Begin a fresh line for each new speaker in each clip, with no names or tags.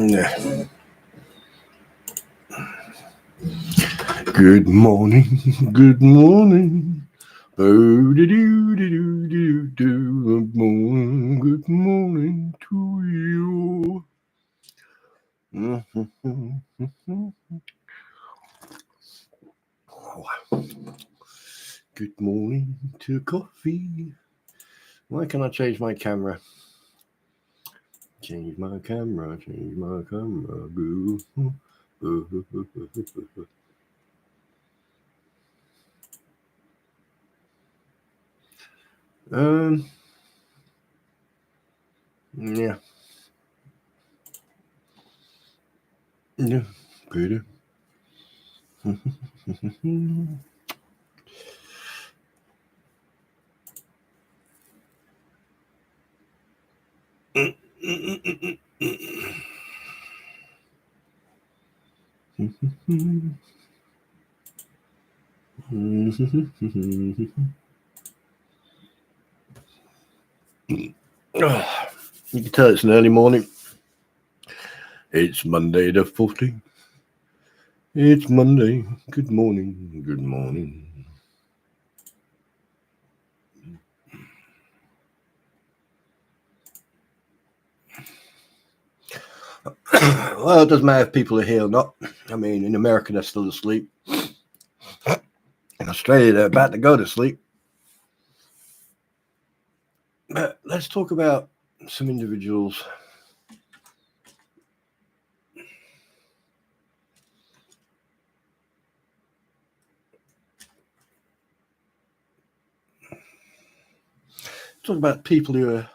Yeah. Good morning. Good morning. Oh, Good morning. Good morning to you. Good morning to coffee. Why can't I change my camera? Change my camera. Change my camera. Yeah. Yeah. Good. You can tell it's an early morning. It's Monday the 14th. It's Monday. Good morning. Good morning. Well, it doesn't matter if people are here or not. I mean, in America, they're still asleep. In Australia, they're about to go to sleep. But let's talk about some individuals. Talk about people who are,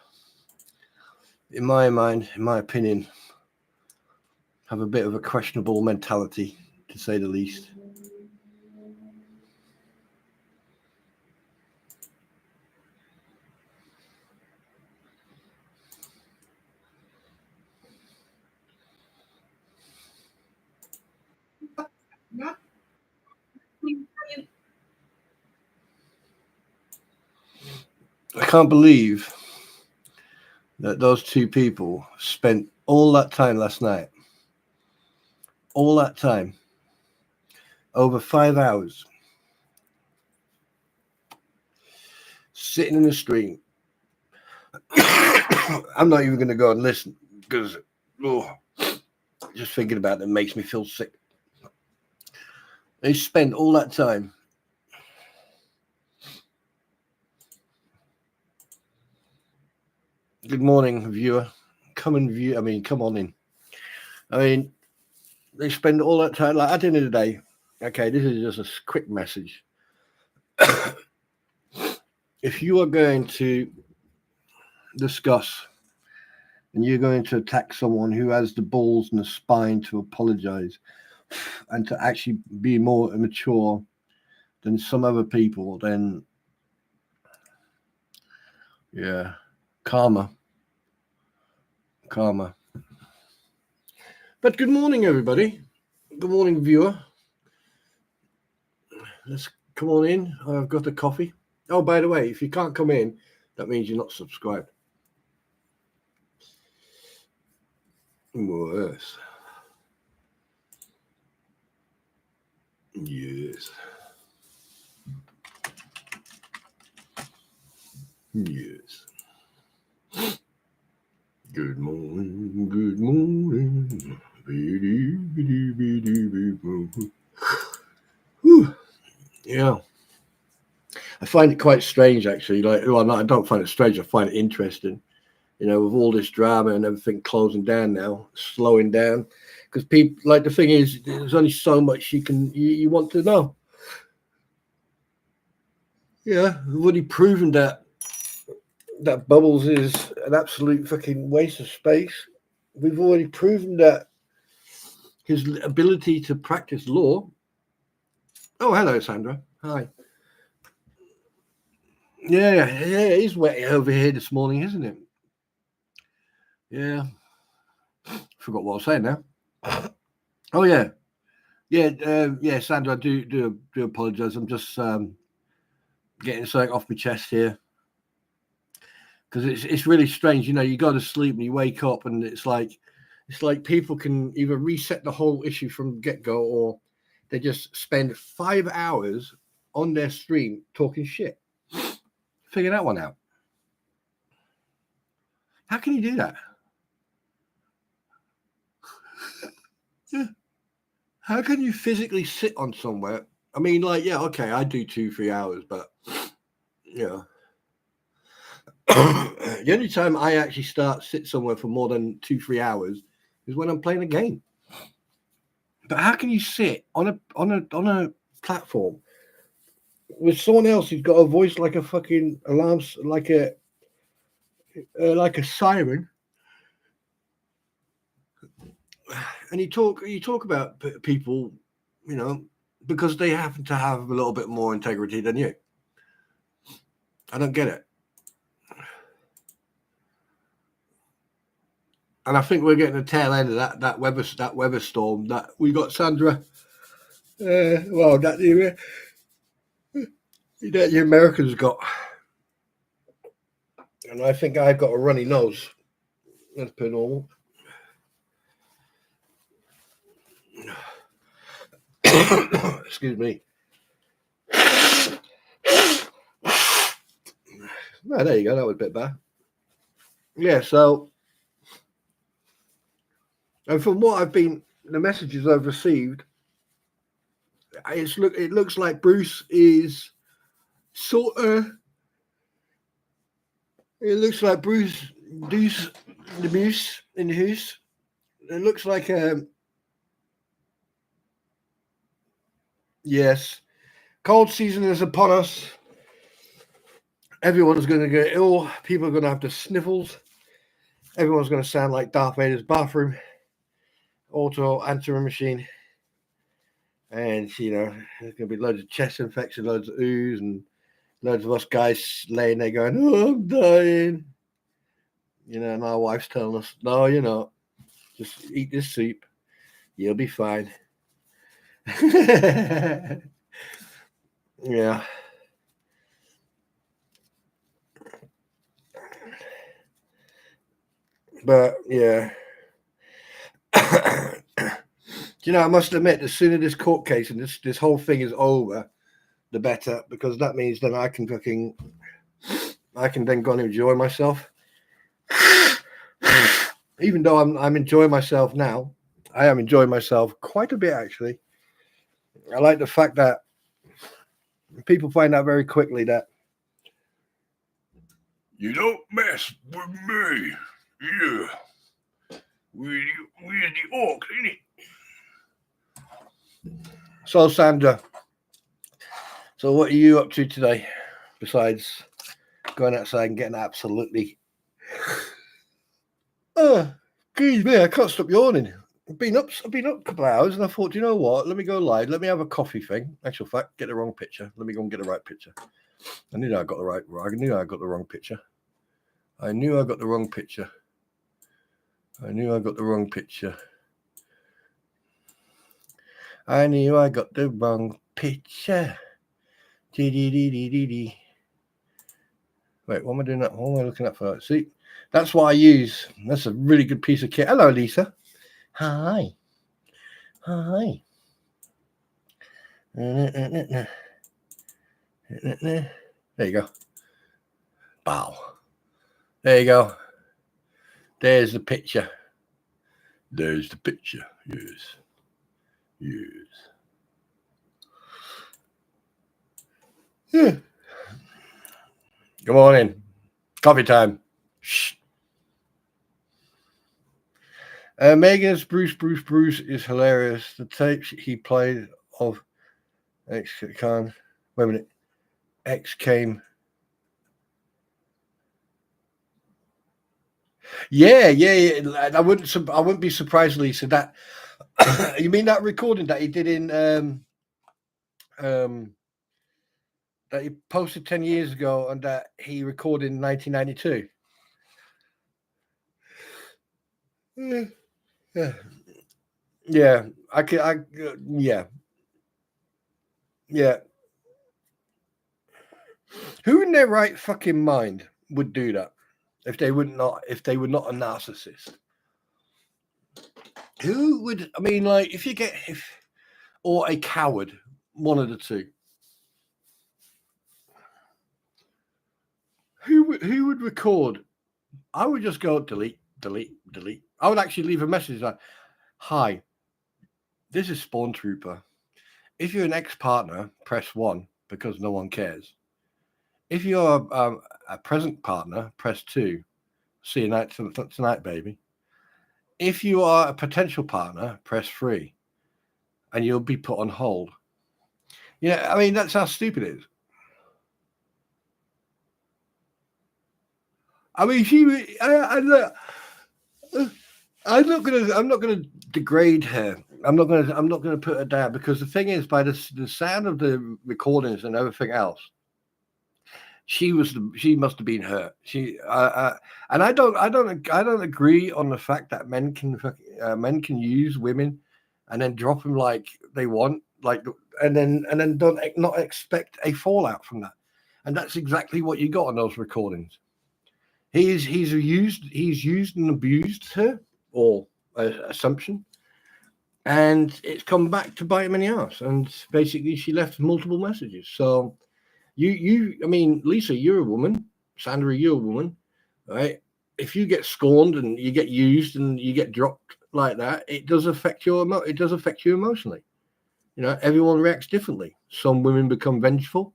in my mind, in my opinion, have a bit of a questionable mentality, to say the least. I can't believe that those two people spent all that time last night, all that time, over 5 hours, sitting in the street. I'm not even going to go and listen because just thinking about it makes me feel sick. They spent all that time Good morning, viewer. Come and view. I mean, come on in. I mean, they spend all that time. Like at the end of the day, okay, this is just a quick message. If you are going to discuss and you're going to attack someone who has the balls and the spine to apologize and to actually be more mature than some other people, then yeah, karma. But good morning, everybody. Good morning, viewer. Let's come on in. I've got a coffee. Oh, by the way, if you can't come in, that means you're not subscribed. Worse. Yes. Yes. Good morning. Good morning. Whew. Yeah. I find it quite strange, actually. Well, I don't find it strange. I find it interesting. You know, with all this drama and everything closing down now, slowing down, because people like the thing is, there's only so much you want to know. Yeah, we've already proven that Bubbles is an absolute fucking waste of space. We've already proven that his ability to practice law. Oh, hello, Sandra. Hi. Yeah, it is wet over here this morning, isn't it? Yeah. Forgot what I was saying now. Oh yeah, Sandra. I do apologise. I'm just getting something off my chest here because it's really strange. You know, you go to sleep and you wake up and it's like It's like people can either reset the whole issue from get-go, or they just spend 5 hours on their stream talking shit. Figure that one out. How can you do that? How can you physically sit on somewhere? I mean, like, yeah, okay, I do 2-3 hours, but the only time I actually sit somewhere for more than 2-3 hours is when I'm playing a game. But how can you sit on a platform with someone else who's got a voice like a fucking alarm, like a siren, and you talk about people, because they happen to have a little bit more integrity than you? I don't get it. And I think we're getting the tail end of that weather storm that we got, Sandra. That the Americans got, and I think I've got a runny nose. That's pretty normal. Excuse me. Oh, there you go. That was a bit bad. Yeah. So, and from what the messages I've received, it looks like Bruce is sort of. It looks like Bruce Deuce the Moose in the house. It looks like yes, cold season is upon us. Everyone's going to get ill. People are going to have the sniffles. Everyone's going to sound like Darth Vader's bathroom auto answering machine. And, there's going to be loads of chest infection, loads of ooze, and loads of us guys laying there going, oh, I'm dying. And our wife's telling us, no, you're not. Just eat this soup. You'll be fine. Yeah. But, yeah. I must admit, the sooner this court case and this whole thing is over, the better, because that means then I can then go and enjoy myself. Even though I'm enjoying myself now, I am enjoying myself quite a bit, actually. I like the fact that people find out very quickly that you don't mess with me. Yeah. We're the orcs, ain't it? So, Sandra, what are you up to today besides going outside and getting absolutely... Excuse me, I can't stop yawning. I've been up a couple of hours, and I thought, you know what? Let me go live. Let me have a coffee thing. Actual fact, get the wrong picture. Let me go and get the right picture. I knew I got the wrong picture. I knew I got the wrong picture. I knew I got the wrong picture. Wait, what am I doing? What am I looking at for? See, that's what I use. That's a really good piece of kit. Hello, Lisa. Hi. Hi. There you go. Bow. There you go. There's the picture. There's the picture. Yes. Yes. Yeah. Good morning. Coffee time. Shh. Megan's Bruce is hilarious. The tapes he played of X Khan. Wait a minute. X came. Yeah. I wouldn't be surprised, Lisa. That you mean that recording that he did in that he posted 10 years ago and that he recorded in 1992. Yeah. Yeah. Who in their right fucking mind would do that if they were not a narcissist? Who would? I mean, like, if you get or a coward, one of the two. Who would record? I would just go delete, delete, delete. I would actually leave a message like, "Hi, this is Spawn Trooper. If you're an ex-partner, press 1 because no one cares. If you're a present partner, press 2. See you tonight, baby. If you are a potential partner, press 3, and you'll be put on hold." Yeah, I mean, that's how stupid it is. I mean, I'm not gonna degrade her. I'm not gonna put her down, because the thing is, by the sound of the recordings and everything else, she must have been hurt. And I don't agree on the fact that men can use women and then drop them like they want, like, and then don't not expect a fallout from that. And that's exactly what you got on those recordings. He's used and abused her, or assumption, and it's come back to bite him in the ass. And basically, she left multiple messages. So I mean, Lisa, you're a woman. Sandra, you're a woman, right? If you get scorned and you get used and you get dropped like that, it does affect you emotionally. You know, everyone reacts differently. Some women become vengeful.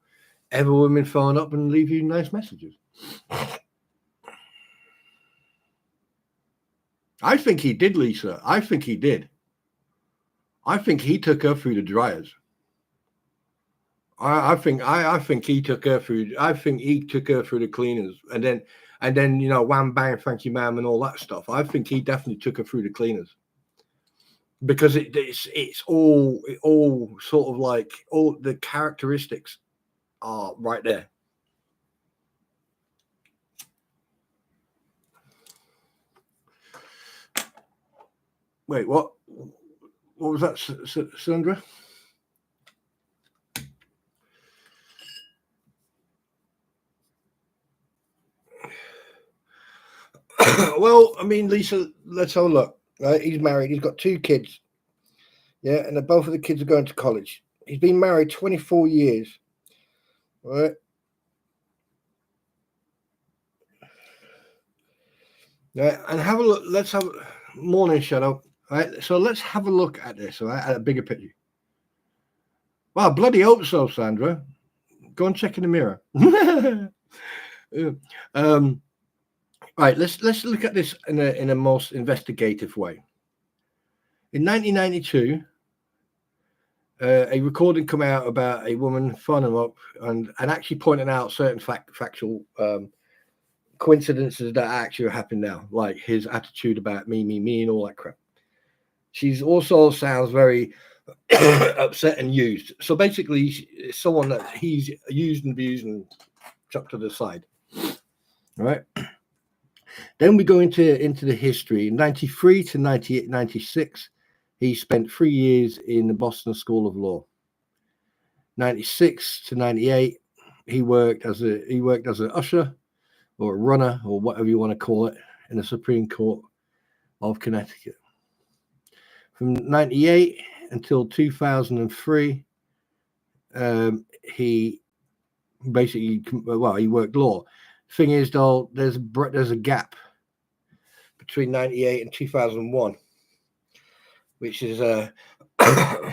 Other women phone up and leave you nice messages. I think he did, Lisa. I think he did. I think he took her through the dryers. I think he took her through. I think he took her through the cleaners, and then wham bang, thank you, ma'am, and all that stuff. I think he definitely took her through the cleaners, because it's all sort of like all the characteristics are right there. Wait, what? What was that, Sandra? Well, I mean, Lisa, let's have a look. Right, he's married. He's got 2 kids. Yeah, and both of the kids are going to college. He's been married 24 years. Right. Right, and have a look. Let's have morning shadow. Right, so let's have a look at this. Right, at a bigger picture. Well, bloody hope so, Sandra. Go and check in the mirror. Right, let's look at this in a most investigative way. In 1992, a recording come out about a woman phoning him up and actually pointing out certain factual coincidences that actually happen now, like his attitude about me, and all that crap. She's also sounds very upset and used. So basically, it's someone that he's used and abused and chucked to the side. All right. Then we go into the history. In 93 to 98, 96, he spent 3 years in the Boston School of Law. 96 to 98, he worked as an usher or a runner or whatever you want to call it in the Supreme Court of Connecticut. From 98 until 2003, he basically, he worked law. Thing is, though, there's a gap between 98 and 2001, which is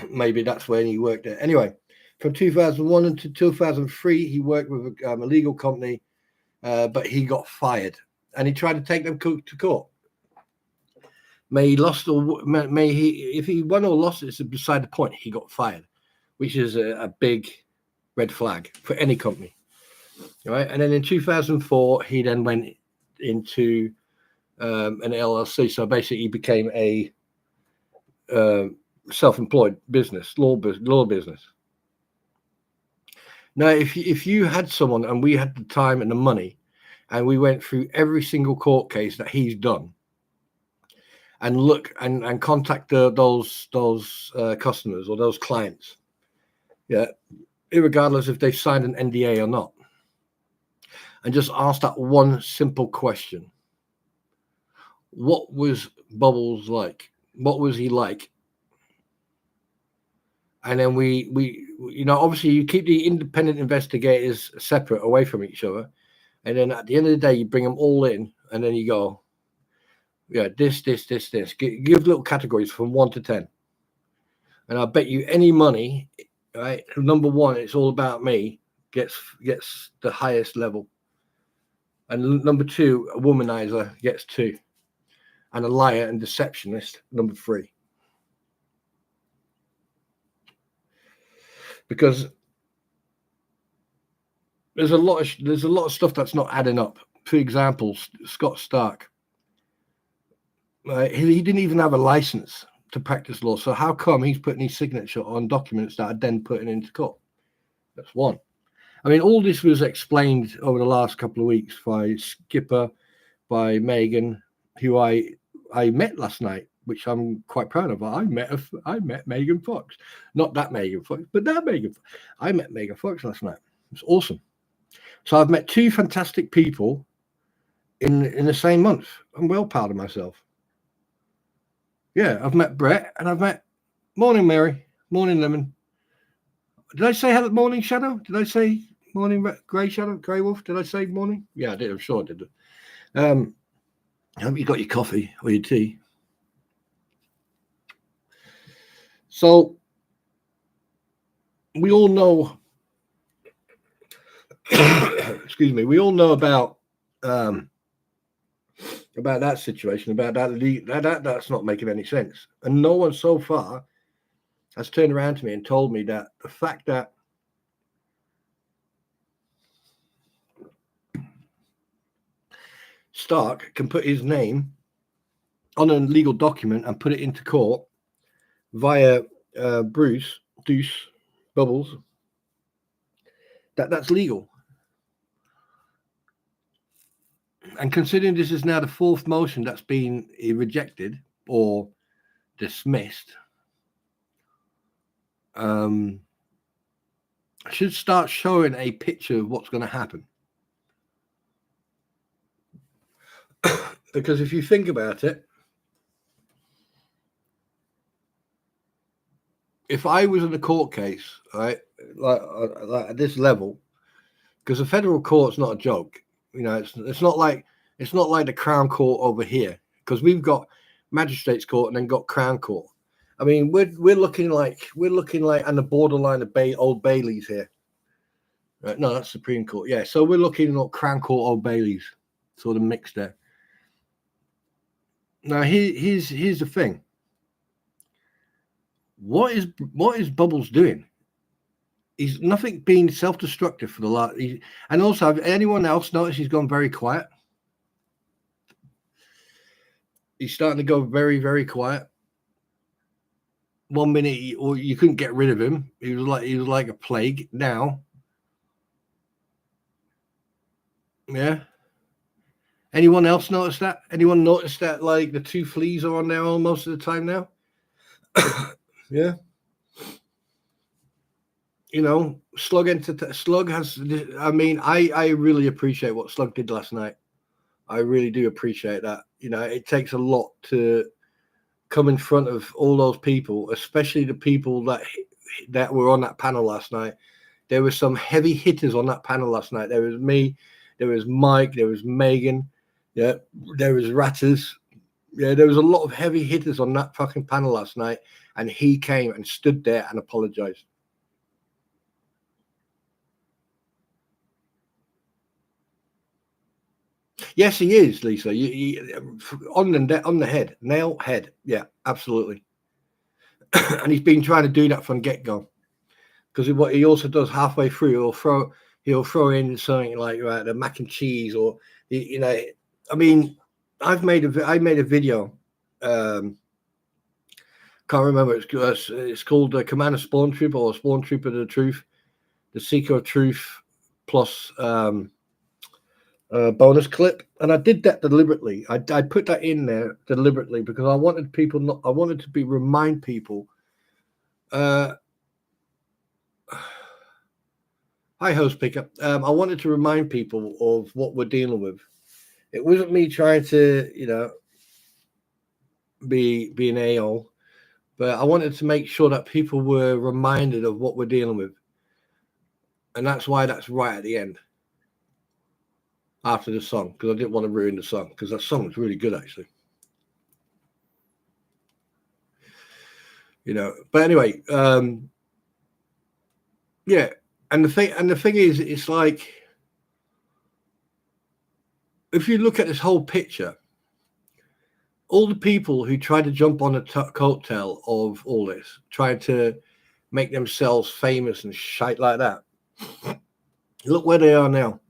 maybe that's when he worked there. Anyway, from 2001 until 2003, he worked with a legal company, but he got fired, and he tried to take them to court. May he lost or may he, if he won or lost, it's beside the point. He got fired, which is a big red flag for any company. All right, and then in 2004, he then went into an LLC. So basically, he became a self-employed business, law business. Now, if you had someone and we had the time and the money, and we went through every single court case that he's done, and look and contact those customers or those clients, yeah, irregardless if they've signed an NDA or not, and just ask that one simple question: what was Bubbles like? What was he like? And then we obviously you keep the independent investigators separate away from each other. And then at the end of the day, you bring them all in, and then you go, yeah, this. Give little categories from 1 to 10. And I bet you any money, right? Number 1, it's all about me, gets the highest level. And number 2, a womanizer gets 2. And a liar and deceptionist, number 3. Because there's a lot of stuff that's not adding up. For example, Scott Stark. He didn't even have a license to practice law. So how come he's putting his signature on documents that are then putting into court? That's one. I mean, all this was explained over the last couple of weeks by Skipper, by Megan, who I met last night, which I'm quite proud of. I met Megan Fox, not that Megan Fox, but that Megan Fox. I met Megan Fox last night. It's awesome. So I've met 2 fantastic people in the same month. I'm well proud of myself. Yeah, I've met Brett and I've met Morning Mary, Morning Lemon. Did I say hello, Morning Shadow? Did I say Morning Grey Shadow, Grey Wolf? Did I say morning? Yeah, I did. I'm sure I did. I hope you got your coffee or your tea. So we all know, excuse me, we all know about that situation, about that's not making any sense. And no one so far has turned around to me and told me that the fact that Stark can put his name on a legal document and put it into court via Deuce, Bubbles, that's legal. And considering this is now the 4th motion that's been rejected or dismissed, I should start showing a picture of what's going to happen. Because if you think about it, if I was in a court case, right, like at this level, because the federal court's not a joke, it's not like the Crown Court over here, because we've got Magistrates Court and then got Crown Court. I mean, we're looking like on the borderline of Old Baileys here. Right? No, that's Supreme Court. Yeah, so we're looking at Crown Court, Old Baileys, sort of mixed there. Now here's the thing. What is Bubbles doing? He's nothing being self-destructive for the last. And also, have anyone else noticed he's gone very quiet? He's starting to go very, very quiet. 1 minute, you couldn't get rid of him. He was like a plague. Now, yeah. Anyone else notice that? Anyone notice that like the 2 fleas are on there most of the time now? Yeah. Slug has. I mean, I really appreciate what Slug did last night. I really do appreciate that. It takes a lot to come in front of all those people, especially the people that were on that panel last night. There were some heavy hitters on that panel last night. There was me, there was Mike, there was Megan, yeah, there was Ratters. Yeah, there was a lot of heavy hitters on that fucking panel last night, and he came and stood there and apologized. Yes, he is, Lisa. On the head, nail head. Yeah, absolutely. And he's been trying to do that from get-go. Because what he also does halfway through, he'll throw in something like the mac and cheese, or I mean, I made a video. Can't remember. It's called Commander Spawn Trooper or Spawn Trooper to the Truth, the Seeker of Truth plus bonus clip, and I did that deliberately. I put that in there deliberately because I wanted to remind people. Hi, host pickup. I wanted to remind people of what we're dealing with. It wasn't me trying to, be an a-hole, but I wanted to make sure that people were reminded of what we're dealing with. And that's why that's right at the end, after the song, because I didn't want to ruin the song, because that song was really good, actually. But anyway, yeah. And the thing is, it's like, if you look at this whole picture, all the people who tried to jump on the coattail of all this, tried to make themselves famous and shite like that, look where they are now.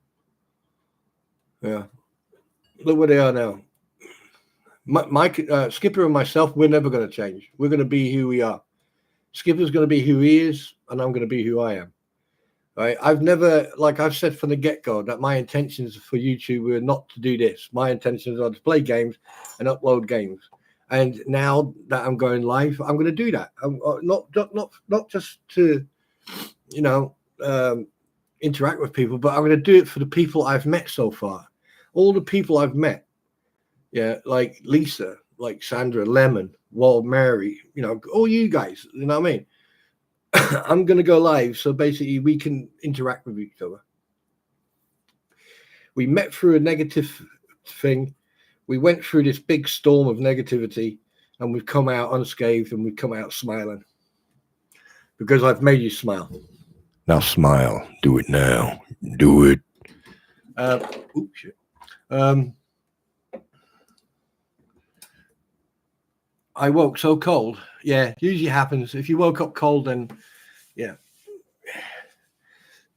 Yeah, look where they are now. Skipper and myself, we're never going to change. We're going to be who we are. Skipper's going to be who he is, and I'm going to be who I am. Right? I've never, like I've said from the get-go, that my intentions for YouTube were not to do this. My intentions are to play games and upload games. And now that I'm going live, I'm going to do that. I'm not just to, interact with people, but I'm going to do it for the people I've met so far. All the people I've met, like Lisa, like Sandra, Lemon, Wild Mary, all you guys, you know what I mean? I'm going to go live, so basically we can interact with each other. We met through a negative thing. We went through this big storm of negativity, and we've come out unscathed, and we've come out smiling. Because I've made you smile. Now smile. Do it now. Do it. Oops, shit. I woke so cold. Yeah, usually happens. If you woke up cold, then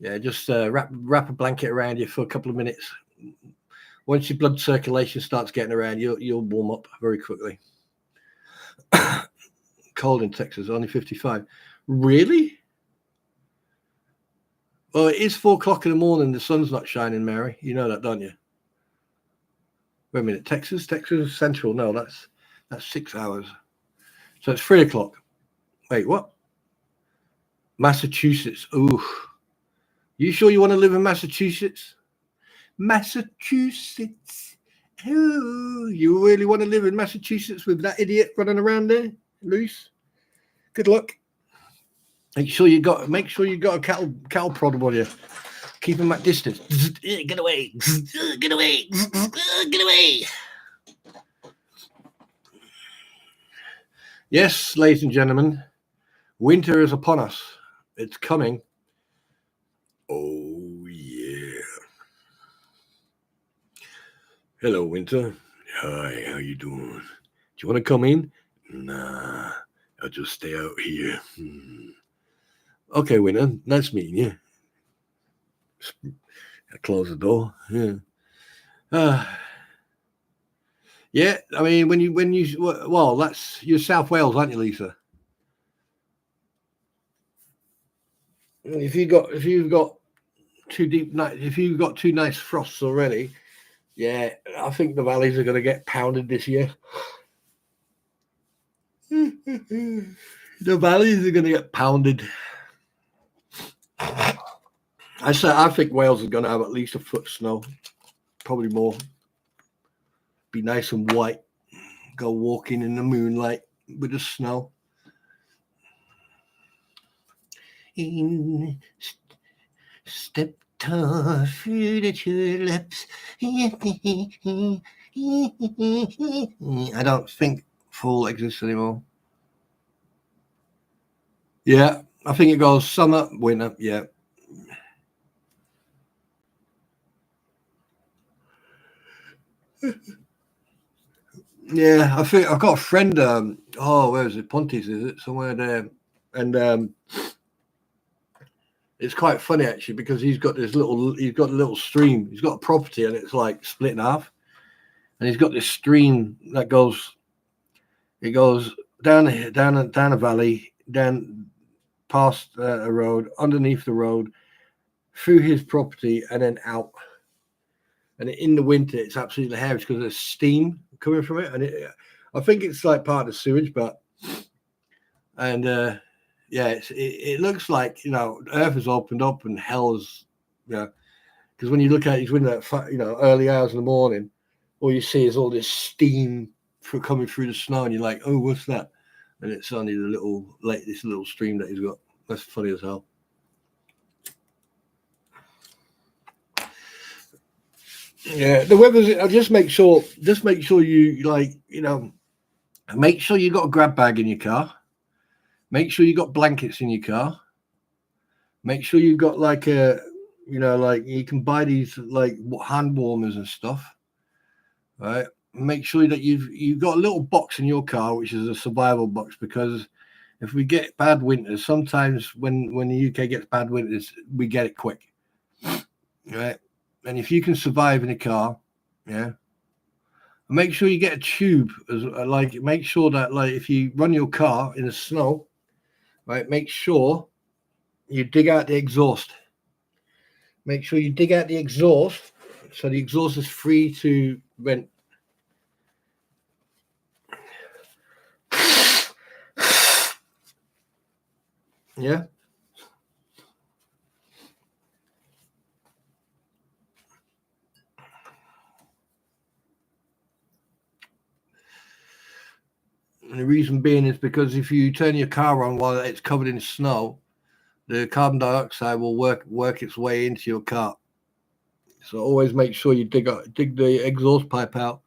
just wrap a blanket around you for a couple of minutes. Once your blood circulation starts getting around, you'll warm up very quickly. Cold in Texas, only 55. Really? Well, it is 4 o'clock in the morning. The sun's not shining, Mary. You know that, don't you? Wait a minute. Texas Central. No, that's 6 hours. So it's 3 o'clock. Wait, what? Massachusetts. Ooh. You sure you want to live in Massachusetts? Massachusetts. Ooh, you really want to live in Massachusetts with that idiot running around there loose? Good luck. Make sure you got a cattle prod on you. Keep him at distance. Get away. Get away. Get away. Yes, ladies and gentlemen, winter is upon us. It's coming. Oh, yeah. Hello, winter. Hi, how you doing? Do you want to come in? Nah, I'll just stay out here. Okay, winter, nice meeting you. I close the door. Yeah. Yeah, I mean, you're South Wales, aren't you, Lisa? If you've got two nice frosts already, yeah, I think the valleys are going to get pounded this year. The valleys are going to get pounded. I think Wales is going to have at least a foot of snow, probably more. Be nice and white. Go walking in the moonlight with the snow. Step tall through the tulips. I don't think fall exists anymore. Yeah, I think it goes summer, winter. Yeah. Yeah, I think I've got a friend. Where is it? Pontis, is it? Somewhere there. And it's quite funny actually, because he's got a little stream. He's got a property and it's like split in half. And he's got this stream that goes down a valley, down past a road, underneath the road, through his property, and then out. And in the winter, it's absolutely hellish because there's steam coming from it. And I think it's like part of the sewage, it looks like, Earth has opened up and hell's, because when you look at his window at, early hours in the morning, all you see is all this steam coming through the snow, and you're like, oh, what's that? And it's only this little stream that he's got. That's funny as hell. Yeah, the weather's. Just make sure you make sure you got a grab bag in your car. Make sure you got blankets in your car. Make sure you've got like you can buy these like hand warmers and stuff, right? Make sure that you've got a little box in your car, which is a survival box, because if we get bad winters, sometimes when the UK gets bad winters, we get it quick, right? And if you can survive in a car, yeah, make sure you get a tube. Make sure that if you run your car in the snow, right, make sure you dig out the exhaust. Make sure you dig out the exhaust so the exhaust is free to vent. Yeah. And the reason being is because if you turn your car on while it's covered in snow, the carbon dioxide will work its way into your car. So always make sure you dig the exhaust pipe out.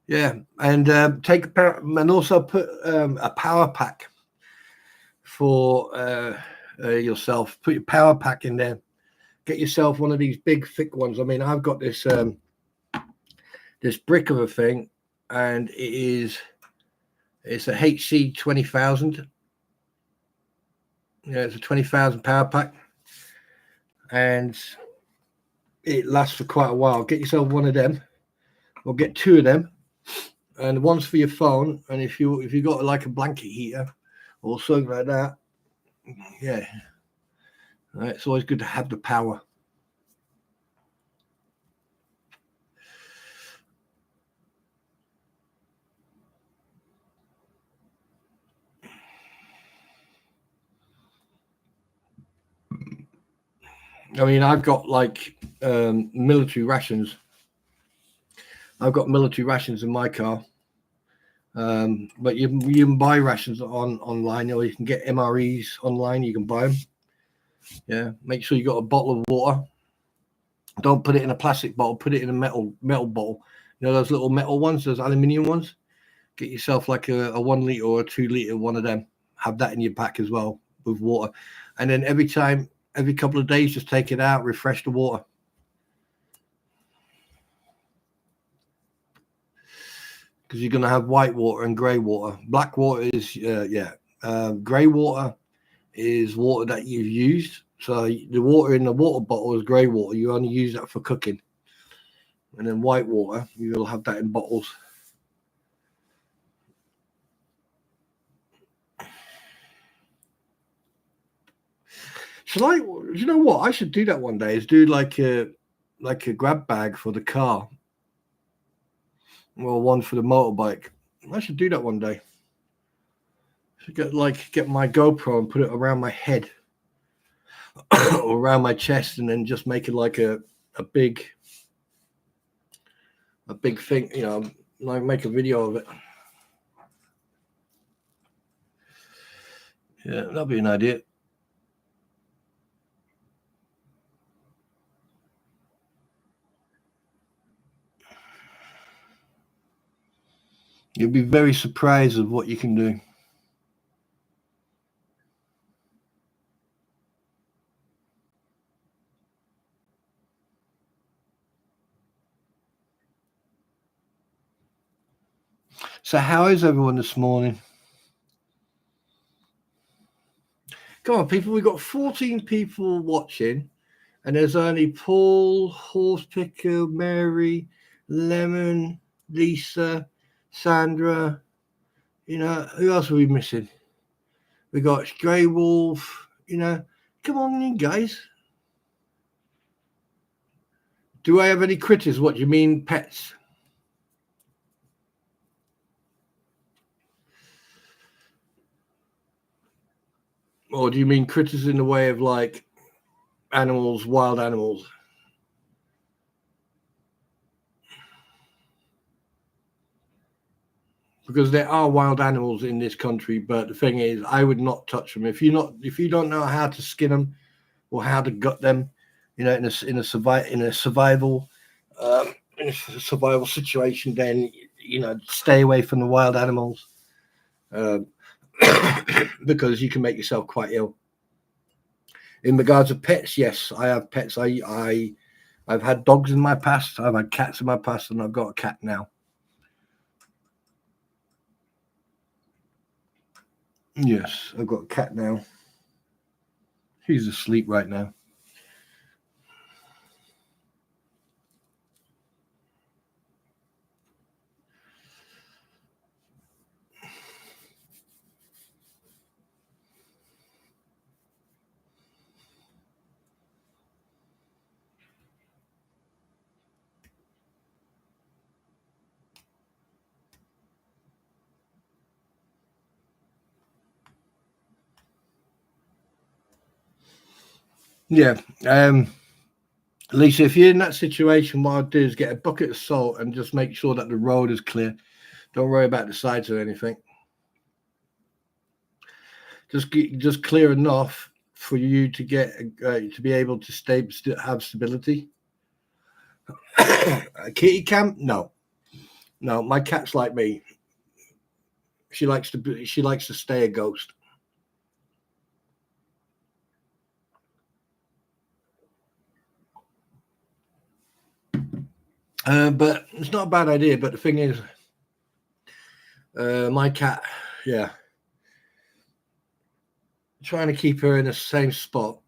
Yeah, and and also put a power pack for yourself. Put your power pack in there. Get yourself one of these big thick ones. I mean, I've got this this brick of a thing, and it's a HC 20,000. Yeah, it's a 20,000 power pack, and it lasts for quite a while. Get yourself one of them, or get two of them, and one's for your phone. And if you got like a blanket heater or something like that, yeah, right, it's always good to have the power. I mean, I've got like military rations. I've got military rations in my car. But you can buy rations online, or you can get MREs online. You can buy them. Yeah, make sure you got a bottle of water. Don't put it in a plastic bottle. Put it in a metal bottle. You know those little metal ones, those aluminium ones. Get yourself like a 1 liter or a 2 liter one of them. Have that in your pack as well with water. And then every couple of days, just take it out, refresh the water. Because you're going to have white water and grey water. Black water is, grey water is water that you've used. So the water in the water bottle is grey water. You only use that for cooking. And then white water, you'll have that in bottles. You know what? I should do that one day, is do like a grab bag for the car. Or one for the motorbike. I should do that one day. I should get my GoPro and put it around my head or around my chest, and then just make it like a big thing, like make a video of it. Yeah, that'd be an idea. You'll be very surprised of what you can do. So how is everyone this morning? Come on, people. We've got 14 people watching, and there's only Paul, Horsepicker, Mary, Lemon, Lisa, Sandra. Who else are we missing? We got Grey Wolf. Come on in, guys. Do I have any critters? What do you mean, pets? Or do you mean critters in the way of like animals, wild animals? because there are wild animals in this country. But the thing is, I would not touch them if you don't know how to skin them or how to gut them. In a survival situation, then stay away from the wild animals, because you can make yourself quite ill. In regards to pets, yes, I have pets. I've had dogs in my past. I've had cats in my past, and I've got a cat now. Yes, I've got a cat now. He's asleep right now. Yeah. Lisa, if you're in that situation, what I'd do is get a bucket of salt and just make sure that the road is clear. Don't worry about the sides or anything. Just clear enough for you to get to be able to have stability. A kitty camp? No. My cat's like me. She likes to stay a ghost. But it's not a bad idea. But the thing is, my cat, yeah, trying to keep her in the same spot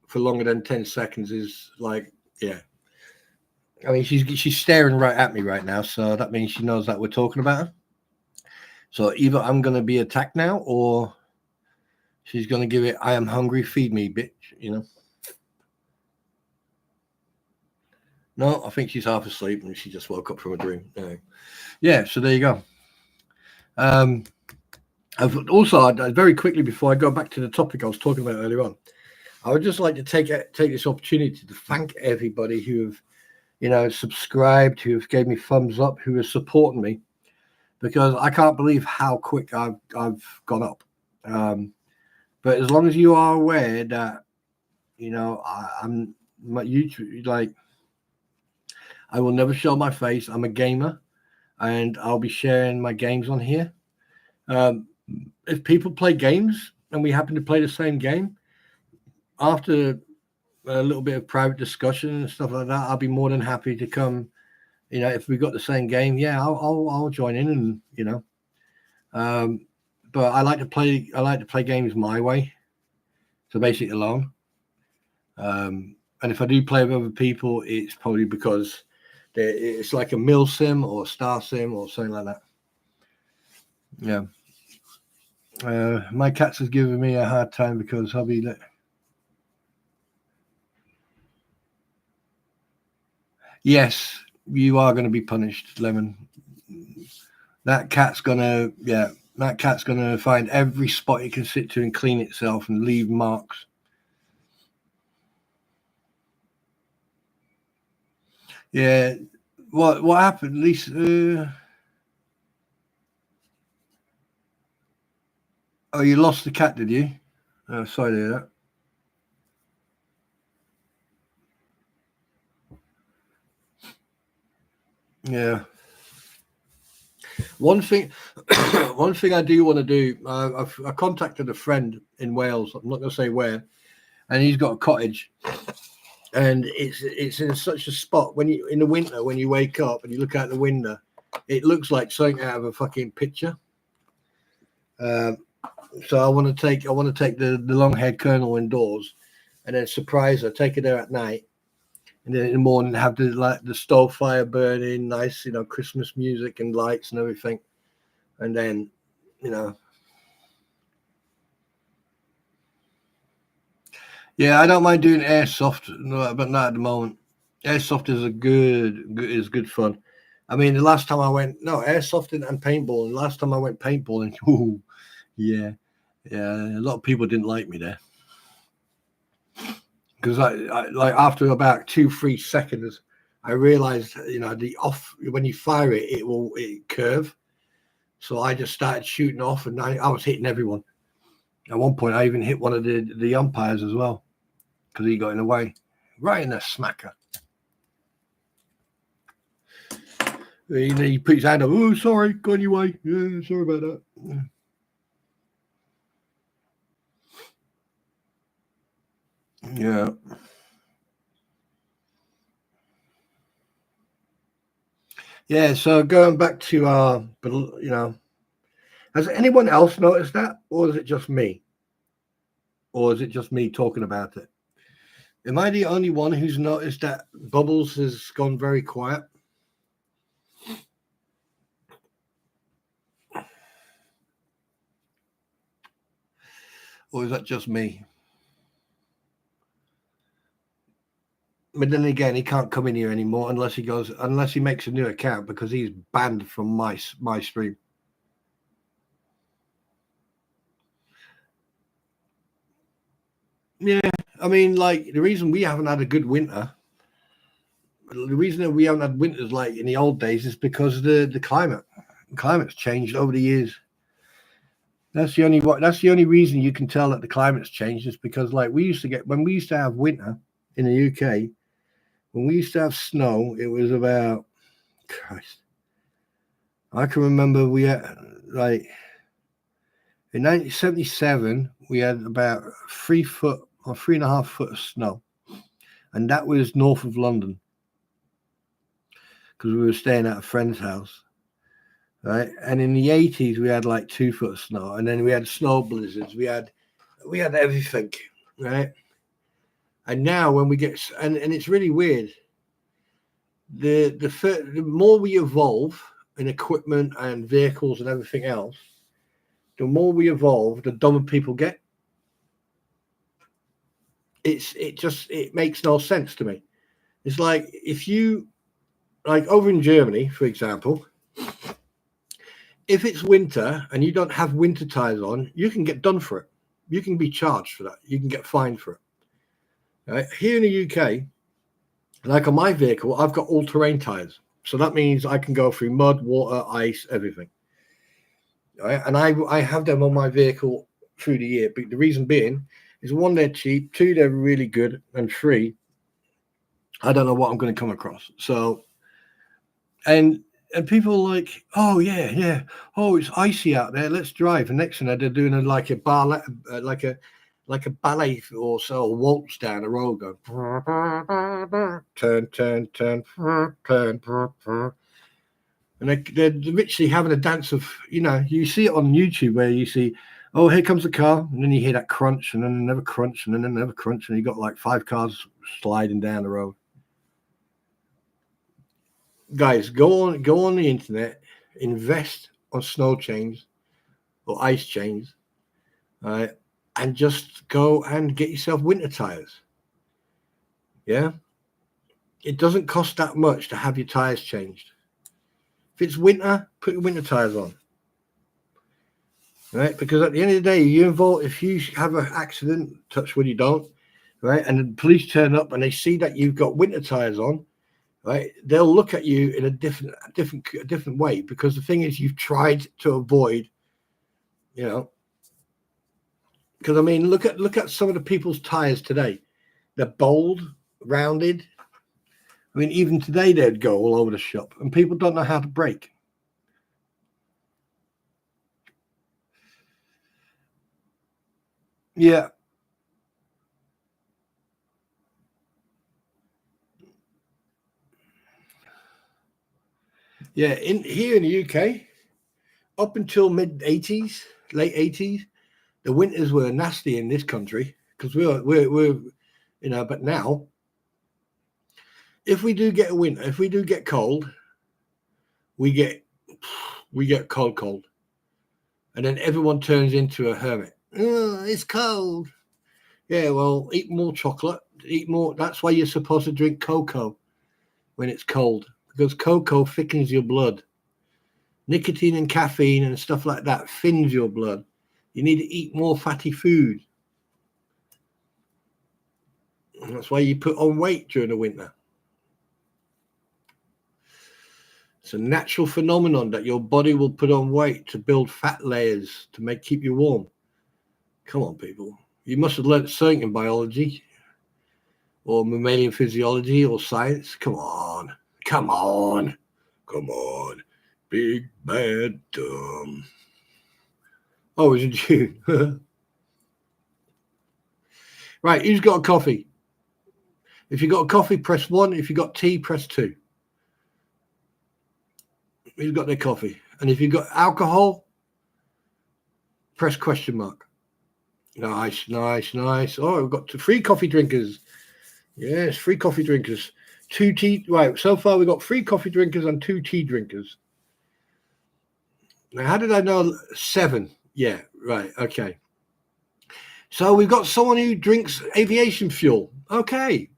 for longer than 10 seconds is like, yeah. I mean, she's staring right at me right now, so that means she knows that we're talking about her. So either I'm going to be attacked now, or she's going to give it, I am hungry, feed me, bitch, No, I think she's half asleep and she just woke up from a dream. Yeah, so there you go. I've also, very quickly before I go back to the topic I was talking about earlier on, I would just like to take this opportunity to thank everybody who have, subscribed, who have gave me thumbs up, who are supporting me, because I can't believe how quick I've gone up. But as long as you are aware that, I'm my YouTube, like, I will never show my face. I'm a gamer, and I'll be sharing my games on here. If people play games and we happen to play the same game, after a little bit of private discussion and stuff like that, I'll be more than happy to come. If we've got the same game, yeah, I'll join in, and but I like to play games my way, so basically alone. And if I do play with other people, it's probably because it's like a mill sim or star sim or something like that. Yeah. My cats has given me a hard time because hubby. Yes, you are going to be punished, Lemon. That cat's gonna find every spot it can sit to and clean itself and leave marks. Yeah. What happened, Lisa? Oh, you lost the cat, did you? Oh, sorry to hear that. Yeah. One thing I do want to do. I contacted a friend in Wales. I'm not going to say where, and he's got a cottage, and it's in such a spot when you in the winter when you wake up and you look out the window, it looks like something out of a fucking picture. So I want to take the long-haired colonel indoors, and then surprise her, take her there at night, and then in the morning have the stove fire burning, nice, Christmas music and lights and everything, and then, yeah, I don't mind doing airsoft, but not at the moment. Airsoft is good fun. I mean, the last time I went, no, airsofting and paintballing. The last time I went paintballing, oh, yeah, a lot of people didn't like me there. Because I like after about 2-3 seconds, I realized, the off when you fire it, it curve. So I just started shooting off, and I was hitting everyone. At one point, I even hit one of the umpires as well because he got in the way, right in the smacker. He put his hand up. Oh, sorry, got in your way. Yeah, sorry about that. Yeah. Yeah. So going back to but has anyone else noticed that, or is it just me? Or is it just me talking about it? Am I the only one who's noticed that Bubbles has gone very quiet? Or is that just me? But then again, he can't come in here anymore unless he makes a new account because he's banned from my stream. Yeah, I mean, like the reason we haven't had a good winter, the reason that we haven't had winters like in the old days is because of the climate. The climate's changed over the years. That's the only reason you can tell that the climate's changed is because like when we used to have winter in the UK, when we used to have snow, it was about Christ. I can remember we had like in 1977 we had about 3 foot or 3.5 foot of snow, and that was north of London because we were staying at a friend's house, right? And in the 80s we had like 2 foot of snow, and then we had snow blizzards. We had everything, right? And now when we get and it's really weird. The more we evolve in equipment and vehicles and everything else, the more we evolve, the dumber people get. It makes no sense to me. It's like if you like over in Germany, for example, if it's winter and you don't have winter tires on, you can get done for it. You can be charged for that. You can get fined for it. Right? Here in the UK, like on my vehicle, I've got all-terrain tires. So that means I can go through mud, water, ice, everything. Right? And I have them on my vehicle through the year. But the reason being is one, they're cheap, two, they're really good, and three, I don't know what I'm going to come across. So, and people are like, oh yeah, oh it's icy out there, let's drive. And next thing they're doing like a ballet, like a ballet or so, a waltz down the road, go turn, turn, turn, turn, and they're literally having a dance of, you see it on YouTube where you see, oh, here comes the car, and then you hear that crunch, and then another crunch, and then another crunch, and you got like 5 cars sliding down the road. Guys, go on the internet, invest on snow chains or ice chains, right? And just go and get yourself winter tires. Yeah, it doesn't cost that much to have your tires changed. If it's winter, put your winter tires on, right? Because at the end of the day, if you have an accident, touch wood you don't, right? And the police turn up and they see that you've got winter tires on, right? They'll look at you in a different way, because the thing is, you've tried to avoid, because I mean, look at some of the people's tires today. They're bold, rounded. I mean, even today they'd go all over the shop, and people don't know how to brake. Yeah. Yeah, here in the UK, up until mid 80s, late 80s, the winters were nasty in this country because we're but now, if we do get a winter, if we do get cold, we get cold, and then everyone turns into a hermit. Oh, it's cold. Yeah, well, eat more chocolate, eat more. That's why you're supposed to drink cocoa when it's cold, because cocoa thickens your blood. Nicotine and caffeine and stuff like that thins your blood. You need to eat more fatty food. That's why you put on weight during the winter. It's a natural phenomenon that your body will put on weight to build fat layers to keep you warm. Come on, people. You must have learnt something in biology or mammalian physiology or science. Come on. Come on. Come on. Big, bad, dumb. Oh, it's in June. Right, who's got a coffee? If you got a coffee, press 1. If you got tea, press 2. Who's got their coffee? And if you've got alcohol, press question mark. Nice, nice, nice. Oh, we've got 3 coffee drinkers. Yes, 3 coffee drinkers. 2 tea. Right, so far we've got 3 coffee drinkers and 2 tea drinkers. Now, how did I know 7? Yeah, right, okay. So we've got someone who drinks aviation fuel. Okay.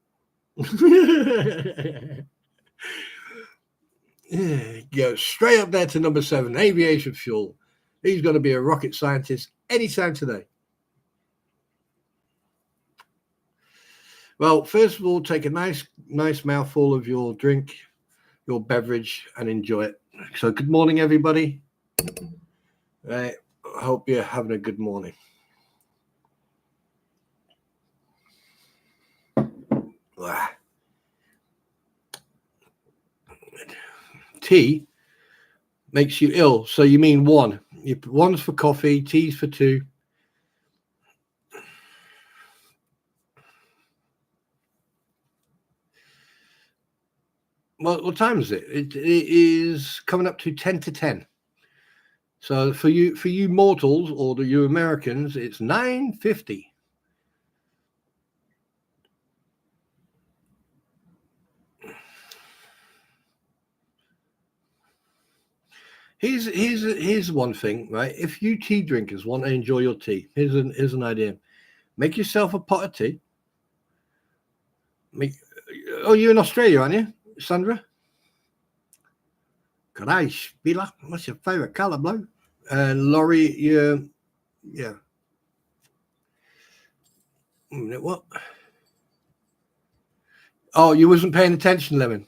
Go straight up there to number 7, aviation fuel. He's going to be a rocket scientist anytime today. Well, first of all, take a nice mouthful of your drink, your beverage, and enjoy it. So good morning, everybody. I hope you're having a good morning. Tea makes you ill. So you mean 1. 1's for coffee, tea's for 2. Well, what time is it? It is coming up to 10 to 10. So for you mortals or you Americans, it's 9:50. Here's one thing, right? If you tea drinkers want to enjoy your tea, here's an idea. Make yourself a pot of tea. You're in Australia, aren't you, Sandra? G'day, Spiller. What's your favourite colour, bloke? And Laurie, yeah. What? Oh, you wasn't paying attention, Lemon.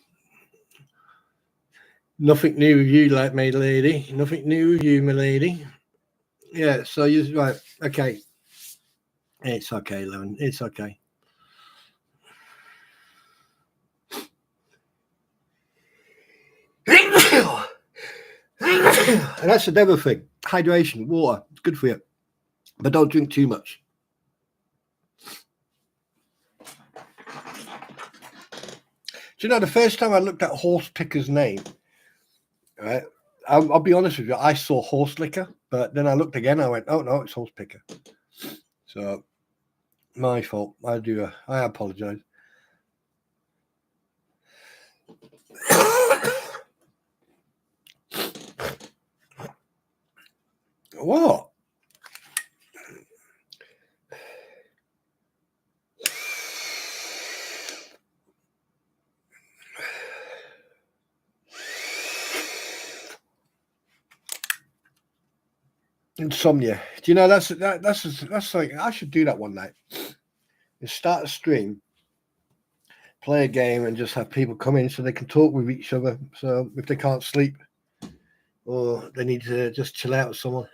Nothing new with you, like my lady. Nothing new with you, my lady. Yeah, so you're right. Okay. It's okay, Lemon. It's okay. And that's the other thing. Hydration, water. It's good for you. But don't drink too much. Do you know, the first time I looked at horse picker's name, right? I'll be honest with you, I saw horse liquor, but then I looked again, I went, oh no, it's horse picker. So my fault. I apologize. What? Insomnia. Do you know that's like I should do that one night. Is start a stream, play a game, and just have people come in so they can talk with each other. So if they can't sleep or they need to just chill out with someone.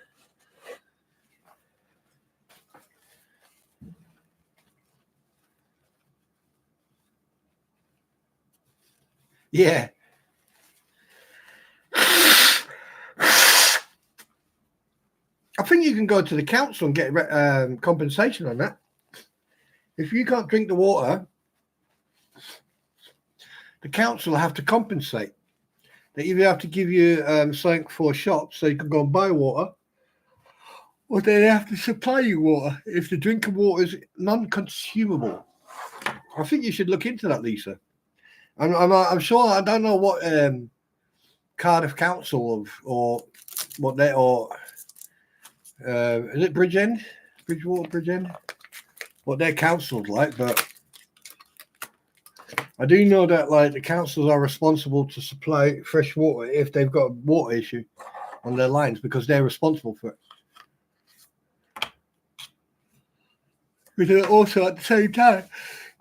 Yeah. I think you can go to the council and get compensation on that. If you can't drink the water, the council will have to compensate. They either have to give you something for a shop so you can go and buy water, or they have to supply you water if the drinking water is non-consumable. I think you should look into that, Lisa. I'm sure. I don't know what Cardiff Council or what they is it Bridgewater Bridgend? What their council's like, but I do know that like the councils are responsible to supply fresh water if they've got a water issue on their lines because they're responsible for it. But also at the same time,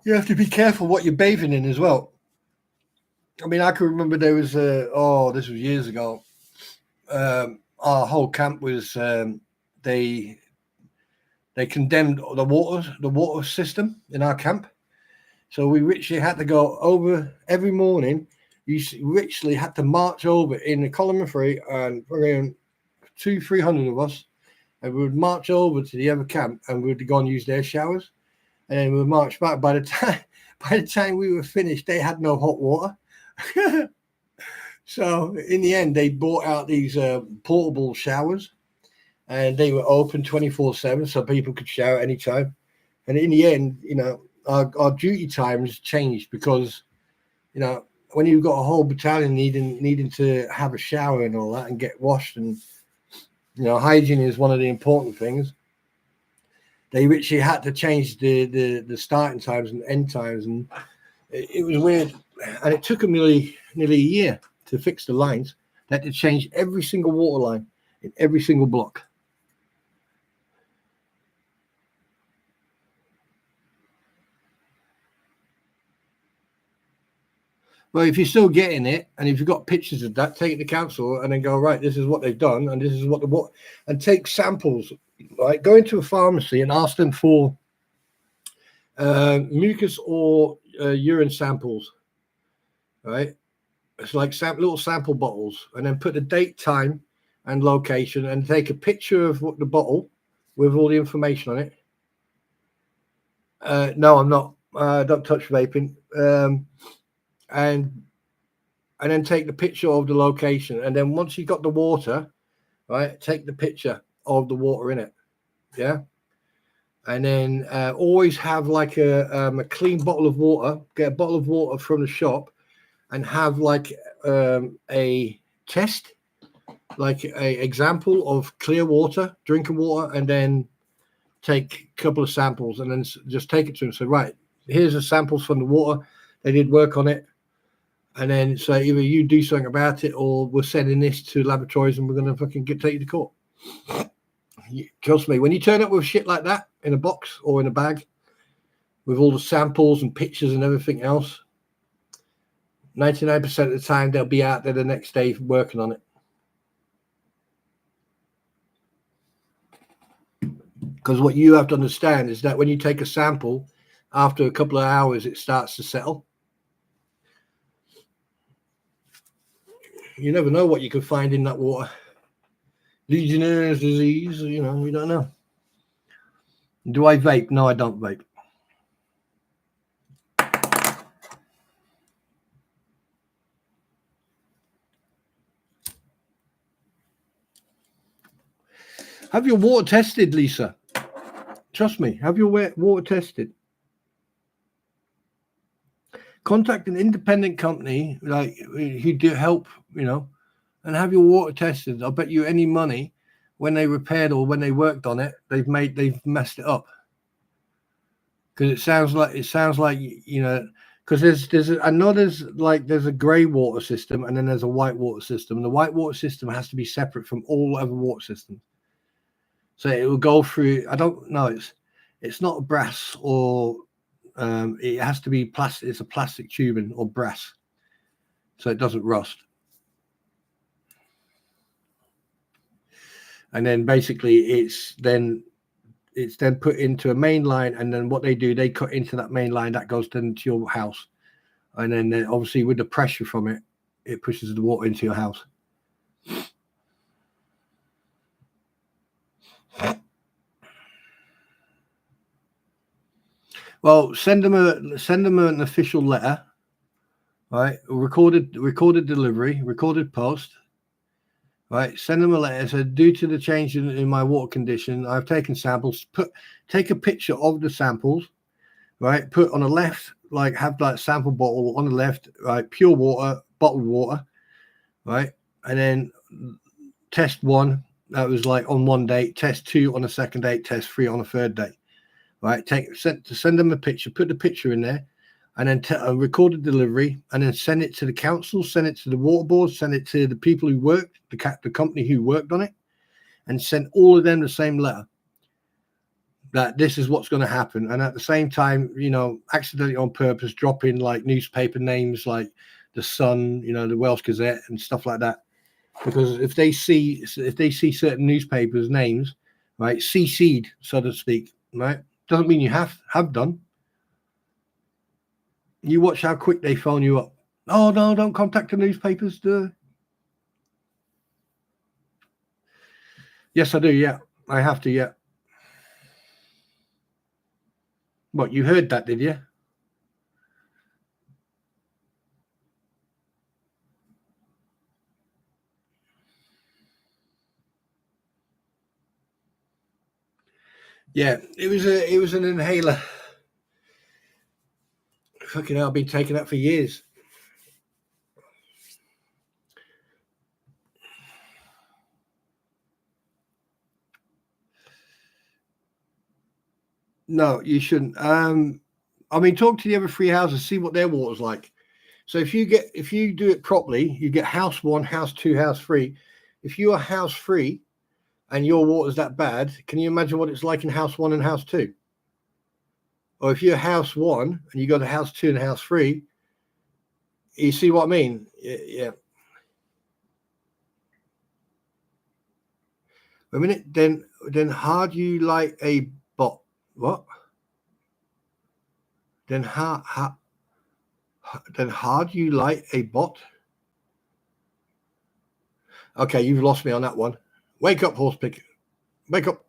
you have to be careful what you're bathing in as well. I mean, I can remember there was this was years ago. Our whole camp was they condemned the water system in our camp. So we literally had to go over every morning. You literally had to march over in the column of three, and around 300 of us, and we would march over to the other camp, and we would go and use their showers, and then we would march back. By the time we were finished, they had no hot water. So in the end, they bought out these portable showers, and they were open 24/7, so people could shower anytime. And in the end, our duty times changed because, when you've got a whole battalion needing to have a shower and all that and get washed, and hygiene is one of the important things. They literally had to change the starting times and end times, and it was weird. And it took them nearly a year to fix the lines. They had to change every single water line in every single block. Well, if you're still getting it, and if you've got pictures of that, take it to council and then go, right, this is what they've done, and this is what and take samples. Right, go into a pharmacy and ask them for mucus or urine samples. Right, it's like little sample bottles, and then put the date, time, and location, and take a picture of the bottle with all the information on it. No, I'm not. Don't touch vaping. And then take the picture of the location, and then once you got the water, right, take the picture of the water in it, yeah, and then always have like a clean bottle of water. Get a bottle of water from the shop, and have like a test, like a example of clear water, drinking water, and then take a couple of samples, and then just take it to them. So right, here's the samples from the water. They did work on it. And then say either you do something about it, or we're sending this to laboratories and we're going to fucking take you to court. Trust me, when you turn up with shit like that in a box or in a bag with all the samples and pictures and everything else, 99% of the time they'll be out there the next day working on it. Because what you have to understand is that when you take a sample, after a couple of hours, it starts to settle. You never know what you can find in that water. Legionnaire's disease, you don't know. Do I vape? No, I don't vape. Have your water tested, Lisa. Trust me, have your water tested. Contact an independent company like who do help, and have your water tested. I'll bet you any money when they repaired or when they worked on it, they've messed it up. Because it sounds like because there's a grey water system, and then there's a white water system. The white water system has to be separate from all other water systems. So it will go through. I don't know. It's not brass, or it has to be plastic. It's a plastic tubing or brass, so it doesn't rust. And then basically it's then put into a main line, and then what they do, they cut into that main line that goes into your house, and then obviously with the pressure from it, it pushes the water into your house. Well, send them an official letter, right? Recorded delivery, recorded post. Right, send them a letter. So, due to the change in my water condition, I've taken samples. Take a picture of the samples. Right, put on the left, like have that sample bottle on the left. Right, pure water, bottled water. Right, and then test 1. That was like on one date. Test 2 on the second date. Test 3 on the third date. Right, send them a picture. Put the picture in there, and then record the delivery, and then send it to the council, send it to the water board, send it to the people who worked, the company who worked on it, and send all of them the same letter that this is what's going to happen. And at the same time, accidentally on purpose, drop in like newspaper names like the Sun, the Welsh Gazette and stuff like that. Because if they see certain newspapers' names, right, CC'd, so to speak, right, doesn't mean you have done. You watch how quick they phone you up. Oh no, don't contact the newspapers. Yes, I do. Yeah, I have to. Yeah. What, you heard that, did you? Yeah, it was an inhaler. Fucking hell, I've been taking that for years. No, you shouldn't. I mean, talk to the other three houses, see what their water's like. So if you do it properly, you get house 1, house 2, house 3. If you are house 3 and your water's that bad, can you imagine what it's like in house 1 and house 2? Or if you're house 1 and you go to house 2 and house 3, you see what I mean? Yeah. A minute, then how do you like a bot? What? Then how do you like a bot? Okay, you've lost me on that one. Wake up, horse pick. Wake up.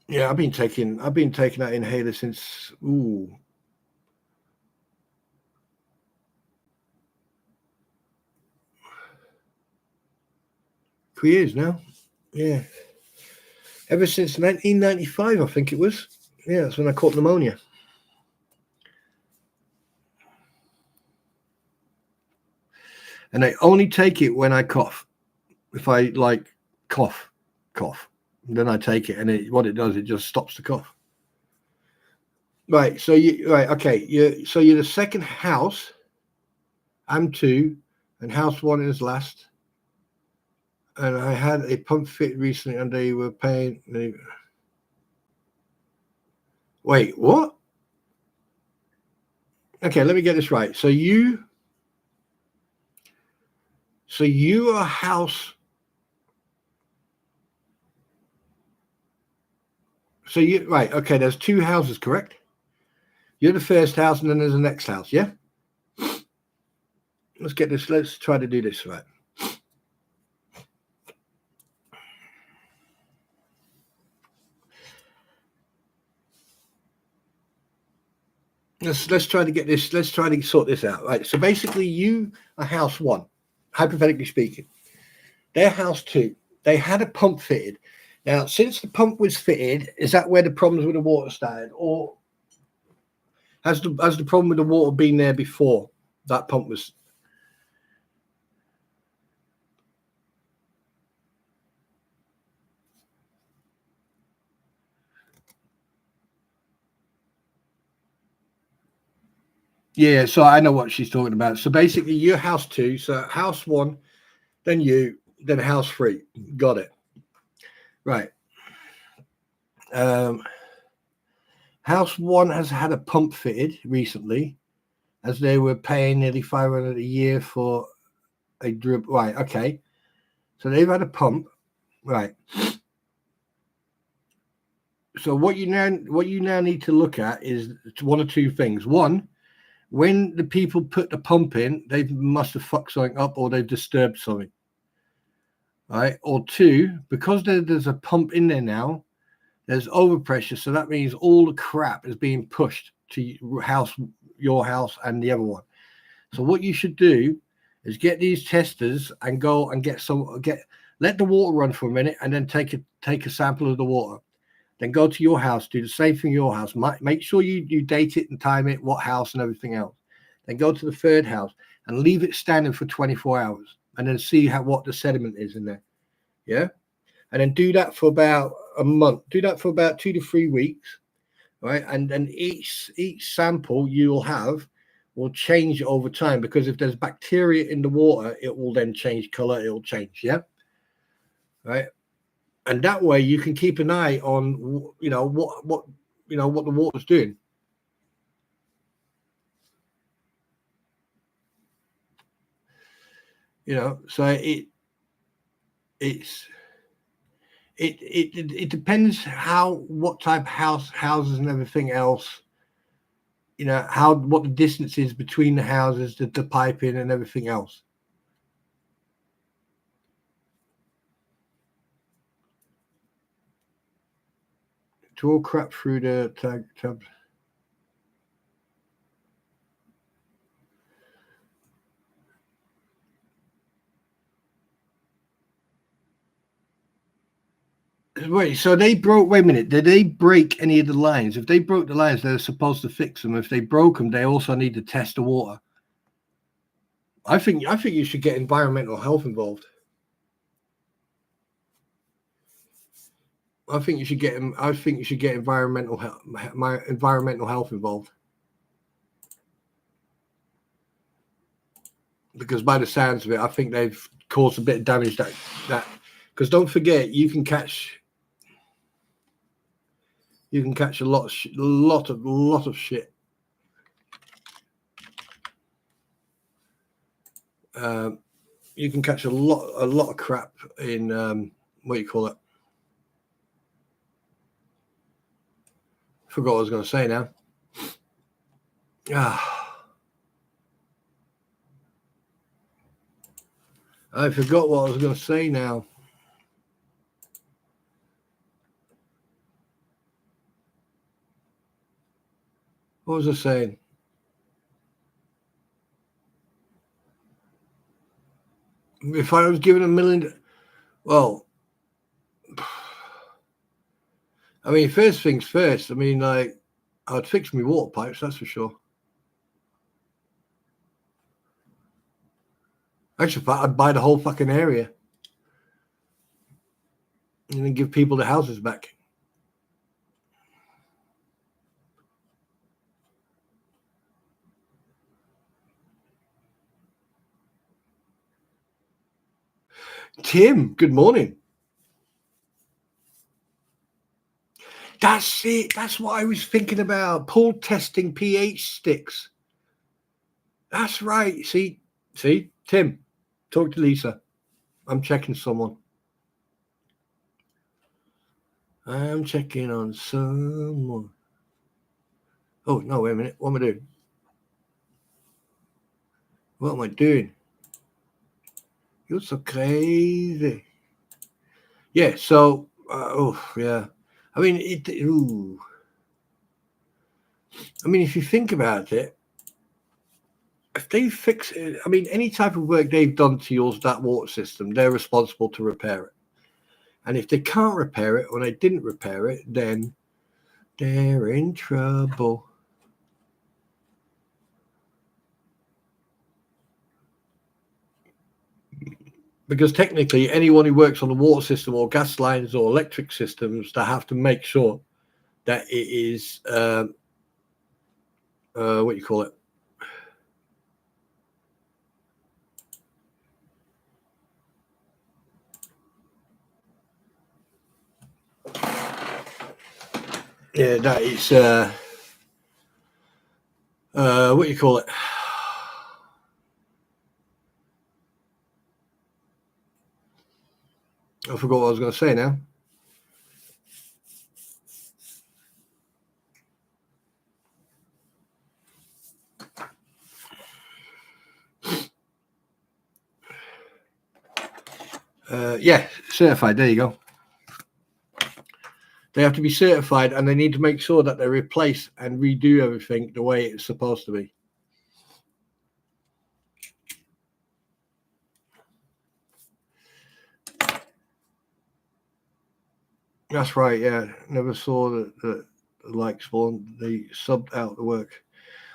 Yeah, I've been taking that inhaler since 3 years now. Yeah. Ever since 1995, I think it was. Yeah, that's when I caught pneumonia. And I only take it when I cough. If I cough, then I take it, and what it does, it just stops the cough. Right. So okay. You're the second house. I'm 2, and house 1 is last. And I had a pump fit recently, and they were paying. Wait, what? Okay, let me get this right. So you are house. So you right? Okay, there's 2 houses, correct? You're the first house, and then there's the next house. Yeah. Let's get this. Let's try to do this right. Let's try to get this. Let's try to sort this out. Right. So basically, you are house 1, hypothetically speaking. They're house 2. They had a pump fitted. Now, since the pump was fitted, is that where the problems with the water started, or has the problem with the water been there before that pump was? Yeah, so I know what she's talking about. So basically, you're house 2, so house 1, then you, then house 3. Got it. Right. House 1 has had a pump fitted recently, as they were paying nearly $500 a year for a drip. Right. Okay. So they've had a pump. Right. So what you now need to look at is 1 or 2 things. One, when the people put the pump in, they must have fucked something up, or they've disturbed something. Right. Or 2, because there's a pump in there now, there's overpressure. So that means all the crap is being pushed to your house and the other one. So what you should do is get these testers and go and let the water run for a minute, and then take a sample of the water. Then go to your house, do the same thing in your house. Make sure you date it and time it, what house and everything else. Then go to the third house and leave it standing for 24 hours, and then see what the sediment is in there. Yeah. And then do that for about a month. Do that for about 2 to 3 weeks. Right. And then each sample you'll have will change over time, because if there's bacteria in the water, it will then change color. It will change. Yeah. right? And that way you can keep an eye on, what the water's doing. So it depends what type of houses and everything else, what the distance is between the houses, the piping and everything else. To all crap through the tab. Wait, so they broke. Wait a minute. Did they break any of the lines? If they broke the lines, they're supposed to fix them. If they broke them, they also need to test the water. I think you should get environmental health involved. I think you should get environmental health involved. Because by the sounds of it, I think they've caused a bit of damage. That because don't forget, you can catch a lot of shit. You can catch a lot of crap in what do you call it? Forgot what I was going to say now. I forgot what I was going to say now. What was I saying? If I was given $1 million, well, I mean, first things first. I mean, like, I'd fix my water pipes, that's for sure. Actually, I'd buy the whole fucking area and then give people the houses back. Tim, good morning. That's it. That's what I was thinking about. Pull testing pH sticks. That's right. See, Tim, talk to Lisa. I'm checking someone. I'm checking on someone. Oh, no, wait a minute. What am I doing? What am I doing? You're so crazy. Yeah, so, yeah. I mean, I mean, if you think about it, if they fix it, I mean, any type of work they've done to that water system, they're responsible to repair it. And if they can't repair it or they didn't repair it, then they're in trouble. Because technically, anyone who works on the water system or gas lines or electric systems, they have to make sure that it is, what do you call it? Yeah, that is, what do you call it? I forgot what I was going to say now. Yeah, certified. There you go. They have to be certified, and they need to make sure that they replace and redo everything the way it's supposed to be. That's right. Yeah, never saw the like spawn. They subbed out the work.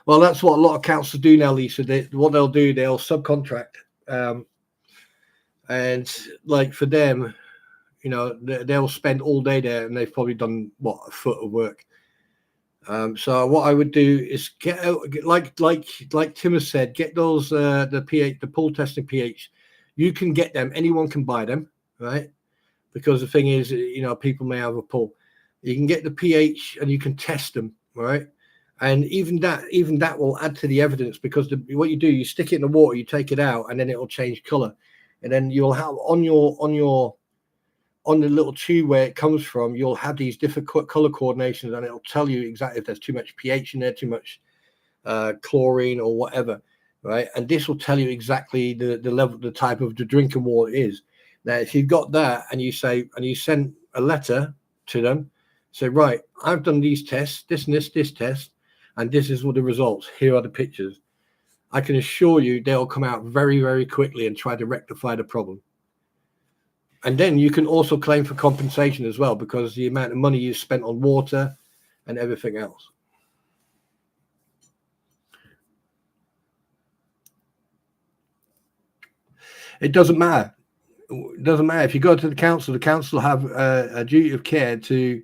Well, that's what a lot of councils do now, Lisa. What they'll do, they'll subcontract, and like for them, they'll spend all day there, and they've probably done a foot of work. So what I would do is get like Tim has said, get those the pH, the pull testing pH. You can get them. Anyone can buy them, right? because the thing is, people may have a pull. You can get the pH and you can test them, right? And even that will add to the evidence, because what you do, you stick it in the water, you take it out, and then it will change color, and then you'll have on the little tube where it comes from, you'll have these different color coordinations, and it'll tell you exactly if there's too much pH in there, too much chlorine or whatever, right? And this will tell you exactly the level, the type of the drinking water is. Now, if you've got that and you send a letter to them, say, right, I've done these tests, this and this test, and this is what the results. Here are the pictures. I can assure you they'll come out very, very quickly and try to rectify the problem. And then you can also claim for compensation as well, because the amount of money you spent on water and everything else. It doesn't matter. It doesn't matter if you go to the council. The council have a duty of care to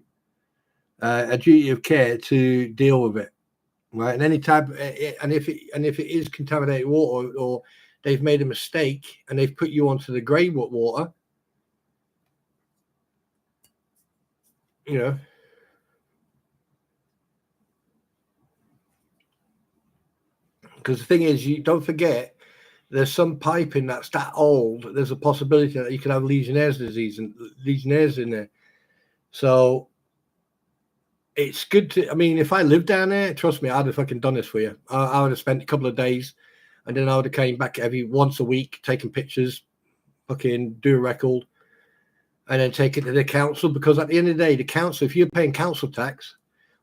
deal with it, right? And any type, and if it is contaminated water, or they've made a mistake and they've put you onto the grey water, because the thing is, you don't forget, there's some piping that's that old. There's a possibility that you could have Legionnaire's disease and Legionnaire's in there. So it's good to, if I lived down there, trust me, I'd have fucking done this for you. I would have spent a couple of days, and then I would have came back every once a week, taking pictures, fucking do a record, and then take it to the council. Because at the end of the day, the council, if you're paying council tax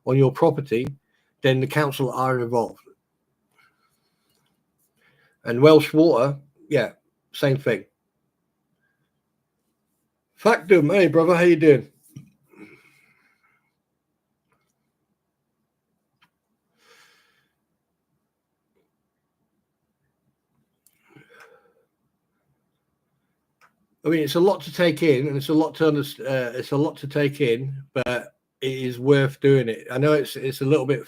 on your property, then the council are involved. And Welsh Water, yeah, same thing. Factum, hey brother, how you doing? It's a lot to take in, and it's a lot to understand. It's a lot to take in, but it is worth doing it. I know it's a little bit,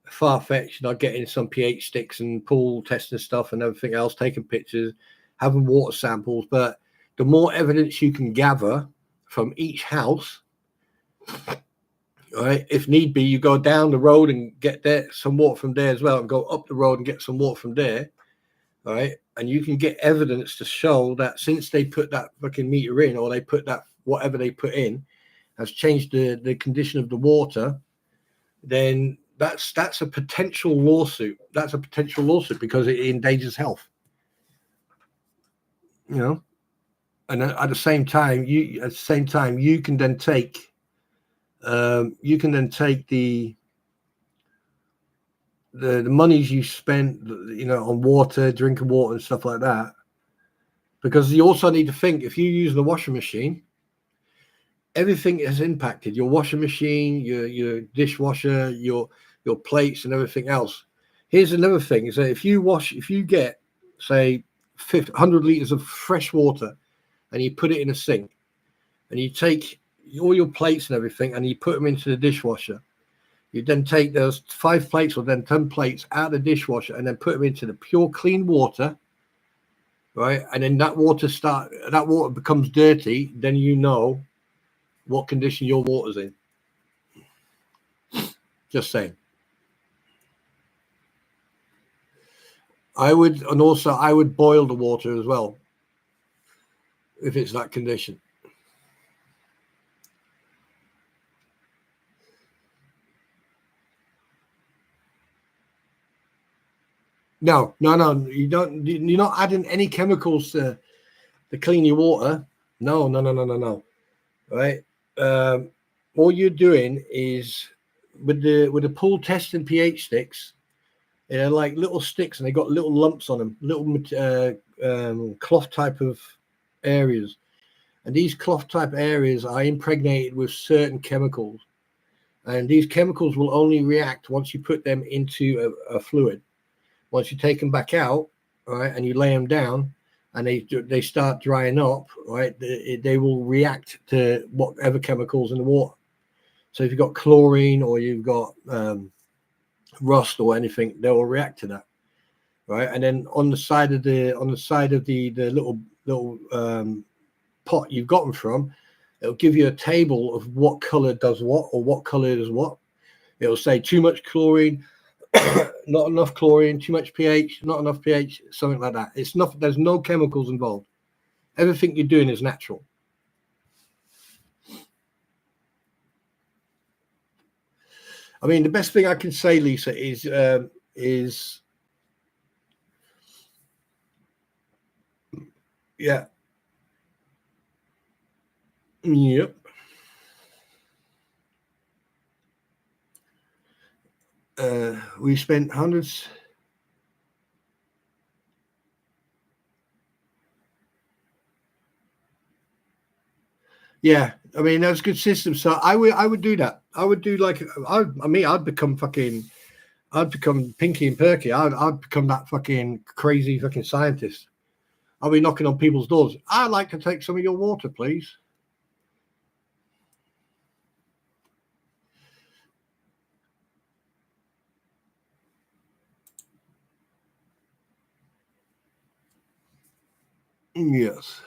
far-fetched, getting some pH sticks and pool testing stuff and everything else, taking pictures, having water samples. But the more evidence you can gather from each house, right? If need be, you go down the road and get some water from there as well, and go up the road and get some water from there, right? And you can get evidence to show that since they put that fucking meter in, or they put that whatever they put in has changed the condition of the water, then that's a potential lawsuit. That's a potential lawsuit, because it endangers health. And at the same time, you can then take the monies you spent, on water, drinking water and stuff like that. Because you also need to think, if you use the washing machine, everything is impacted. Your washing machine, your dishwasher, your plates and everything else. Here's another thing, is that if you get, say, 100 liters of fresh water, and you put it in a sink, and you take all your plates and everything, and you put them into the dishwasher, you then take those 5 plates or then 10 plates out of the dishwasher, and then put them into the pure clean water, right? And then that water becomes dirty. Then you know what condition your water's in. Just saying. I would boil the water as well, if it's that condition. No, you don't. You're not adding any chemicals to clean your water. No. Right. All you're doing is with the pool testing pH sticks. They're like little sticks, and they got little lumps on them, little cloth type of areas. And these cloth type areas are impregnated with certain chemicals. And these chemicals will only react once you put them into a fluid. Once you take them back out, right, and you lay them down, and they start drying up, right, they will react to whatever chemicals in the water. So if you've got chlorine, or you've got rust or anything, they will react to that, right? And then on the side of the little pot you've got them from, it'll give you a table of what color does what or what color does what. It'll say too much chlorine, not enough chlorine, too much pH, not enough pH, something like that. It's not, there's no chemicals involved. Everything you're doing is natural. I mean, the best thing I can say, Lisa, is yeah, yep. We spent hundreds. Yeah, I mean that's a good system. So I would do that. I would do like I'd become Pinky and Perky. I'd become that fucking crazy fucking scientist. I'll be knocking on people's doors. I'd like to take some of your water, please. Yes.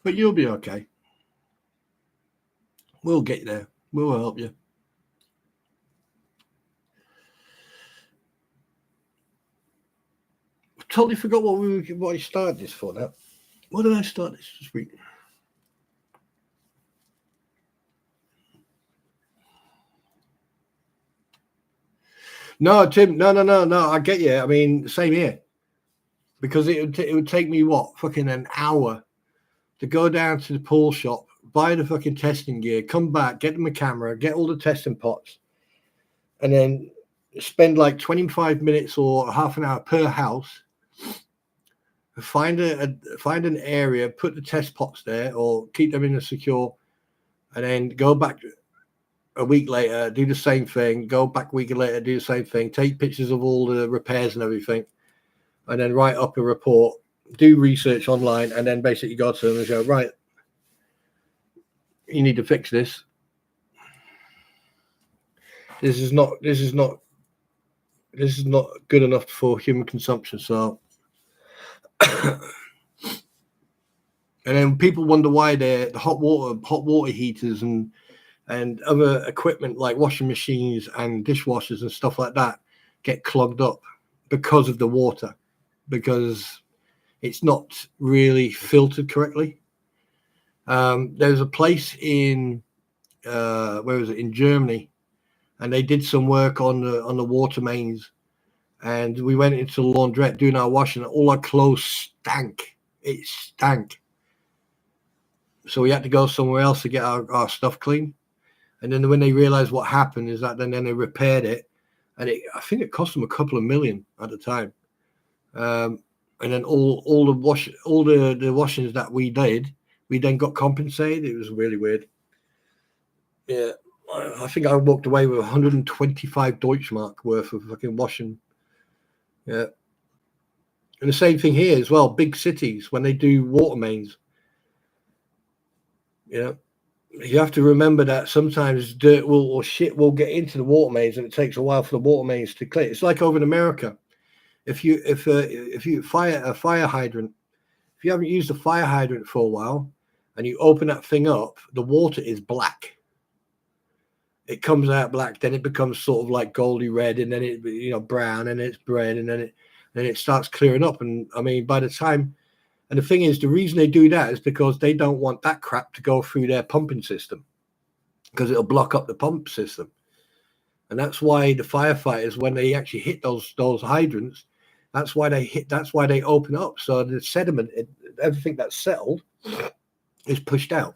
But you'll be okay. We'll get there. We'll help you. I totally forgot what I started this for now. What did I start this week? No, Tim. No. I get you. I mean, same here. Because it would take me what fucking an hour to go down to the pool shop, buy the fucking testing gear, come back, get my camera, get all the testing pots, and then spend like 25 minutes or half an hour per house. Find an area, put the test pots there, or keep them in a secure, and then go back a week later, do the same thing. Go back a week later, do the same thing. Take pictures of all the repairs and everything, and then write up a report. Do research online, and then basically go to them and go, right, you need to fix this. This is not good enough for human consumption. So, and then people wonder why the hot water heaters and other equipment like washing machines and dishwashers and stuff like that get clogged up because of the water, because it's not really filtered correctly. There's a place in where was it, in Germany, and they did some work on the water mains, and we went into the laundrette doing our washing, and all our clothes stank. It stank. So we had to go somewhere else to get our stuff clean. And then when they realized what happened is that then they repaired it, and I think it cost them a couple of million at the time. And then all the washings that we did, we then got compensated. It was really weird. Yeah, I think I walked away with 125 Deutschmark worth of fucking washing. Yeah, and the same thing here as well. Big cities when they do water mains. Yeah, you have to remember that sometimes dirt or shit will get into the water mains, and it takes a while for the water mains to clear. It's like over in America. If you fire a fire hydrant, if you haven't used a fire hydrant for a while, and you open that thing up, the water is black. It comes out black, then it becomes sort of like goldy red, and then it brown, and it's red, and then it starts clearing up. And I mean, by the time, and the thing is, the reason they do that is because they don't want that crap to go through their pumping system, because it'll block up the pump system. And that's why the firefighters, when they actually hit those hydrants, that's why they open up. So the sediment, everything that's settled, is pushed out.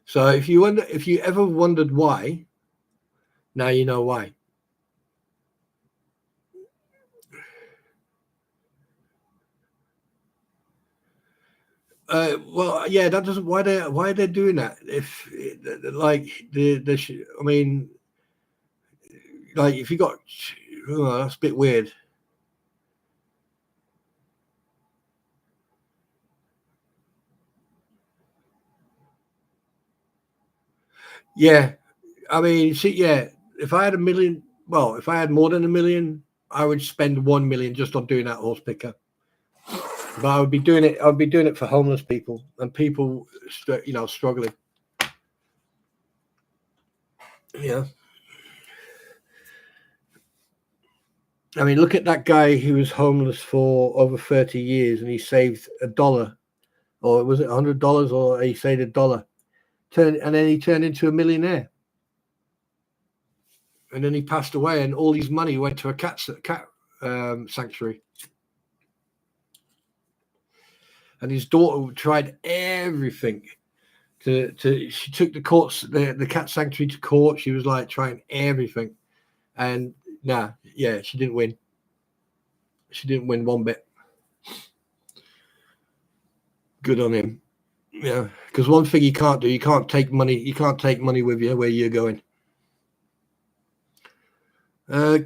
So if you ever wondered why, now you know why. Well, yeah, that doesn't why they're doing that. If like I mean, like if you got Oh, that's a bit weird. Yeah, I mean, see, yeah, if I had a million, well, if I had more than a million, I would spend 1 million just on doing that horse picker. But I would be doing it. I would be doing it for homeless people and people, struggling. Yeah, I mean, look at that guy who was homeless for over 30 years and he saved $1, or was it $100, or he saved $1, and then he turned into a millionaire. And then he passed away, and all his money went to a cat sanctuary. And his daughter tried everything she took the cat sanctuary to court. She was like trying everything, and she didn't win. She didn't win one bit. Good on him. Yeah, because one thing you can't do, you can't take money with you where you're going.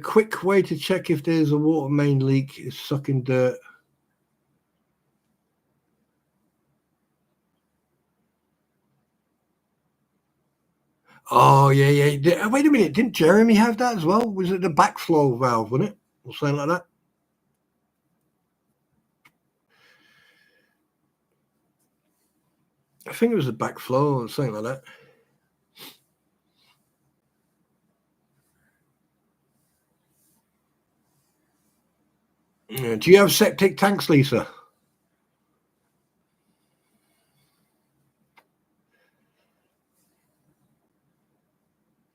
Quick way to check if there's a water main leak is sucking dirt. Oh, yeah. Wait a minute. Didn't Jeremy have that as well? Was it the backflow valve, wasn't it? Or something like that? I think it was the backflow or something like that. Yeah. Do you have septic tanks, Lisa?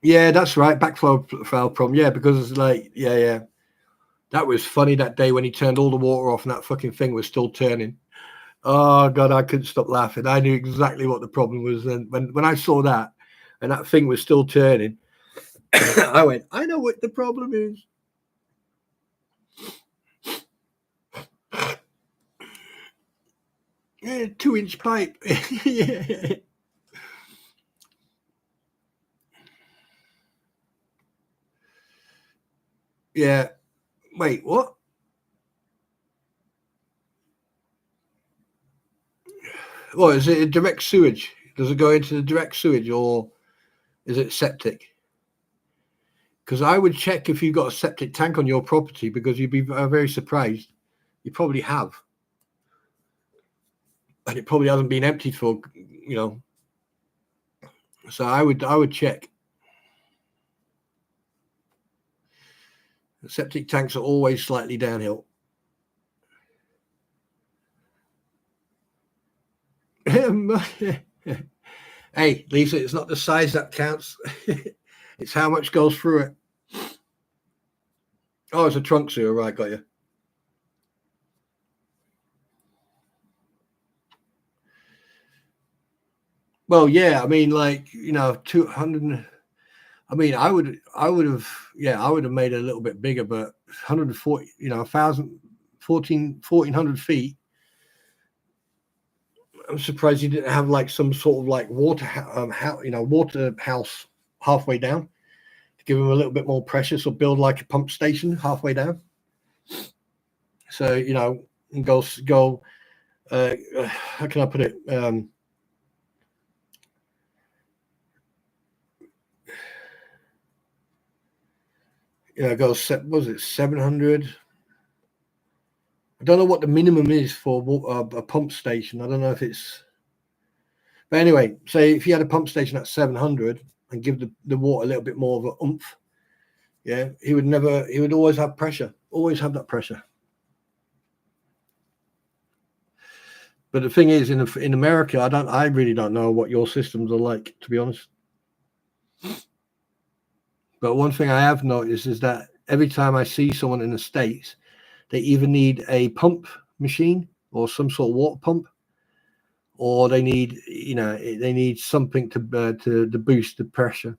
Yeah, that's right. Backflow valve problem. Yeah, because it's like, yeah. That was funny that day when he turned all the water off and that fucking thing was still turning. Oh God, I couldn't stop laughing. I knew exactly what the problem was. And when I saw that and that thing was still turning, I went, I know what the problem is. Yeah, 2-inch pipe. Yeah. Yeah. Wait, what? Well, is it a direct sewage? Does it go into the direct sewage or is it septic? Because I would check if you've got a septic tank on your property because you'd be very surprised. You probably have. And it probably hasn't been emptied for, so I would check. The septic tanks are always slightly downhill. Hey, Lisa, it's not the size that counts. It's how much goes through it. Oh, it's a trunk sewer, right? Got you. Well, yeah. I mean, 200. I mean, I would have made it a little bit bigger, but 140, 1,000, 1,400 feet. I'm surprised you didn't have like some sort of like water house halfway down to give them a little bit more pressure. So build like a pump station halfway down. So go. How can I put it? Goes. Was it 700? I don't know what the minimum is for a pump station. I don't know if it's. But anyway, say if you had a pump station at 700 and give the water a little bit more of an oomph, yeah, he would always have pressure, always have that pressure. But the thing is, in America, I really don't know what your systems are like, to be honest. But one thing I have noticed is that every time I see someone in the States, they either need a pump machine or some sort of water pump, or they need something to boost the pressure.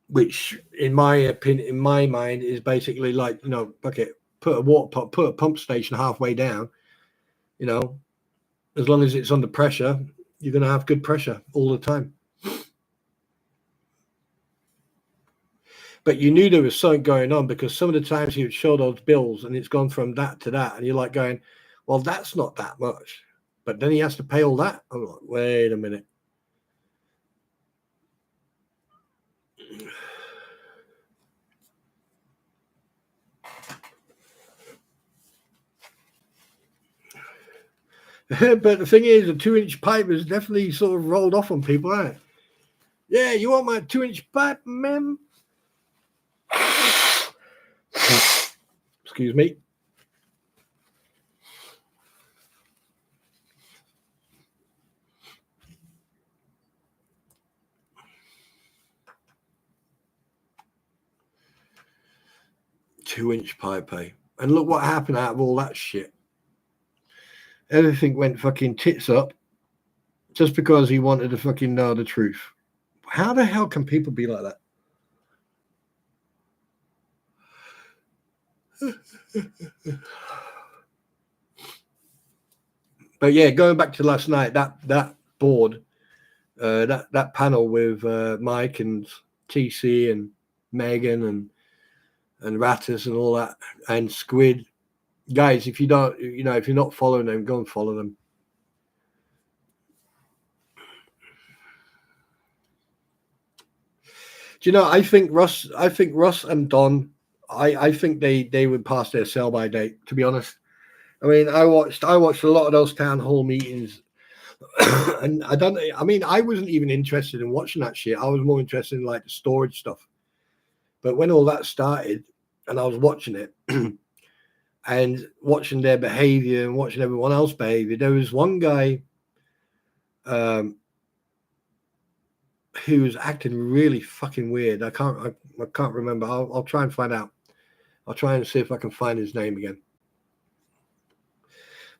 Which, in my opinion, in my mind, is basically like put a pump station halfway down. As long as it's under pressure, you're going to have good pressure all the time. But you knew there was something going on because some of the times he would show those bills and it's gone from that to that. And you're like going, well, that's not that much. But then he has to pay all that. I'm like, wait a minute. But the thing is, a 2-inch pipe is definitely sort of rolled off on people, right? Yeah, you want my 2-inch pipe, ma'am? Excuse me. Two-inch pipe, eh? And look what happened out of all that shit. Everything went fucking tits up just because he wanted to fucking know the truth. How the hell can people be like that? But yeah, going back to last night, that board, that panel with Mike and TC and Megan and Rattus and all that, and Squid. Guys, if you don't, if you're not following them, go and follow them. Do you know? I think Russ and Don. I think they would pass their sell-by date. To be honest, I mean, I watched a lot of those town hall meetings, and I don't. I mean, I wasn't even interested in watching that shit. I was more interested in like the storage stuff. But when all that started, and I was watching it. And watching their behavior and watching everyone else behavior, there was one guy who was acting really fucking weird. I can't remember. I'll try and find out. I'll try and see if I can find his name again.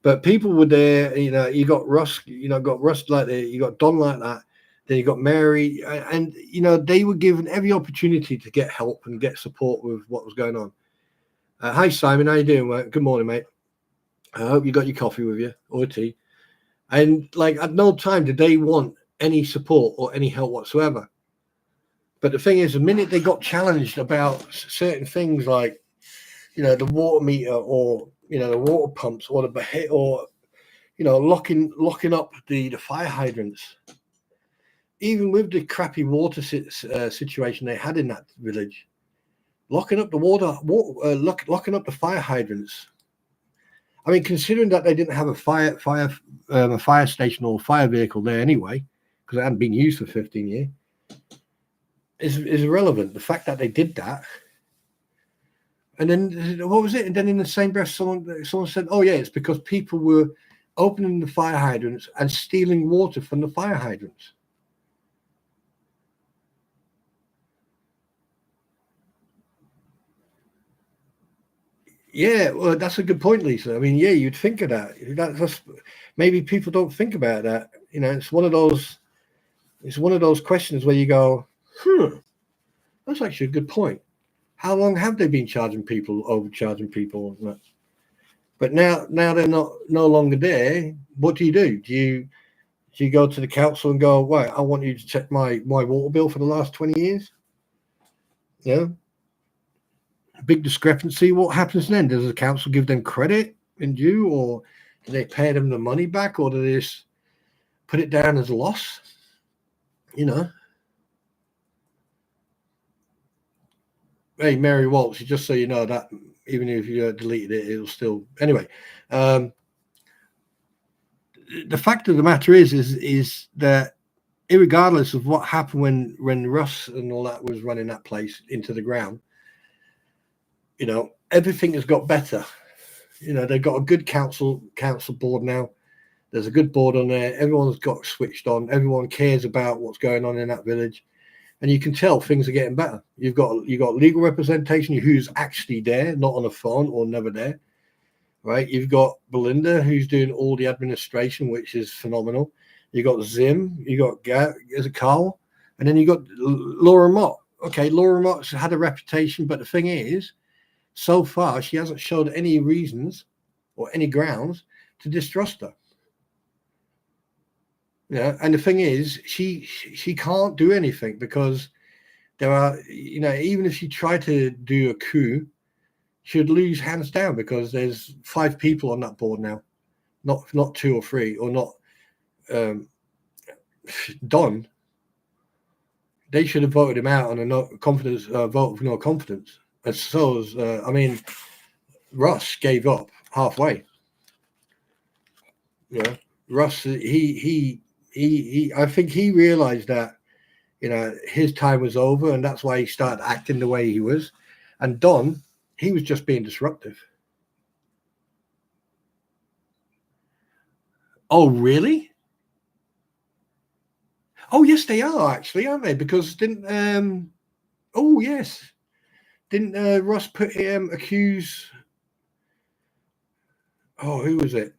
But people were there. You got Russ. Got Russ like that. You got Don like that. Then you got Mary, and they were given every opportunity to get help and get support with what was going on. Hi, Simon. How you doing, mate? Good morning, mate. I hope you got your coffee with you or tea. And like at no time did they want any support or any help whatsoever. But the thing is, the minute they got challenged about certain things like, the water meter or, the water pumps or locking up the fire hydrants, even with the crappy water situation they had in that village, locking up the locking up the fire hydrants. I mean, considering that they didn't have a fire station or fire vehicle there anyway, because it hadn't been used for 15 years, is irrelevant. The fact that they did that, and then what was it? And then in the same breath, someone said, "Oh yeah, it's because people were opening the fire hydrants and stealing water from the fire hydrants." Yeah, well, that's a good point, Lisa. I mean, yeah, you'd think of that. That's maybe people don't think about that. It's one of those. It's one of those questions where you go, that's actually a good point. How long have they been overcharging people? But now they're no longer there. What do? Do you go to the council and go, right, I want you to check my water bill for the last 20 years? Big discrepancy. What happens then? Does the council give them credit in due, or do they pay them the money back, or do they just put it down as a loss? Hey, Mary Waltz, just so you know that even if you deleted it, it'll still anyway. The fact of the matter is that irregardless of what happened when Russ and all that was running that place into the ground, everything has got better. They've got a good council board now. There's a good board on there. Everyone's got switched on. Everyone cares about what's going on in that village, and you can tell things are getting better. You've got legal representation who's actually there, not on a phone or never there, right? You've got Belinda who's doing all the administration, which is phenomenal. You got Zim. You got Carl, and then you got Laura Mott. Okay, Laura Mott's had a reputation, but the thing is, so far, she hasn't showed any reasons or any grounds to distrust her. And the thing is, she can't do anything because there are, even if she tried to do a coup, she would lose hands down because there's 5 people on that board now, not 2 or 3, or not Don. They should have voted him out on a no confidence vote for no confidence. And so, Russ gave up halfway. Russ, he I think he realized that, his time was over, and that's why he started acting the way he was. And Don, he was just being disruptive. Oh, really? Oh, yes, they are actually, aren't they? Because didn't oh yes, didn't Russ put accuse? Oh, who was it?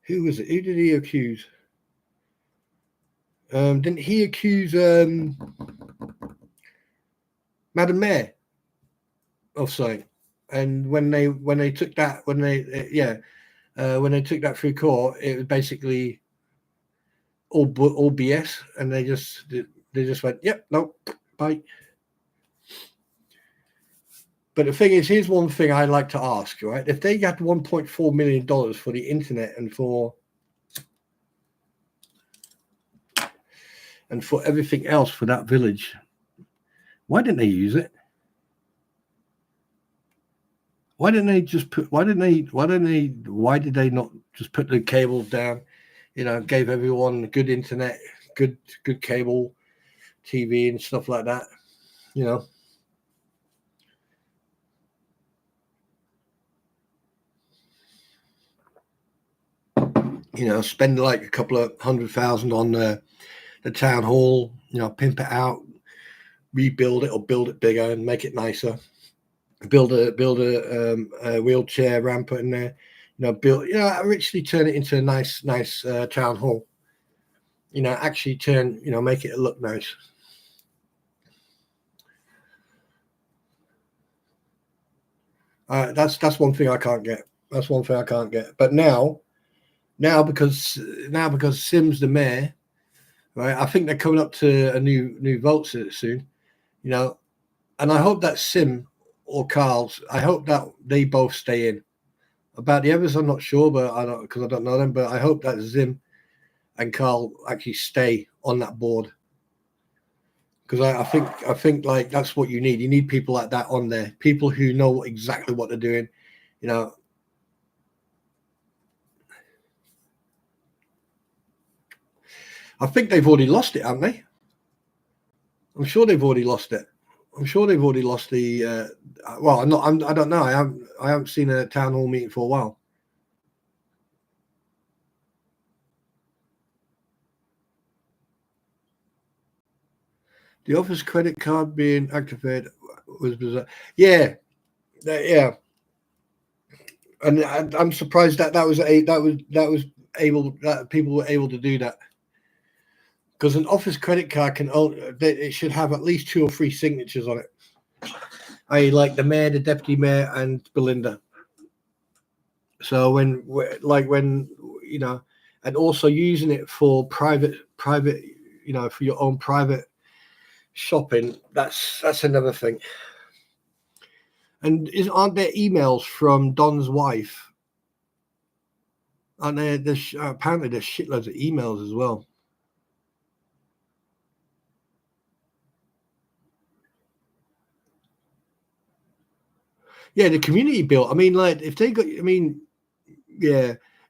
Who was it? Who did he accuse? Didn't he accuse Madam Mayor of something? And when they took that when they took that through court, it was basically all BS, and they just went, yep, nope, bye. But the thing is, here's one thing I'd like to ask, right? If they got $1.4 million for the internet and for everything else for that village, why didn't they use it? Why did they not just put the cables down? Gave everyone good internet, good cable TV and stuff like that. Spend like a couple of $100,000 on the town hall. Pimp it out, rebuild it or build it bigger and make it nicer. Build a wheelchair ramp in there. Actually turn it into a nice town hall. Actually make it look nice. That's one thing I can't get. But now because Sim's the mayor, right? I think they're coming up to a new vote soon. And I hope that Sim or Carl's, I hope that they both stay in. About the others, I'm not sure, but I don't know them. But I hope that Zim and Carl actually stay on that board, because I think like that's what you need. You need people like that on there, people who know exactly what they're doing. I think they've already lost it, haven't they? I'm sure they've already lost it. I'm sure they've already lost the. Well, I don't know. I haven't seen a town hall meeting for a while. The office credit card being activated was bizarre. Yeah. And I'm surprised that people were able to do that, because an office credit card it should have at least 2 or 3 signatures on it. Like the mayor, the deputy mayor, and Belinda. So when and also using it for private, for your own private shopping, that's another thing. And aren't there emails from Don's wife? Aren't there? Apparently there's shitloads of emails as well. Yeah, the community built. If they got,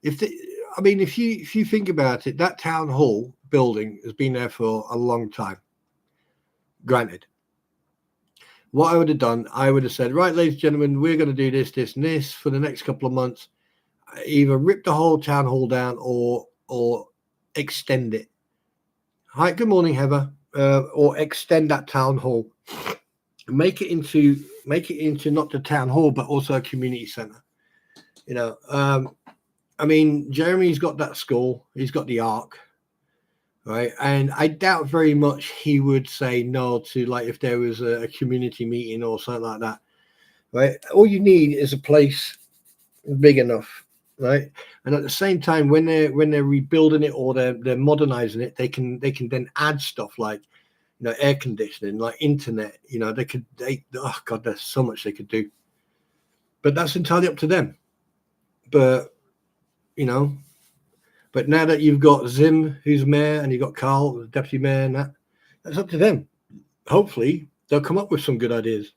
if you think about it, that town hall building has been there for a long time. Granted, what I would have done, I would have said, right, ladies and gentlemen, we're going to do this, this, and this for the next couple of months. Either rip the whole town hall down or extend it. Hi, good morning, Heather. Or extend that town hall. Make it into not the town hall, but also a community center. Jeremy's got that school. He's got the Ark, right? And I doubt very much he would say no to, like, if there was a community meeting or something like that, right? All you need is a place big enough right? And at the same time, when they're rebuilding it or they're modernizing it, they can then add stuff like, you know, air conditioning, like internet. You know, oh god, there's so much they could do, but that's entirely up to them. But you know, but now that you've got Zim, who's mayor, and you've got Carl, the deputy mayor, and that's up to them. Hopefully, they'll come up with some good ideas.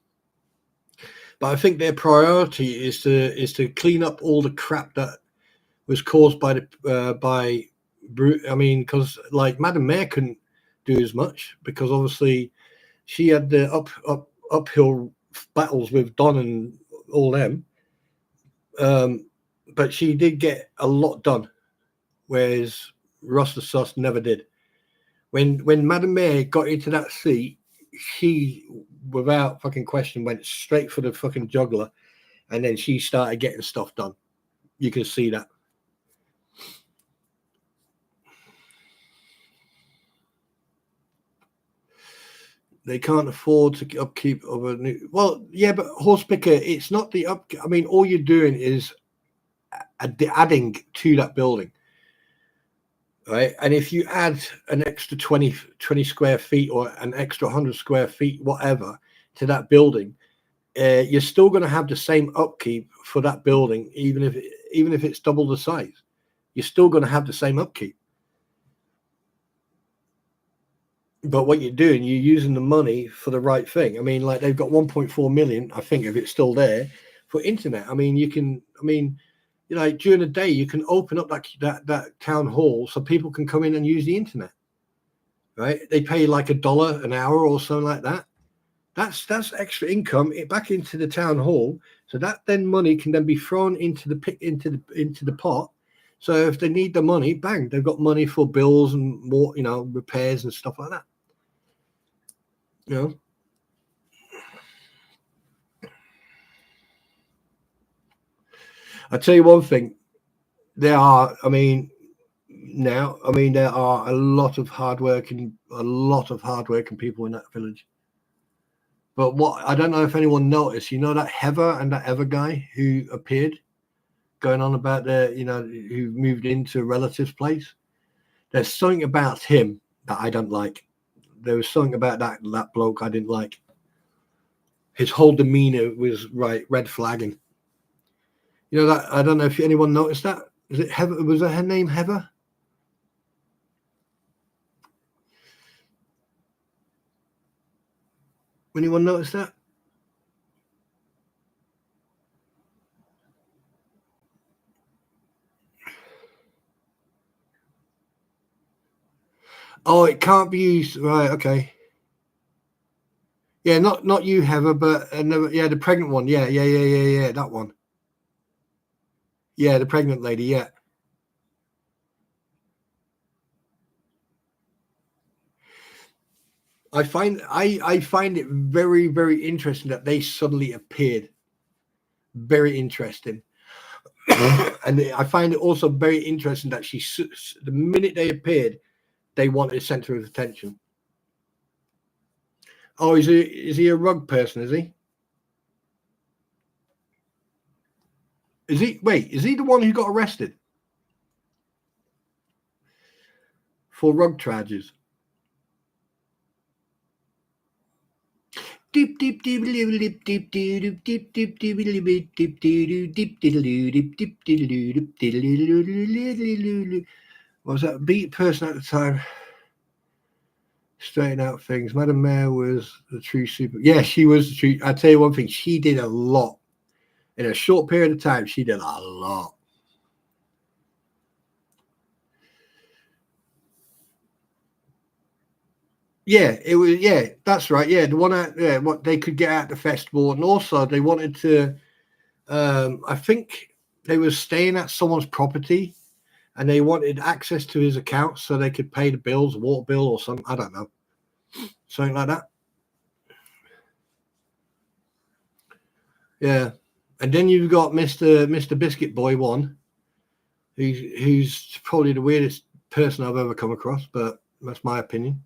But I think their priority is to clean up all the crap that was caused by I mean, because like Madam Mayor couldn't do as much because obviously she had the uphill battles with Don and all them. But she did get a lot done, whereas Ross the Sus never did. When Madam Mayor got into that seat, she, without fucking question, went straight for the fucking juggler, and then she started getting stuff done. You can see that. They can't afford to upkeep of a new. Well, yeah, but Horsepicker, it's not the up. I mean, all you're doing is adding to that building, right? And if you add an extra 20 square feet or an extra 100 square feet, whatever, to that building, you're still going to have the same upkeep for that building, even if it's double the size. You're still going to have the same upkeep. But what you're doing, you're using the money for the right thing. I mean, like they've got 1.4 million, I think, if it's still there, for internet. I mean, you know, during the day you can open up that town hall so people can come in and use the internet. Right? They pay like $1 an hour or something like that. That's extra income back into the town hall. So that then money can then be thrown into the pot. So if they need the money, bang, they've got money for bills and more, you know, repairs and stuff like that. You know. I tell you one thing, there are, I mean, there are a lot of hardworking people in that village. But what I don't know if anyone noticed, you know, that Heather and that other guy who appeared going on about who moved into a relative's place. There's something about him that I don't like. There was something about that bloke I didn't like. His whole demeanor was red flagging. You know that I don't know if anyone noticed that. Is it Heather? Was that her name, Heather? Anyone notice that? Oh, it can't be used. Right, okay. Yeah, not you, Heather, but another. Yeah, the pregnant one. Yeah. That one. Yeah, the pregnant lady. Yeah. I find it very, very interesting that they suddenly appeared. Very interesting. And I find it also very interesting that the minute they appeared, they wanted a center of attention. Oh, is he a rug person? Is he? Is he? Wait, is he the one who got arrested for rug charges? Deep deep deep deep deep deep deep deep deep deep deep deep. Was that a beat person at the time? Straighten out things. Madam Mayor was the true super. Yeah, she was the true. I tell you one thing, she did a lot in a short period of time. She did a lot. Yeah, it was. Yeah, that's right. Yeah, the one what they could get out the festival, and also they wanted to. I think they were staying at someone's property, and they wanted access to his account so they could pay the bills, water bill or something. I don't know, something like that. Yeah, and then you've got Mister Biscuit Boy one, who's probably the weirdest person I've ever come across, but that's my opinion.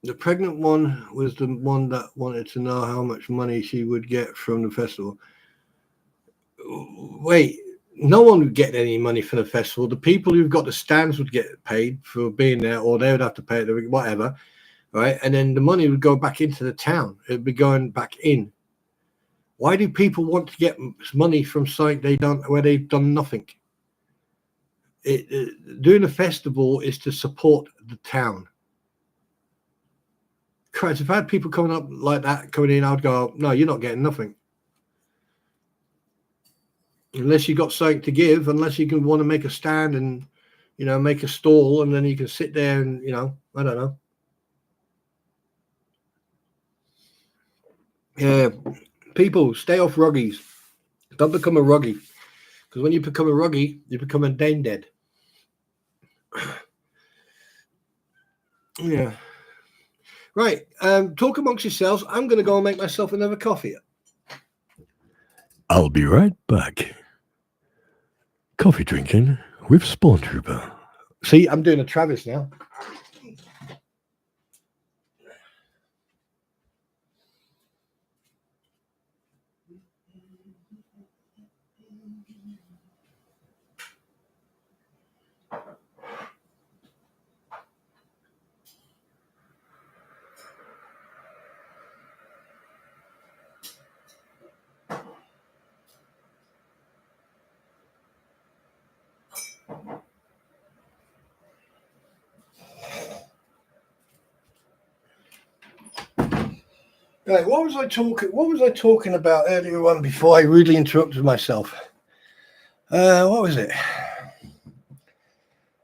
The pregnant one was the one that wanted to know how much money she would get from the festival. Wait, no one would get any money from the festival. The people who've got the stands would get paid for being there, or they would have to pay it, whatever, right? And then the money would go back into the town. It'd be going back in. Why do people want to get money from something where they've done nothing? Doing a festival is to support the town. Christ, if I had people coming up like that coming in, I'd go, no, you're not getting nothing. Unless you got something to give, unless you can want to make a stand and, make a stall, and then you can sit there and, I don't know. Yeah, people, stay off ruggies. Don't become a ruggie, because when you become a ruggie, you become a Dane dead. Yeah. Right. Talk amongst yourselves. I'm going to go and make myself another coffee. I'll be right back. Coffee drinking with Spawn Trooper. See, I'm doing a Travis now. Right, what was I talking about earlier on before I rudely interrupted myself? What was it?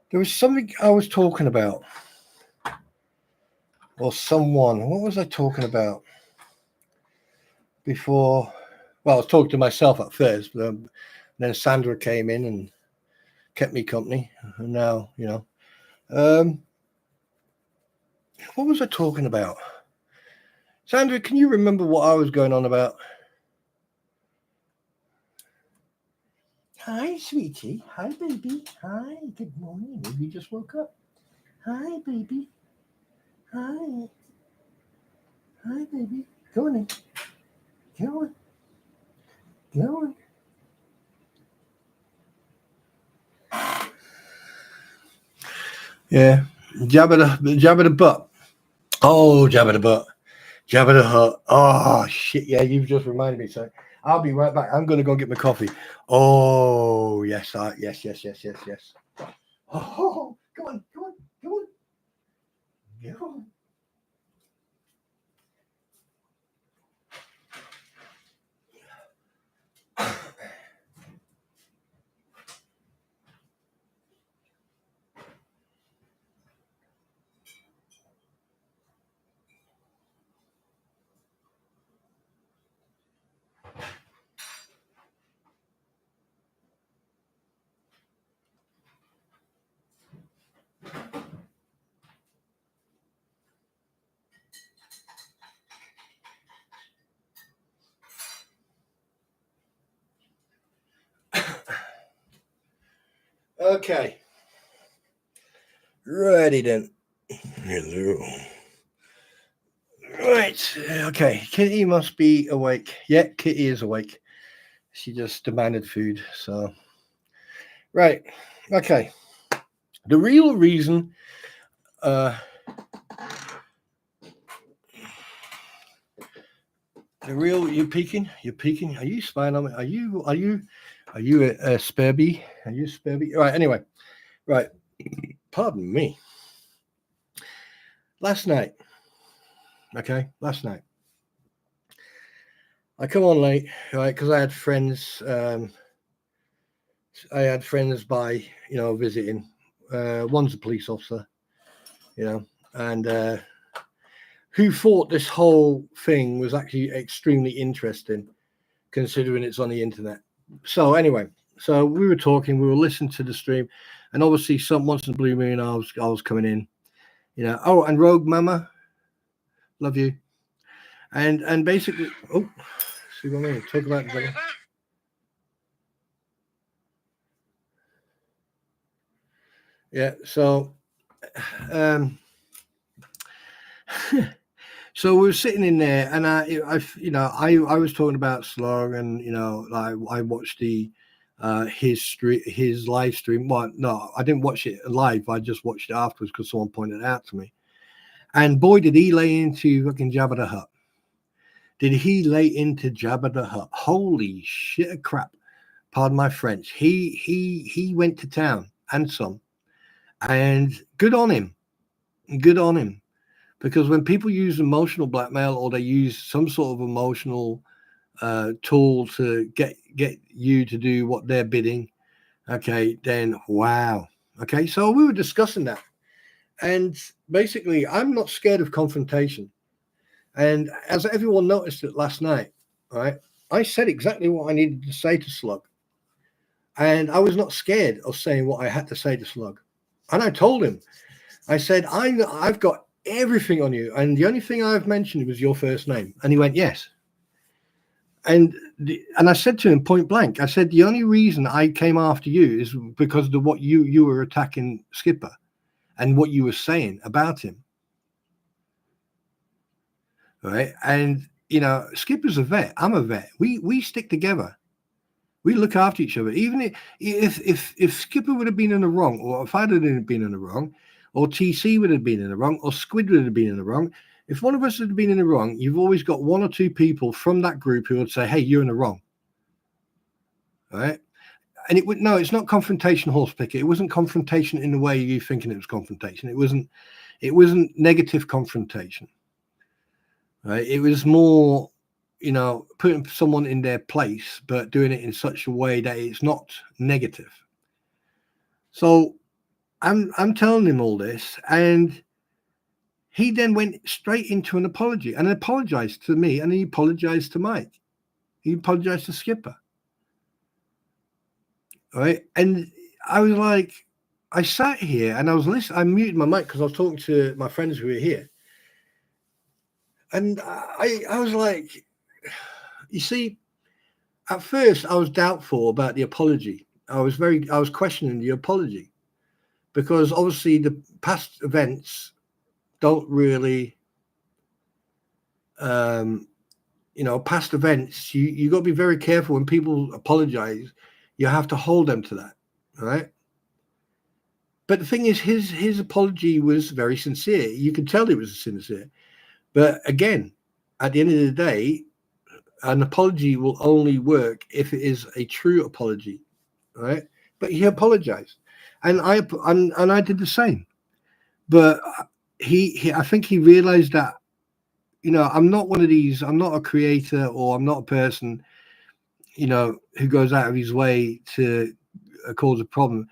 There was something I was talking about. Or someone. What was I talking about before? Well, I was talking to myself at first, but then Sandra came in and kept me company. And now, what was I talking about? Sandra, can you remember what I was going on about? Hi, sweetie. Hi, baby. Hi, good morning. Maybe you just woke up. Hi, baby. Hi. Hi, baby. Go on in. Go on. Go on. Yeah. Jabba the butt. Oh, Jabba the butt. Jabba the Hutt. Oh, shit. Yeah, you've just reminded me. So I'll be right back. I'm going to go get my coffee. Oh, yes. Yes. Oh, go on. Go on. Go on. Go on. Okay. Ready then. Hello. Right. Okay. Kitty must be awake. Yeah, Kitty is awake. She just demanded food. So, right. Okay. The real reason. You're peeking. You're peeking. Are you spying on me? Are you a spare bee? Are you a spare bee? Right. Anyway. Right. Pardon me. Last night. Okay. Last night. I come on late, right? Because I had friends. I had friends by, visiting. One's a police officer, and who thought this whole thing was actually extremely interesting, considering it's on the internet. So anyway, we were talking, we were listening to the stream, and obviously once in the blue moon, I was coming in, Oh, and Rogue Mama, love you, and basically, see what I mean? Talk about the. Yeah, so So we were sitting in there, and I was talking about slug, and I watched his live stream. Well, no, I didn't watch it live. I just watched it afterwards because someone pointed it out to me. And boy, did he lay into fucking Jabba the Hutt. Did he lay into Jabba the Hutt? Holy shit of crap. Pardon my French. He went to town and some. And good on him. Good on him. Because when people use emotional blackmail, or they use some sort of emotional tool to get you to do what they're bidding, okay, then wow. Okay, so we were discussing that. And basically, I'm not scared of confrontation. And as everyone noticed it last night, right, I said exactly what I needed to say to Slug. And I was not scared of saying what I had to say to Slug. And I told him, I said, I've got everything on you. And the only thing I've mentioned was your first name. And he went, yes. And I said to him point blank, I said, the only reason I came after you is because of what you were attacking Skipper and what you were saying about him. Right. And, Skipper's a vet. I'm a vet. We stick together. We look after each other. Even if Skipper would have been in the wrong, or if I had been in the wrong, or TC would have been in the wrong, or Squid would have been in the wrong, if one of us had been in the wrong, you've always got one or two people from that group who would say, hey, you're in the wrong. Right? And it's not confrontation, horse picket. It wasn't confrontation in the way you thinking it was confrontation. It wasn't negative confrontation. Right? It was more, putting someone in their place, but doing it in such a way that it's not negative. So I'm telling him all this, and he then went straight into an apology and apologized to me, and he apologized to Mike. He apologized to Skipper. Right. And I was like, I sat here and I was listening. I muted my mic because I was talking to my friends who were here. And I was like, you see, at first I was doubtful about the apology. I was questioning the apology, because obviously the past events don't really, past events, you got to be very careful when people apologize. You have to hold them to that, right? But the thing is, his apology was very sincere. You could tell it was sincere. But again, at the end of the day, an apology will only work if it is a true apology, right? But he apologized, and I did the same. But I think he realized that, I'm not one of these. I'm not a creator, or I'm not a person, who goes out of his way to cause a problem.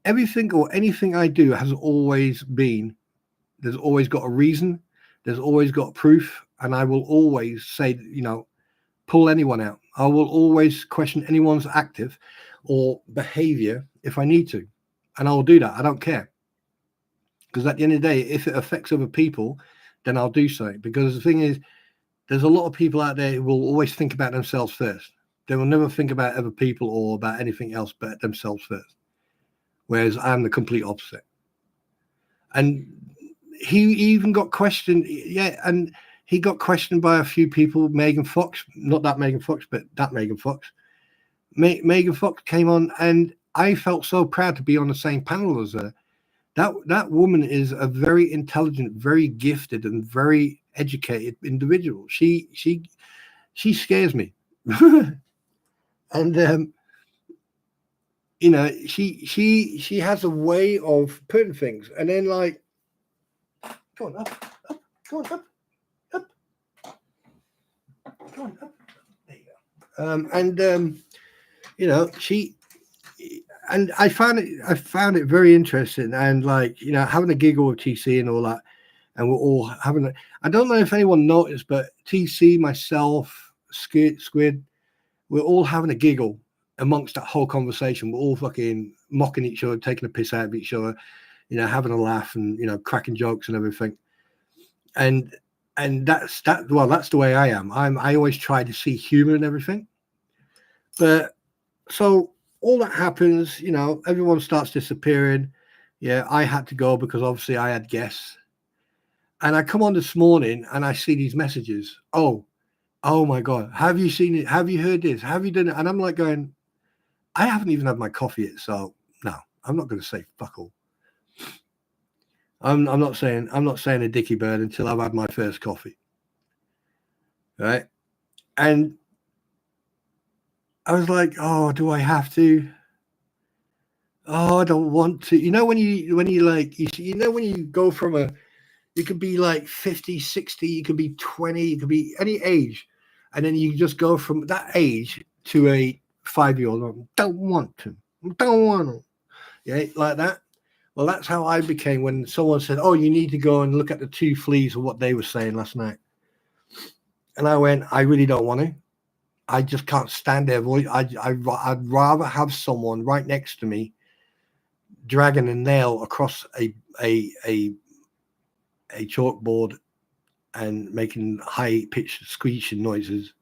Everything or anything I do has always been, there's always got a reason, there's always got proof, and I will always say, pull anyone out. I will always question anyone's active or behavior if I need to, and I will do that. I don't care, because at the end of the day, if it affects other people, then I'll do so. Because the thing is, there's a lot of people out there who will always think about themselves first. They will never think about other people or about anything else but themselves first. Whereas I'm the complete opposite. And he even got questioned. Yeah. And he got questioned by a few people. Megan Fox, not that Megan Fox, but that Megan Fox. Megan Fox came on, and I felt so proud to be on the same panel as her. That woman is a very intelligent, very gifted, and very educated individual. She scares me. And she has a way of putting things, and then like, go on up, go on up, go on up. There you go. She, and I found it very interesting, and like, having a giggle with TC and all that, and we're all having I don't know if anyone noticed, but TC, myself, Squid, we're all having a giggle amongst that whole conversation. We're all fucking mocking each other, taking a piss out of each other, having a laugh, and cracking jokes and everything. And that's the way I am. I always try to see humor in everything. But so all that happens, everyone starts disappearing. Yeah, I had to go because obviously I had guests. And I come on this morning and I see these messages. Oh my God. Have you seen it? Have you heard this? Have you done it? And I'm like going, I haven't even had my coffee yet. So no, I'm not going to say fuck all. I'm not saying a dicky bird until I've had my first coffee. Right. And I was like, oh, do I have to? Oh, I don't want to. You know, when you like, when you go from you could be like 50, 60, you could be 20, you could be any age. And then you just go from that age to a 5-year-old. Don't want to. Don't want to. Yeah, like that. Well, that's how I became when someone said, oh, you need to go and look at the 2 fleas of what they were saying last night. And I went, I really don't want to. I just can't stand their voice. I'd rather have someone right next to me dragging a nail across a chalkboard and making high-pitched screeching noises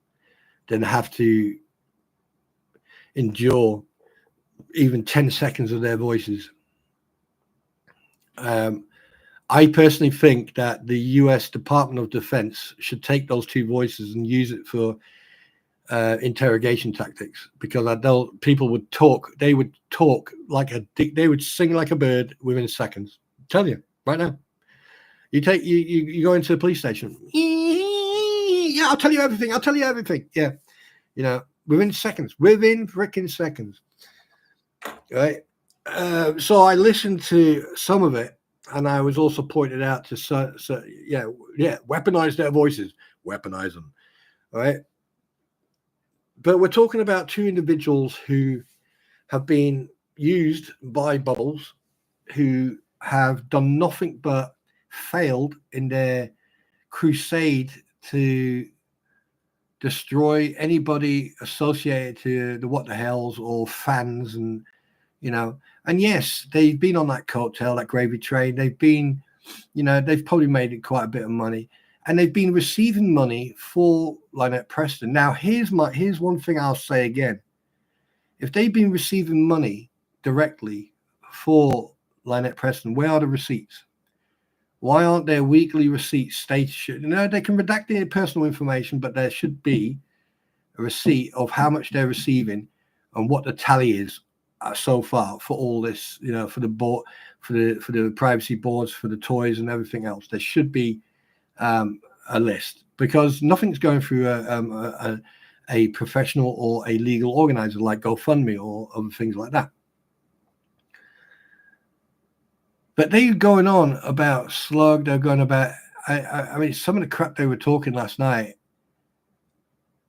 than have to endure even 10 seconds of their voices. I personally think that the US Department of Defense should take those 2 voices and use it for interrogation tactics, because people would talk. They would talk like they would sing like a bird within seconds. I'm telling you right now. You go into the police station. Yeah, I'll tell you everything. I'll tell you everything. Yeah, within seconds. Within freaking seconds. Right. So I listened to some of it, and I was also pointed out to weaponize their voices. Weaponize them. All right. But we're talking about 2 individuals who have been used by Bubbles, who have done nothing but failed in their crusade to destroy anybody associated to the What the Hells or fans. And yes, they've been on that coattail, that gravy train. They've been, they've probably made it quite a bit of money, and they've been receiving money for Lynette Preston. Now, here's one thing I'll say again. If they've been receiving money directly for Lynette Preston, where are the receipts? Why aren't there weekly receipts stated? They can redact their personal information, but there should be a receipt of how much they're receiving and what the tally is so far for all this, for the board, for the privacy boards, for the toys and everything else. There should be a list, because nothing's going through a professional or a legal organizer like GoFundMe or other things like that. But they're going on about slug. They're going about, I mean, some of the crap they were talking last night,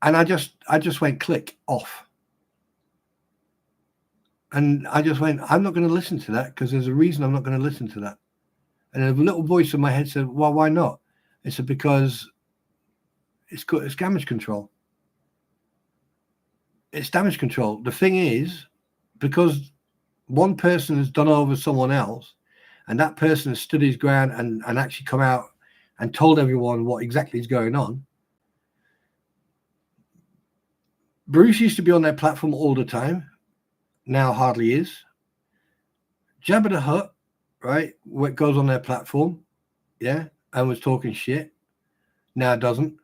and I just went click off. And I just went, I'm not going to listen to that, because there's a reason I'm not going to listen to that. And a little voice in my head said, well, why not? I said, because it's damage control. It's damage control. The thing is, because one person has done over someone else, and that person has stood his ground and actually come out and told everyone what exactly is going on. Bruce used to be on their platform all the time. Now hardly is. Jabba the Hutt, right, what goes on their platform, yeah, and was talking shit. Now doesn't.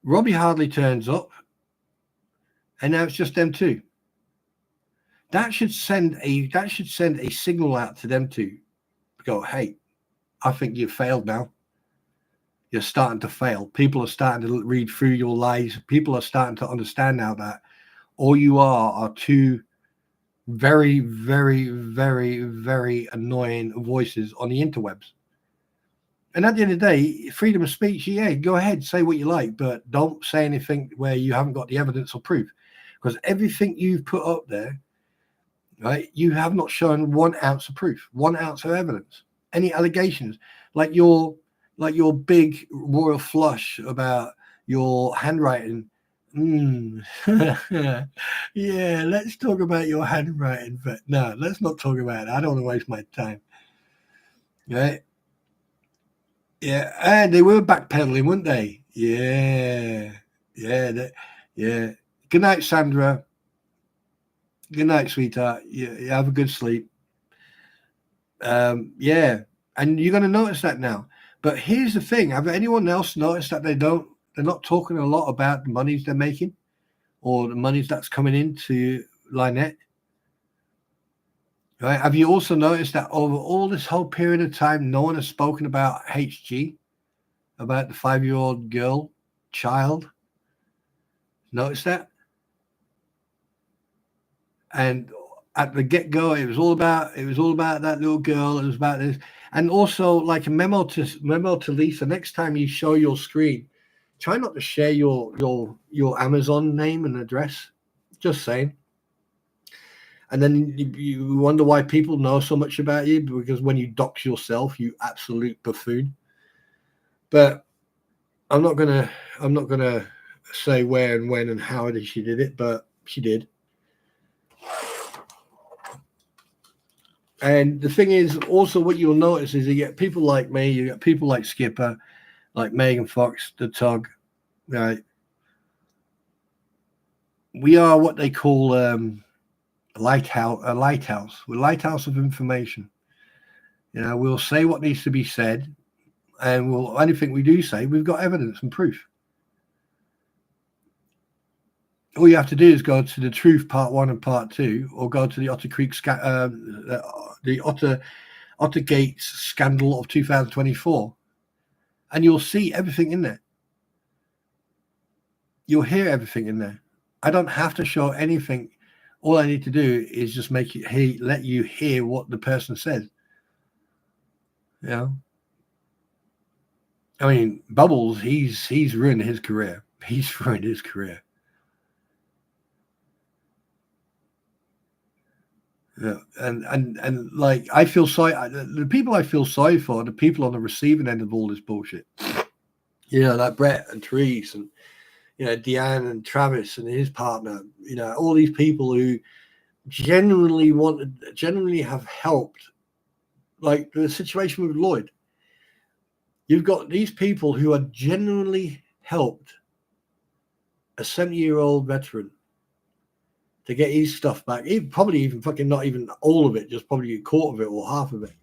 Robbie hardly turns up, and now it's just them 2. That should send a signal out to them 2. Go, hey, I think you've failed now. You're starting to fail. People are starting to read through your lies. People are starting to understand now that all you are 2 very, very, very, very annoying voices on the interwebs. And at the end of the day, freedom of speech, yeah, go ahead, say what you like, but don't say anything where you haven't got the evidence or proof. Because everything you've put up there, right, you have not shown 1 ounce of proof, 1 ounce of evidence, any allegations, like your big royal flush about your handwriting. Yeah, let's talk about your handwriting, but no, let's not talk about it. I don't want to waste my time. Right? Yeah, and they were backpedaling, weren't they? Yeah. Good night, Sandra. Good night, sweetheart. You have a good sleep. Yeah. And you're going to notice that now. But here's the thing: have anyone else noticed that they're not talking a lot about the monies they're making or the monies that's coming into Lynette? Right? Have you also noticed that over all this whole period of time, no one has spoken about HG, about the 5-year-old girl, child? Notice that? And at the get-go, it was all about that little girl. It was about this, and also like a memo to Lisa. Next time you show your screen, try not to share your Amazon name and address. Just saying. And then you wonder why people know so much about you, because when you dox yourself, you absolute buffoon. But I'm not gonna say where and when and how she did it, but she did. And the thing is, also what you'll notice is you get people like me, you get people like Skipper, like Megan Fox, the Tug, right? We are what they call a lighthouse. We're a lighthouse of information. We'll say what needs to be said, and anything we do say, we've got evidence and proof. All you have to do is go to the Truth Part 1 and Part 2, or go to the Otter Creek, the Otter Gates scandal of 2024, and you'll see everything in there. You'll hear everything in there. I don't have to show anything. All I need to do is just let you hear what the person says. I mean, Bubbles, he's ruined his career. He's ruined his career. Yeah, and like I feel sorry. The people I feel sorry for are the people on the receiving end of all this bullshit. Like Brett and Therese and Deanne and Travis and his partner. All these people who genuinely have helped. Like the situation with Lloyd, you've got these people who are genuinely helped a 70-year-old veteran to get his stuff back. He probably even fucking not even all of it, just probably a quarter of it or half of it,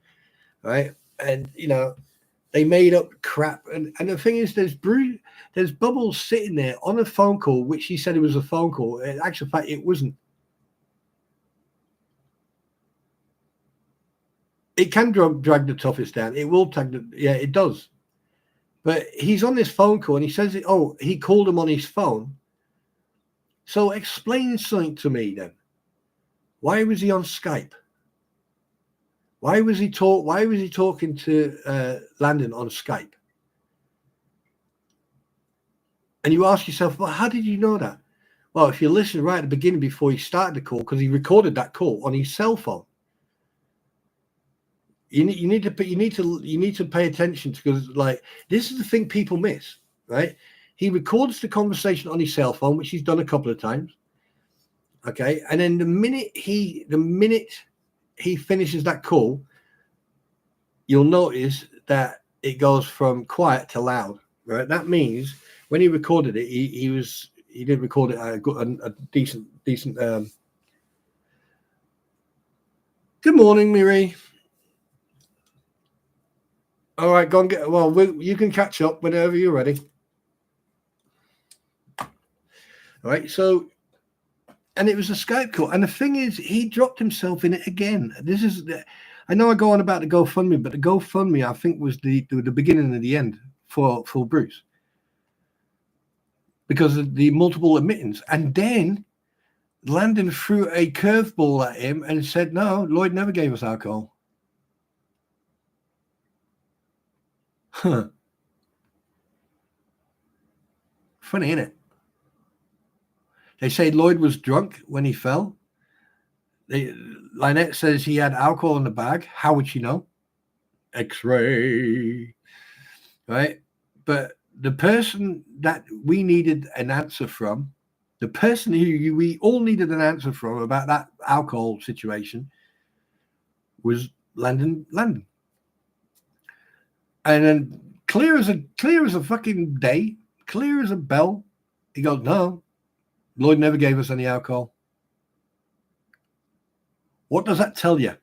right? And they made up crap. And the thing is, there's Bubbles sitting there on a phone call, which he said it was a phone call. In actual fact, it wasn't. It can drag the toughest down. It will it does. But he's on this phone call and he says, he called him on his phone. So explain something to me then. Why was he on Skype? Why was he talking to Landon on Skype? And you ask yourself, well, how did you know that? Well, if you listen right at the beginning before he started the call, because he recorded that call on his cell phone. You need to pay attention to, because like this is the thing people miss, right? He records the conversation on his cell phone, which he's done a couple of times. Okay, and then the minute he finishes that call, you'll notice that it goes from quiet to loud, right? That means when he recorded it, he did record it at a decent. Good morning, Miri. All right, go and get. Well, you can catch up whenever you're ready. All right, so, and it was a Skype call, and the thing is, he dropped himself in it again. I know I go on about the GoFundMe, but the GoFundMe I think was the beginning and the end for Bruce, because of the multiple admittance, and then Landon threw a curveball at him and said, "No, Lloyd never gave us alcohol." Huh. Funny, isn't it? They say Lloyd was drunk when he fell. Lynette says he had alcohol in the bag. How would she know? X-ray. Right? But the person that we needed an answer from, the person who we all needed an answer from about that alcohol situation, was Landon. And then clear as a fucking day, clear as a bell, he goes, "No, Lloyd never gave us any alcohol." What does that tell you?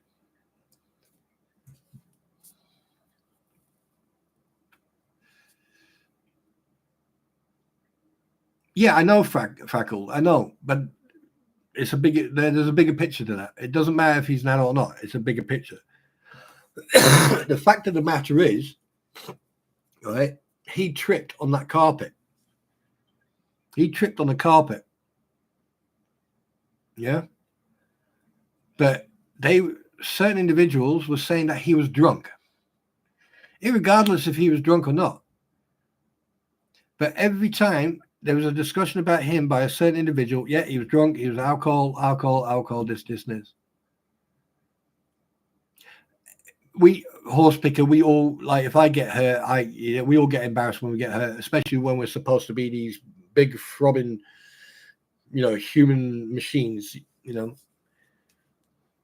Yeah, I know, Frackle. I know, but it's a bigger. There's a bigger picture to that. It doesn't matter if he's an adult or not. It's a bigger picture. The fact of the matter is, right? He tripped on that carpet. He tripped on the carpet. Yeah, but certain individuals were saying that he was drunk, irregardless if he was drunk or not. But every time there was a discussion about him by a certain individual, yeah, he was drunk, he was alcohol, this. We horse picker, we all like. If I get hurt, we all get embarrassed when we get hurt, especially when we're supposed to be these big throbbing, human machines.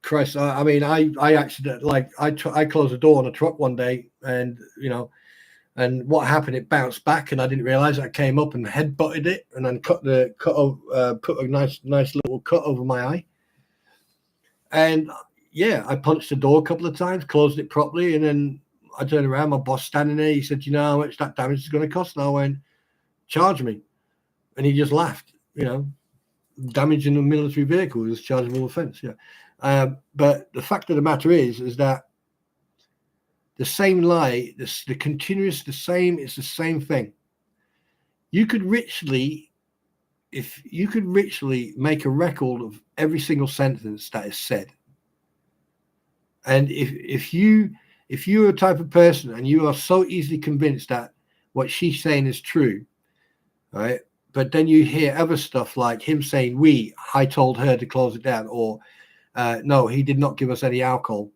Christ, I mean, I actually I closed the door on a truck one day, and and what happened? It bounced back, and I didn't realize I came up and head butted it, and then put a nice little cut over my eye, and yeah, I punched the door a couple of times, closed it properly, and then I turned around, my boss standing there. He said, "You know how much that damage is going to cost?" And I went, "Charge me," and he just laughed. Damaging a military vehicle is a chargeable offence. Yeah, but the fact of the matter is that the same lie, the continuous, the same. It's the same thing. You could richly make a record of every single sentence that is said. And if you're a type of person and you are so easily convinced that what she's saying is true, right? But then you hear other stuff like him saying, I told her to close it down, or no, he did not give us any alcohol,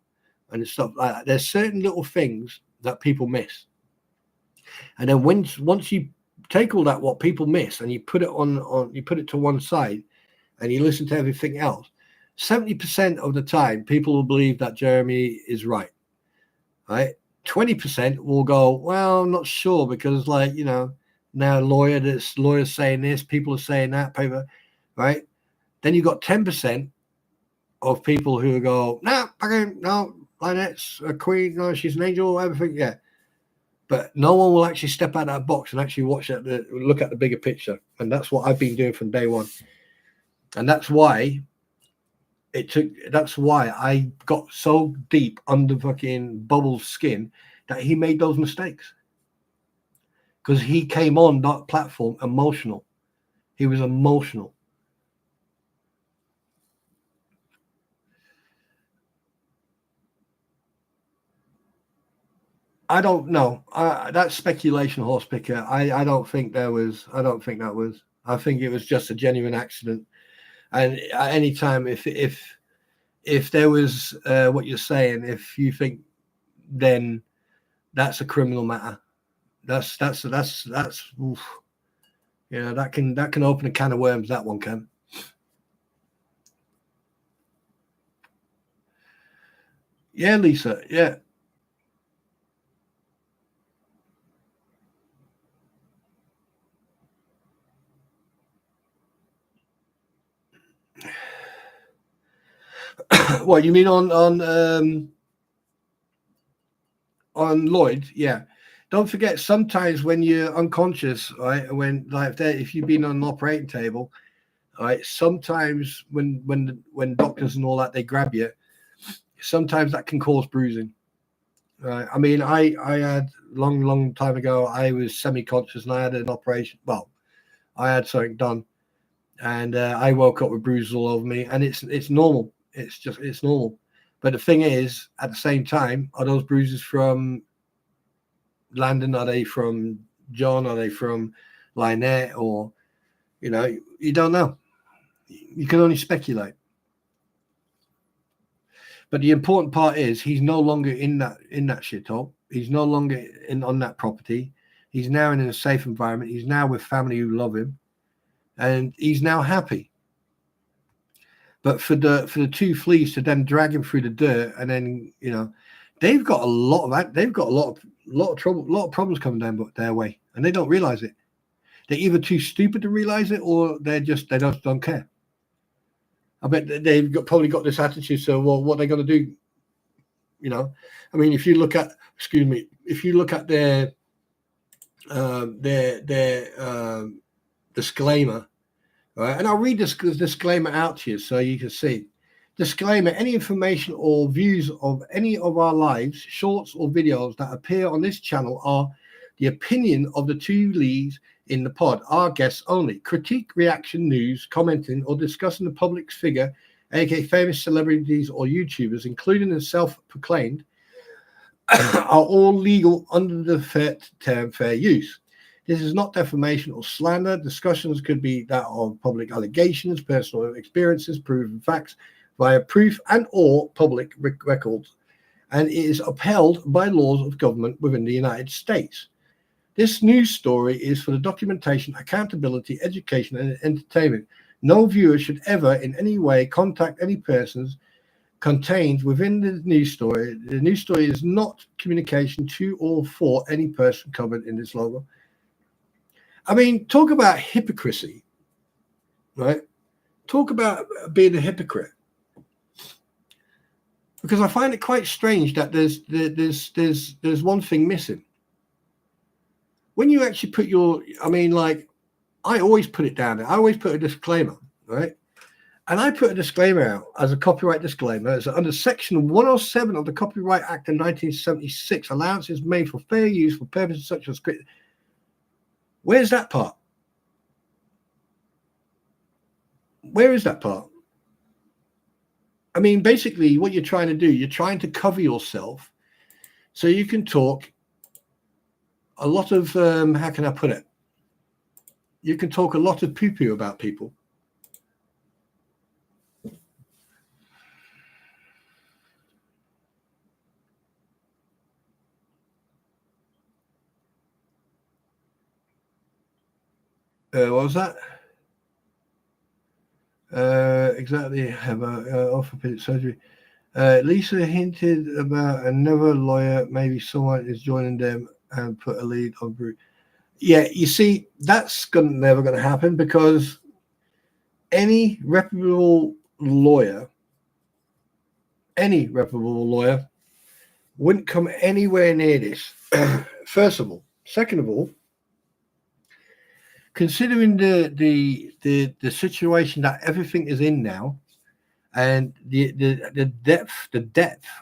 and stuff like that. There's certain little things that people miss. And then once you take all that, what people miss, and you put it to one side and you listen to everything else, 70% of the time, people will believe that Jeremy is right. Right? 20% will go, well, I'm not sure, because now lawyers saying this, people are saying that, paper, right? Then you've got 10% of people who go, no, Lynette's a queen, no, she's an angel, everything, yeah. But no one will actually step out of that box and actually look at the bigger picture. And that's what I've been doing from day one. And that's why I got so deep under fucking Bubble's skin that he made those mistakes. Because he came on that platform emotional. He was emotional. I don't know. That's speculation, horse picker. I don't think that was. I think it was just a genuine accident. And at any time, if there was what you're saying, if you think, then that's a criminal matter. That's oof. That can open a can of worms. That one can. Yeah, Lisa. Yeah. What you mean on Lloyd? Yeah. Don't forget, sometimes when you're unconscious, right, if you've been on an operating table, right, sometimes when doctors and all that, they grab you, sometimes that can cause bruising. Right. I mean, I had long time ago, I was semi-conscious and I had an operation. Well, I had something done, and I woke up with bruises all over me, and it's normal. It's normal. But the thing is, at the same time, are those bruises from Landon? Are they from John? Are they from Lynette? Or you don't know. You can only speculate. But the important part is he's no longer in that shithole. He's no longer on that property. He's now in a safe environment. He's now with family who love him, and he's now happy. But for the two fleas to then drag him through the dirt, and then they've got a lot of trouble, a lot of problems coming down their way, and they don't realize it. They're either too stupid to realize it, or they just don't care. I bet they've probably got this attitude. So, well, what are they going to do? I mean, if you look at disclaimer, right? And I'll read this disclaimer out to you so you can see. Disclaimer: any information or views of any of our lives, shorts or videos that appear on this channel are the opinion of the two leads in the pod, our guests only. Critique, reaction, news, commenting, or discussing the public figure, aka famous celebrities or YouTubers, including the self-proclaimed, are all legal under the term fair use. This is not defamation or slander. Discussions could be that of public allegations, personal experiences, proven facts, via proof and or public records, and it is upheld by laws of government within the United States. This news story is for the documentation, accountability, education, and entertainment. No viewer should ever in any way contact any persons contained within the news story. The news story is not communication to or for any person covered in this logo. I mean, talk about hypocrisy, right? Talk about being a hypocrite. Because I find it quite strange that there's one thing missing. When you actually put your, I mean, like, I always put it down there. I always put a disclaimer, right? And I put a disclaimer out as a copyright disclaimer. It's under Section 107 of the Copyright Act of 1976. Allowance is made for fair use for purposes such as... Where's that part? Where is that part? I mean, basically, what you're trying to do, you're trying to cover yourself so you can talk a lot of, how can I put it? You can talk a lot of poo-poo about people. What was that? Exactly. Have orthopedic surgery. Lisa hinted about another lawyer. Maybe someone is joining them and put a lead on Bruce. Yeah, you see, that's never going to happen because any reputable lawyer wouldn't come anywhere near this. First of all. Second of all, considering the situation that everything is in now, and the depth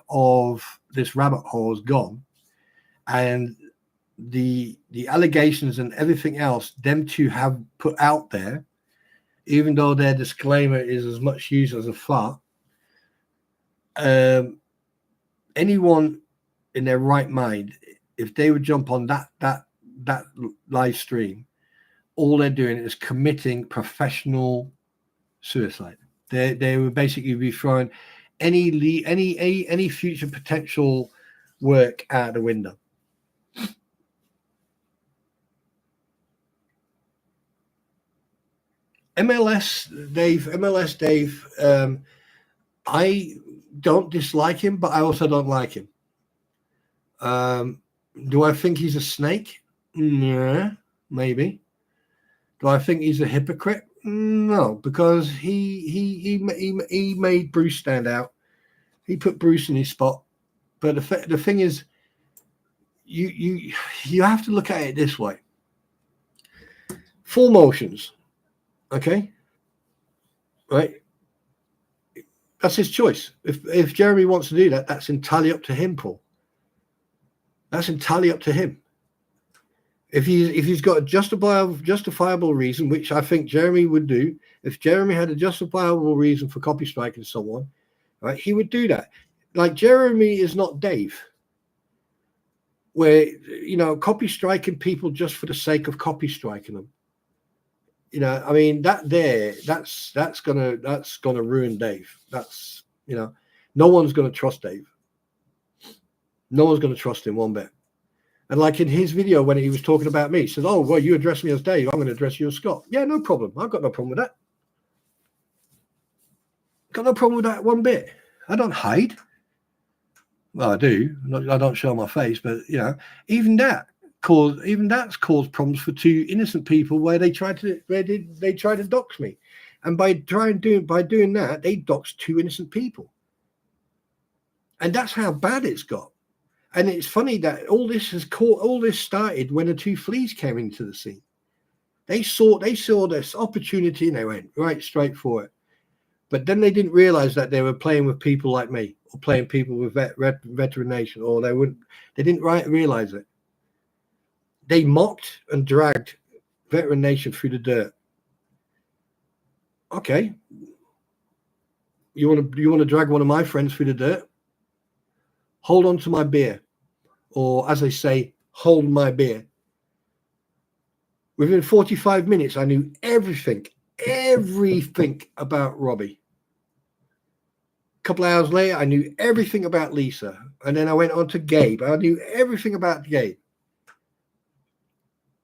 of this rabbit hole is gone, and the allegations and everything else them two have put out there, even though their disclaimer is as much use as a fart, anyone in their right mind, if they would jump on that live stream, all they're doing is committing professional suicide. They would basically be throwing any future potential work out the window. MLS Dave, I don't dislike him, but I also don't like him. Do I think he's a snake? Yeah, maybe. Do I think he's a hypocrite? No, because he made Bruce stand out. He put Bruce in his spot. But the thing is, you have to look at it this way. Full motions, okay, right? That's his choice. If Jeremy wants to do that, that's entirely up to him, Paul. That's entirely up to him. If he's got a justifiable reason, which I think Jeremy would do, if Jeremy had a justifiable reason for copy striking someone, right, he would do that. Like, Jeremy is not Dave, where, copy striking people just for the sake of copy striking them. I mean, that's gonna ruin Dave. That's, no one's gonna trust Dave. No one's gonna trust him one bit. And like in his video, when he was talking about me, he says, "Oh, well, you address me as Dave, I'm going to address you as Scott." Yeah, no problem. I've got no problem with that. Got no problem with that one bit. I don't hide. Well, I do. I don't show my face, but even that's caused problems for two innocent people where they tried to dox me, and by doing that, they doxed two innocent people, and that's how bad it's got. And it's funny that all this started when the two fleas came into the scene. They saw this opportunity and they went right straight for it. But then they didn't realize that they were playing with people like me, or playing people with veteran nation, or they didn't realize it. They mocked and dragged veteran nation through the dirt. Okay, you want to drag one of my friends through the dirt? Hold on to my beer, or as they say, hold my beer. Within 45 minutes, I knew everything about Robbie. A couple of hours later, I knew everything about Lisa. And then I went on to Gabe. I knew everything about Gabe.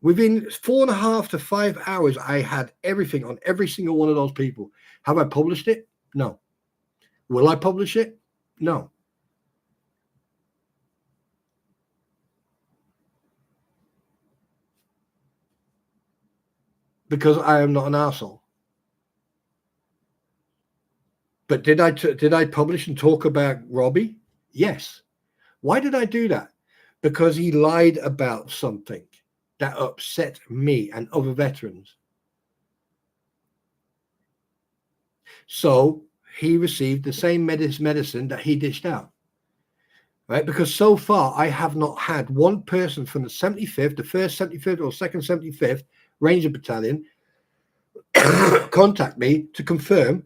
Within 4.5 to 5 hours, I had everything on every single one of those people. Have I published it? No. Will I publish it? No. Because I am not an arsehole. But did I publish and talk about Robbie? Yes. Why did I do that? Because he lied about something that upset me and other veterans. So he received the same medicine that he dished out. Right? Because so far I have not had one person from the 75th, the 1st 75th or 2nd 75th Ranger Battalion contact me to confirm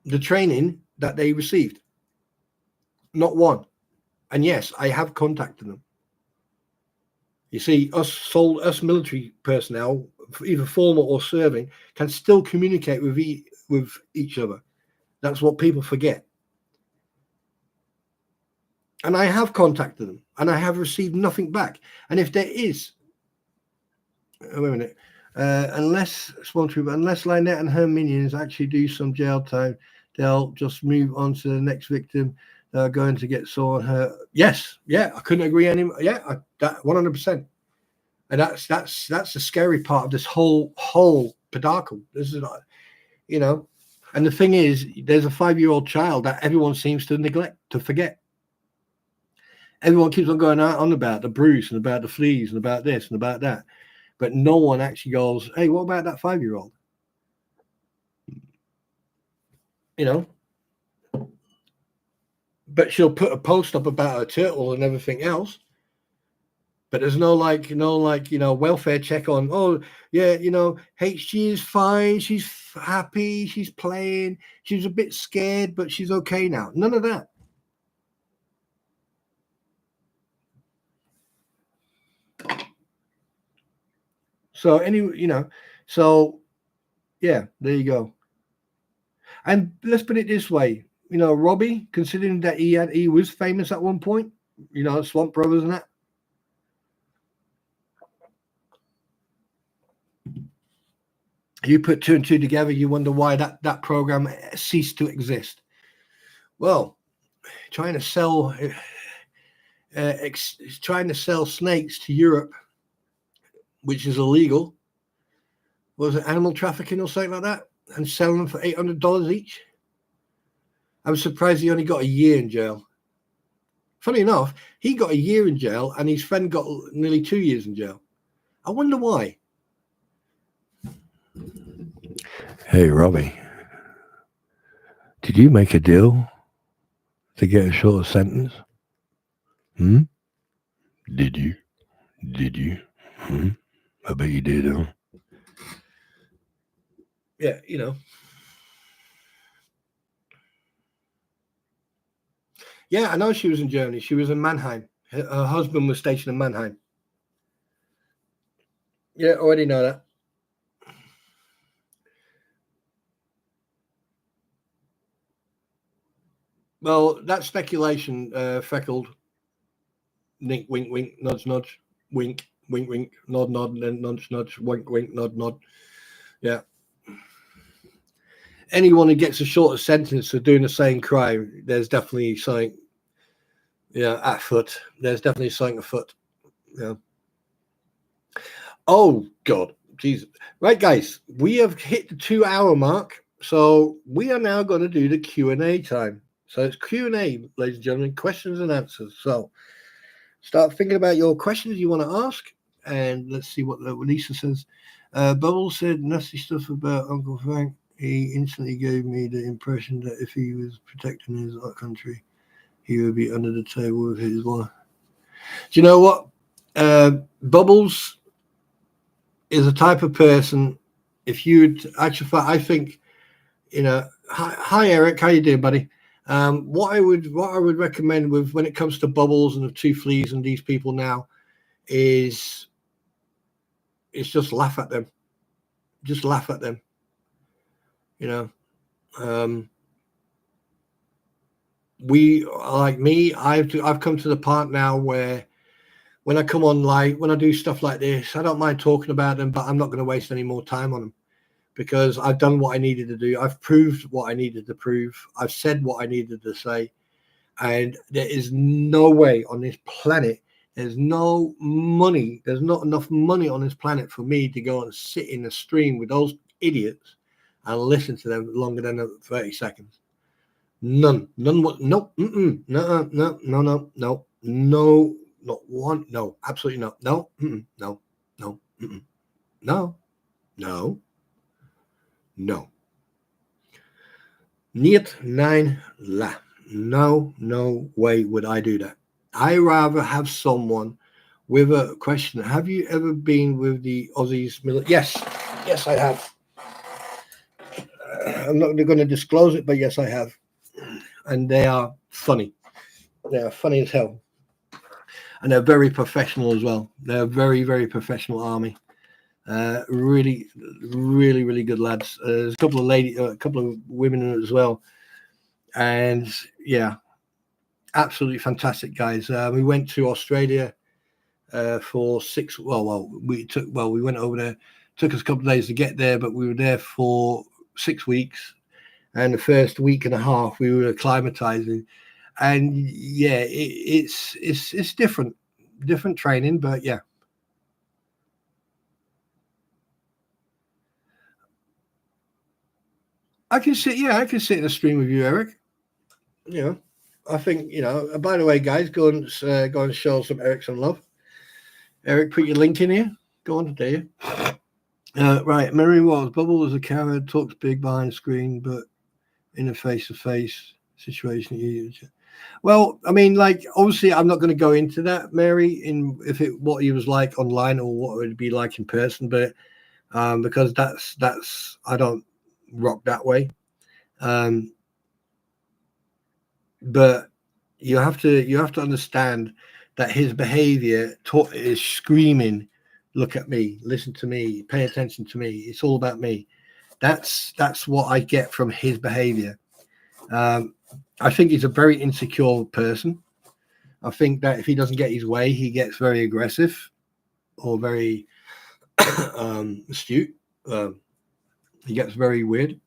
the training that they received. Not one. And yes, I have contacted them. You see, us military personnel, either former or serving, can still communicate with each other. That's what people forget. And I have contacted them, and I have received nothing back. And if there is, wait a minute, unless Lynette and her minions actually do some jail time, they'll just move on to the next victim. They're going to get someone hurt. Yes, yeah, I couldn't agree anymore. Yeah, that 100%. And that's the scary part of this whole pedacle. This is not, And the thing is, there's a 5-year-old child that everyone seems to neglect, to forget. Everyone keeps on going on about the Bruce and about the fleas and about this and about that. But no one actually goes, hey, what about that 5-year-old? But she'll put a post up about her turtle and everything else. But there's no welfare check on, oh, yeah, HG is fine. She's happy. She's playing. She's a bit scared, but she's okay now. None of that. So yeah, there you go. And let's put it this way, Robbie, considering that he was famous at one point, Swamp Brothers and that. You put 2 and 2 together, you wonder why that program ceased to exist. Well, trying to sell snakes to Europe, which is illegal. Was it animal trafficking or something like that? And selling them for $800 each. I'm surprised he only got a year in jail. Funny enough, he got a year in jail and his friend got nearly 2 years in jail. I wonder why. Hey, Robbie, did you make a deal to get a shorter sentence? Did you? I bet you did, huh? Yeah, Yeah, I know she was in Germany. She was in Mannheim. Her husband was stationed in Mannheim. Yeah, already know that. Well, that's speculation, Freckled. Wink, wink, wink, nudge, nudge, wink, wink, wink, nod, nod, and then nudge, nudge, wink, wink, nod, nod. Yeah. Anyone who gets a shorter sentence for doing the same crime, there's definitely something, at foot. There's definitely something afoot. Yeah. Oh, God. Jesus. Right, guys, we have hit the 2-hour mark. So we are now going to do the Q&A time. So it's Q&A, ladies and gentlemen, questions and answers. So start thinking about your questions you want to ask. And let's see what Lisa says. Bubbles said nasty stuff about Uncle Frank. He instantly gave me the impression that if he was protecting his country, he would be under the table with his wife. Do you know what? Bubbles is a type of person. If you would actually, I think, Hi Eric, how you doing, buddy? What I would recommend with when it comes to Bubbles and the two fleas and these people now is just laugh at them. Just laugh at them. We, like me, I've come to the part now where when I come on live, when I do stuff like this, I don't mind talking about them, but I'm not going to waste any more time on them because I've done what I needed to do. I've proved what I needed to prove. I've said what I needed to say. And there is no way on this planet, there's no money, there's not enough money on this planet for me to go and sit in a stream with those idiots and listen to them longer than 30 seconds. None. Nope. No, not one. No, absolutely not. No, no, no, no. Niet, nein, la. No way would I do that. I rather have someone with a question. Have you ever been with the Aussies? Yes, I have. I'm not going to disclose it, but yes, I have. And they are funny. They are funny as hell. And they're very professional as well. They're a very, very professional army. Really, really, really good lads. There's a couple of women in it as well. And yeah, absolutely fantastic guys. We went to Australia for 6. We went over there. Took us a couple of days to get there, but we were there for 6 weeks. And the first week and a half, we were acclimatizing. And yeah, it's different training, but yeah. I can sit in a stream with you, Eric. I think, by the way, guys, go and show some Eric some love. Eric, put your link in here. Go on, there you. Right, Mary Walls. Bubble is a coward, talks big behind screen, but in a face-to-face situation, well, I mean, like, obviously, I'm not going to go into that, Mary, what he was like online or what it would be like in person, but because that's I don't rock that way. But you have to understand that his behavior is screaming, look at me, listen to me, pay attention to me. It's all about me. That's what I get from his behavior. I think he's a very insecure person. I think that if he doesn't get his way, he gets very aggressive or very astute. He gets very weird.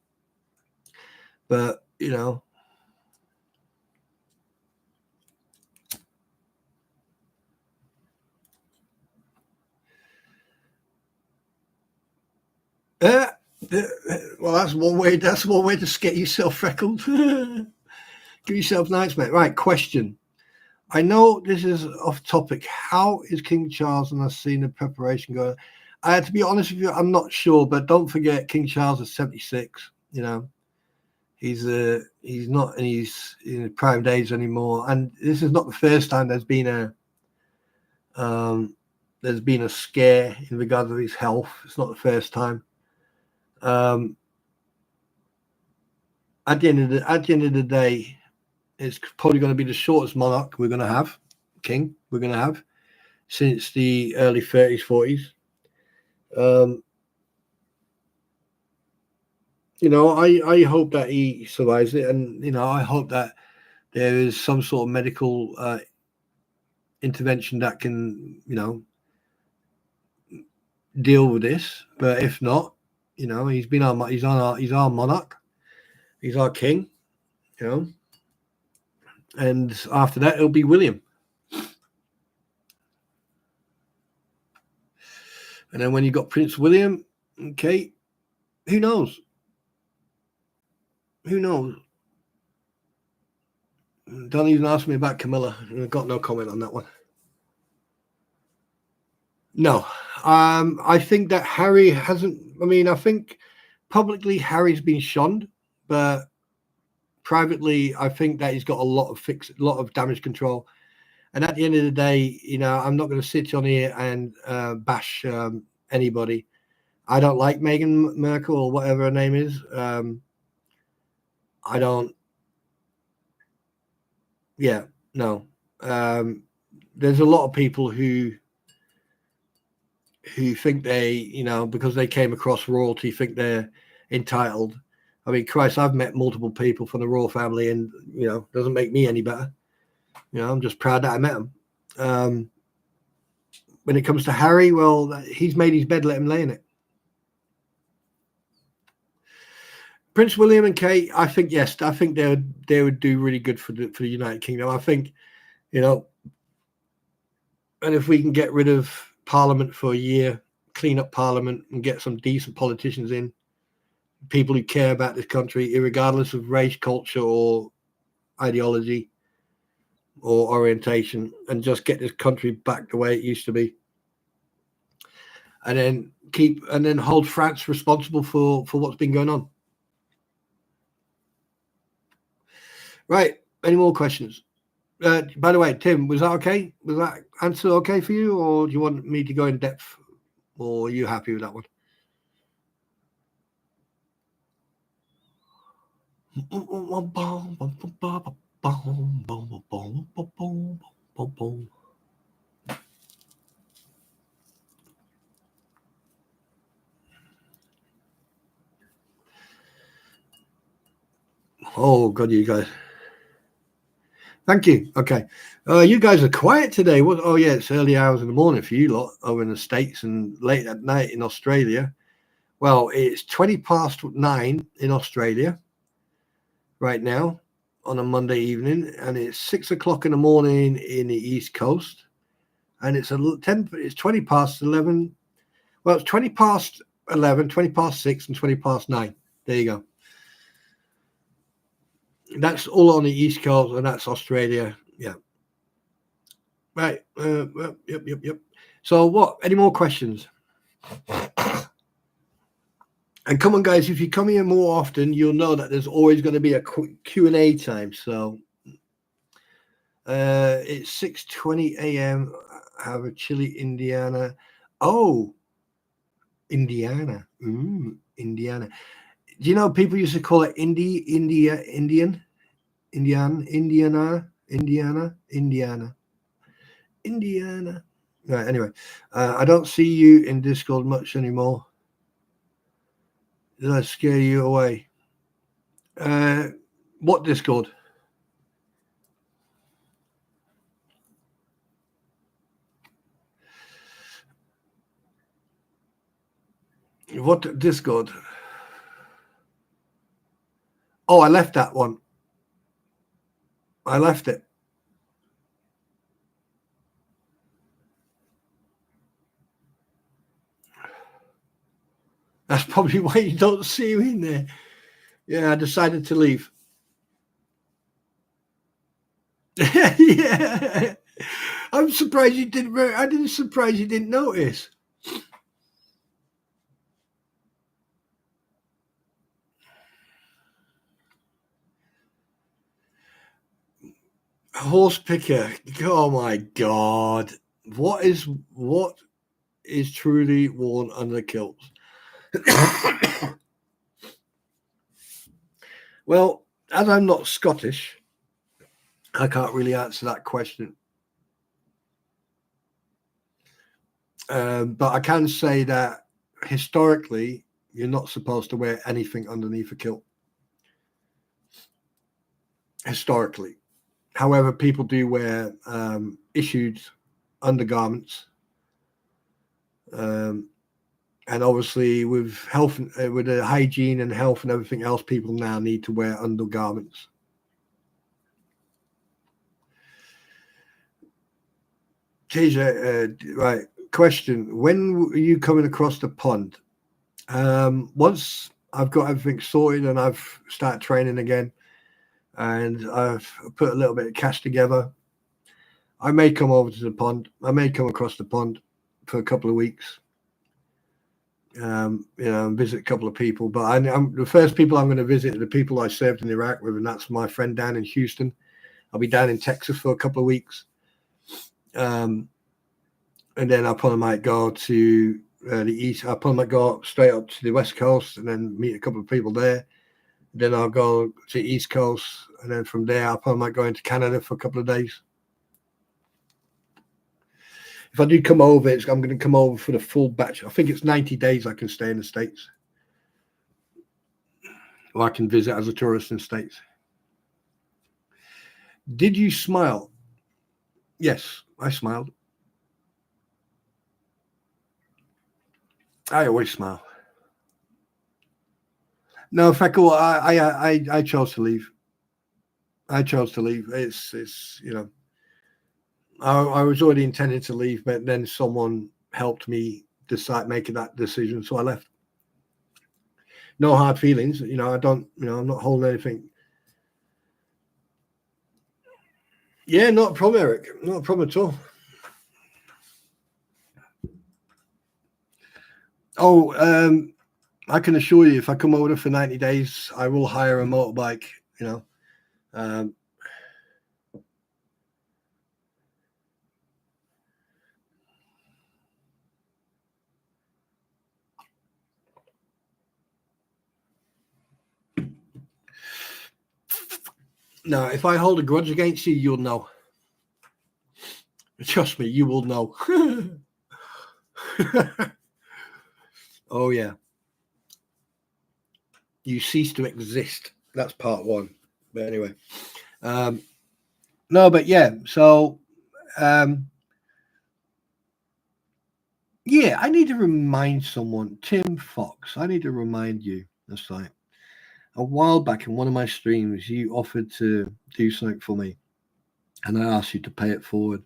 But, well, that's one way. That's one way to get yourself freckled. Give yourself nights, mate. Right, question. I know this is off topic. How is King Charles and I've seen the preparation going? To be honest with you, I'm not sure, but don't forget King Charles is 76. He's not in his prime days anymore, and this is not the first time there's been a scare in regard to his health. It's not the first time. At the end of the day, it's probably going to be the shortest monarch we're going to have, king we're going to have, since the early 30s, 40s. I hope that he survives it, and I hope that there is some sort of medical intervention that can, deal with this. But if not, he's our monarch, he's our king, and after that it'll be William. And then when you got Prince William, okay, who knows? Don't even ask me about Camilla. I've got no comment on that one. No. I think that Harry hasn't. I mean, I think publicly Harry's been shunned, but privately, I think that he's got a lot of damage control. And at the end of the day, I'm not going to sit on here and bash anybody. I don't like Meghan Merkel or whatever her name is. I don't. Yeah, no. There's a lot of people who think they, because they came across royalty, think they're entitled. I mean, Christ, I've met multiple people from the royal family, and doesn't make me any better. I'm just proud that I met them. When it comes to Harry, well, he's made his bed, let him lay in it. Prince William and Kate, I think yes, I think they would do really good for the United Kingdom. I think, and if we can get rid of Parliament for a year, clean up Parliament, and get some decent politicians in, people who care about this country, regardless of race, culture, or ideology or orientation, and just get this country back the way it used to be, and then hold France responsible for what's been going on. Right. Any more questions? By the way, Tim, was that okay? Was that answer okay for you, or do you want me to go in depth, or are you happy with that one? Oh, God, you guys. Thank you. Okay. You guys are quiet today. What? Oh, yeah, it's early hours in the morning for you lot over in the States and late at night in Australia. Well, it's 9:20 in Australia right now on a Monday evening, and it's 6:00 in the morning in the East Coast, and it's 20 past 11. Well, it's 20 past 11, 20 past 6, and 20 past 9. There you go. That's all on the East Coast, and that's Australia. Yeah. Right. Yep. So what? Any more questions? And come on, guys, if you come here more often, you'll know that there's always going to be a Q&A time. So it's 6:20 a.m. I have a chilly Indiana. Oh, Indiana. Indiana. Do you know people used to call it Indiana. Right, anyway, I don't see you in Discord much anymore. Did I scare you away? What Discord? What Discord? Oh, I left that one. I left it. That's probably why you don't see me in there. Yeah, I decided to leave. Yeah. I'm surprised you didn't. I didn't surprise you didn't notice. Horse picker. Oh my God. What is truly worn under kilts? Well, as I'm not Scottish, I can't really answer that question. But I can say that historically, you're not supposed to wear anything underneath a kilt. Historically. However, people do wear issued undergarments. And obviously with health, with the hygiene and health and everything else, people now need to wear undergarments. TJ, right. Question. When are you coming across the pond? Once I've got everything sorted and I've started training again and I've put a little bit of cash together, I may come over to the pond. I may come across the pond for a couple of weeks. Visit a couple of people. But I'm the first people I'm going to visit are the people I served in Iraq with, and that's my friend down in Houston. I'll be down in Texas for a couple of weeks. And then I probably might go to the east. I probably might go straight up to the west coast and then meet a couple of people there. Then I'll go to the east coast, and then from there I probably might go into Canada for a couple of days. If I do come over, I'm going to come over for the full batch. I think it's 90 days I can stay in the States, or I can visit as a tourist in the States. Did you smile? Yes, I smiled. I always smile. No, in fact, I chose to leave. I chose to leave. It's I was already intending to leave, but then someone helped me decide making that decision, so I left. No hard feelings, I don't, I'm not holding anything. Yeah, not a problem, Eric. Not a problem at all. Oh, I can assure you, if I come over for 90 days, I will hire a motorbike, No, if I hold a grudge against you, you'll know. Trust me, you will know. Oh, yeah. You cease to exist. That's part one. But anyway. No, but yeah. So, yeah, I need to remind someone. Tim Fox, I need to remind you. That's right. A while back in one of my streams, you offered to do something for me, and I asked you to pay it forward.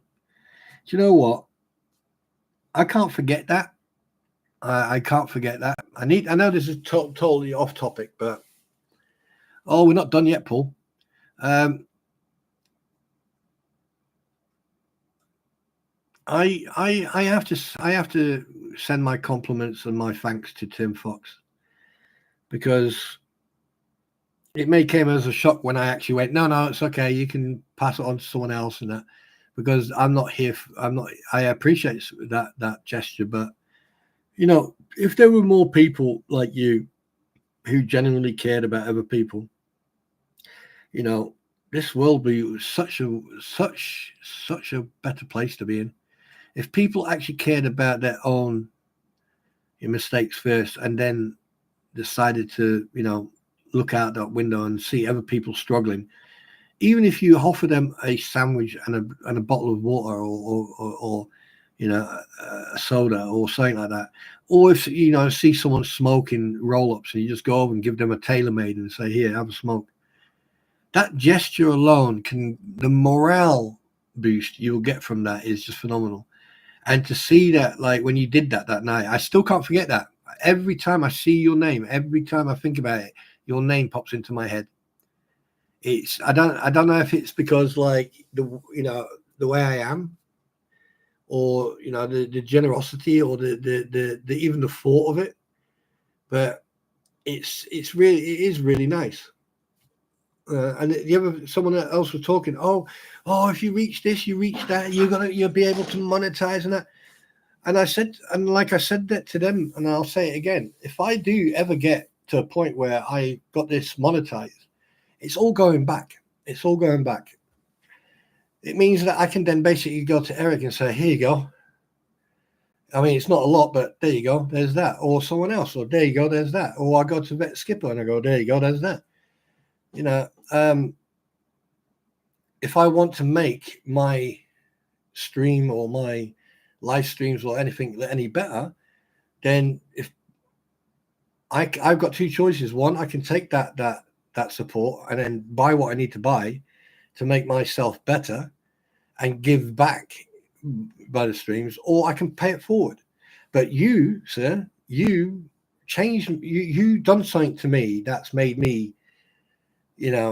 Do you know what? I can't forget that. I can't forget that. I know this is totally off topic, but we're not done yet, Paul. I have to send my compliments and my thanks to Tim Fox, because it may came as a shock when I actually went, no, it's okay, you can pass it on to someone else and that, because I'm not here. I appreciate that gesture, but if there were more people like you who genuinely cared about other people, this world would be such a better place to be in. If people actually cared about their own mistakes first, and then decided to, look out that window and see other people struggling, even if you offer them a sandwich and a bottle of water, or a soda or something like that, or if see someone smoking roll-ups and you just go over and give them a tailor-made and say, here, have a smoke. That gesture alone the morale boost you'll get from that is just phenomenal. And to see that, like when you did that night, I still can't forget that. Every time I see your name, every time I think about it, your name pops into my head. I don't know if it's because like the way I am, or the generosity, or the even the thought of it, but it is really nice. And someone else was talking, if you reach this, you reach that, you'll be able to monetize and that. And I said that to them, and I'll say it again: if I do ever get to a point where I got this monetized, it's all going back. It's all going back. It means that I can then basically go to Eric and say, here you go. I mean, it's not a lot, but there you go, there's that. Or someone else, or there you go, there's that. Or I go to Vet Skipper and I go, there you go, there's that. If I want to make my stream or my live streams or anything any better, then if I've got two choices. One, I can take that support and then buy what I need to buy to make myself better and give back by the streams, or I can pay it forward. But you, sir, you changed, you done something to me that's made me, you've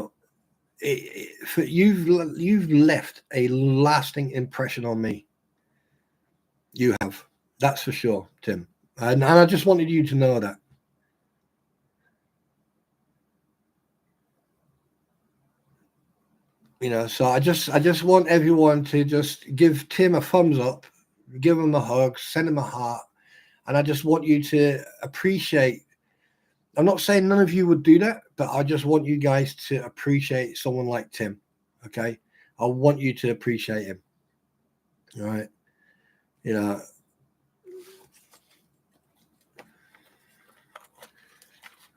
left a lasting impression on me. You have. That's for sure, Tim. And I just wanted you to know that. So I just want everyone to just give Tim a thumbs up, give him a hug, send him a heart, and I just want you to appreciate. I'm not saying none of you would do that, but I just want you guys to appreciate someone like Tim. Okay, I want you to appreciate him. All right,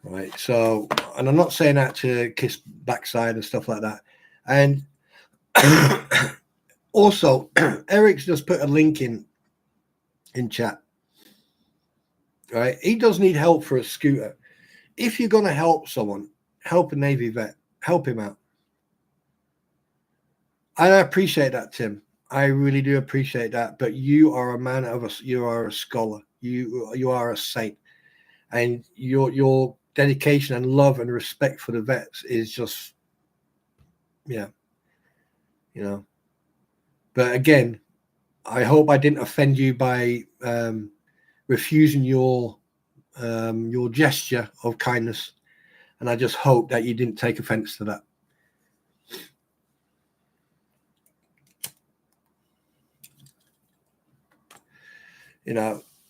Right. So, and I'm not saying that to kiss backside and stuff like that. And also, Eric's just put a link in chat. Right. He does need help for a scooter. If you're going to help someone, help a Navy vet, help him out. And I appreciate that, Tim. I really do appreciate that. But you are a man of us. You are a scholar. You are a saint, and your dedication and love and respect for the vets is just, But again, I hope I didn't offend you by refusing your gesture of kindness, and I just hope that you didn't take offense to that.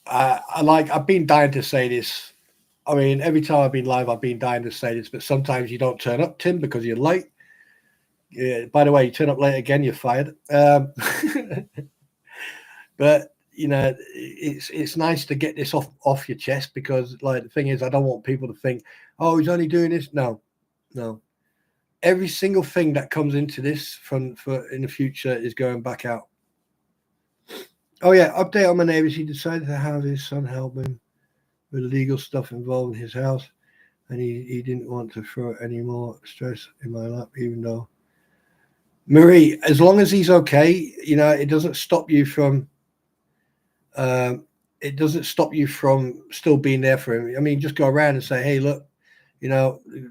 I've been dying to say this. I mean, every time I've been live, I've been dying to say this, but sometimes you don't turn up, Tim, because you're late. Yeah, by the way, you turn up late again, you're fired. But it's nice to get this off your chest, because the thing is, I don't want people to think, oh, he's only doing this. No. Every single thing that comes into this for in the future is going back out. Oh yeah, update on my neighbors. He decided to have his son help him with legal stuff involved in his house, and he didn't want to throw any more stress in my lap, even though Marie, as long as he's okay, it doesn't stop you from still being there for him. I mean, just go around and say, hey, look,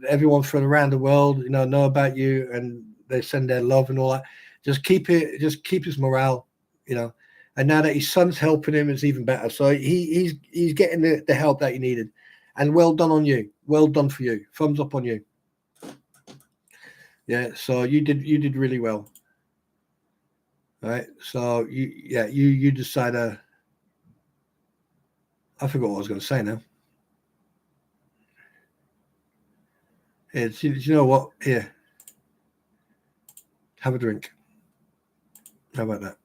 everyone from around the world, know about you, and they send their love and all that. Just keep his morale, And now that his son's helping him, it's even better. So he's getting the help that he needed. And well done on you. Well done for you. Thumbs up on you. Yeah, so you did really well. All right. So you decide. I forgot what I was going to say now. Yeah, do you know what? Here, have a drink. How about that?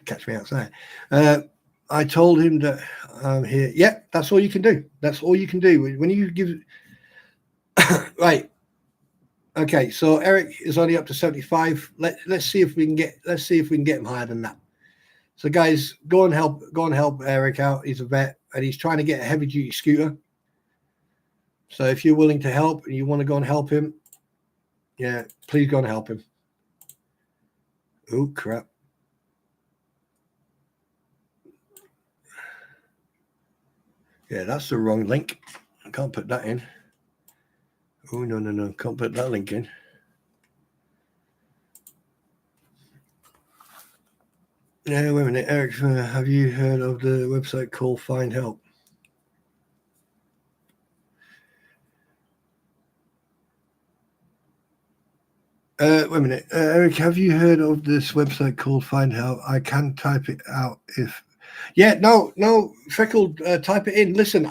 Catch me outside. I told him that I'm here. Yeah, that's all you can do. That's all you can do when you give. Right. Okay, so Eric is only up to 75. Let's see if we can get him higher than that. So guys, go and help Eric out. He's a vet and he's trying to get a heavy duty scooter. So if you're willing to help and you want to go and help him, yeah, please go and help him. Oh crap. Yeah, that's the wrong link. I can't put that in. Oh no, can't put that link in. Yeah, wait a minute, Eric. Have you heard of the website called Find Help? Wait a minute, Eric. Have you heard of this website called Find Help? I can type it out if. Yeah, no, Freckled. Type it in. Listen,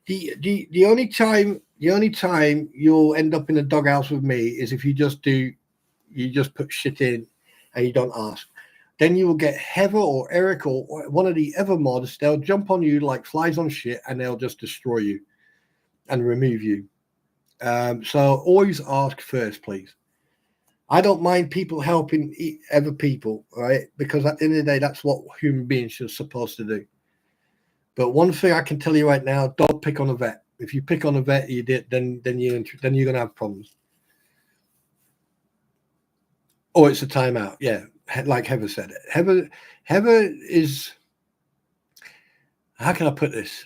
the only time you'll end up in a doghouse with me is if you just put shit in and you don't ask. Then you will get Heather or Eric or one of the other mods. They'll jump on you like flies on shit and they'll just destroy you and remove you. So always ask first, please. I don't mind people helping other people, right? Because at the end of the day, that's what human beings are supposed to do. But one thing I can tell you right now: don't pick on a vet. If you pick on a vet, then you're gonna have problems. Or it's a timeout. Yeah, like Heather said. Heather is. How can I put this?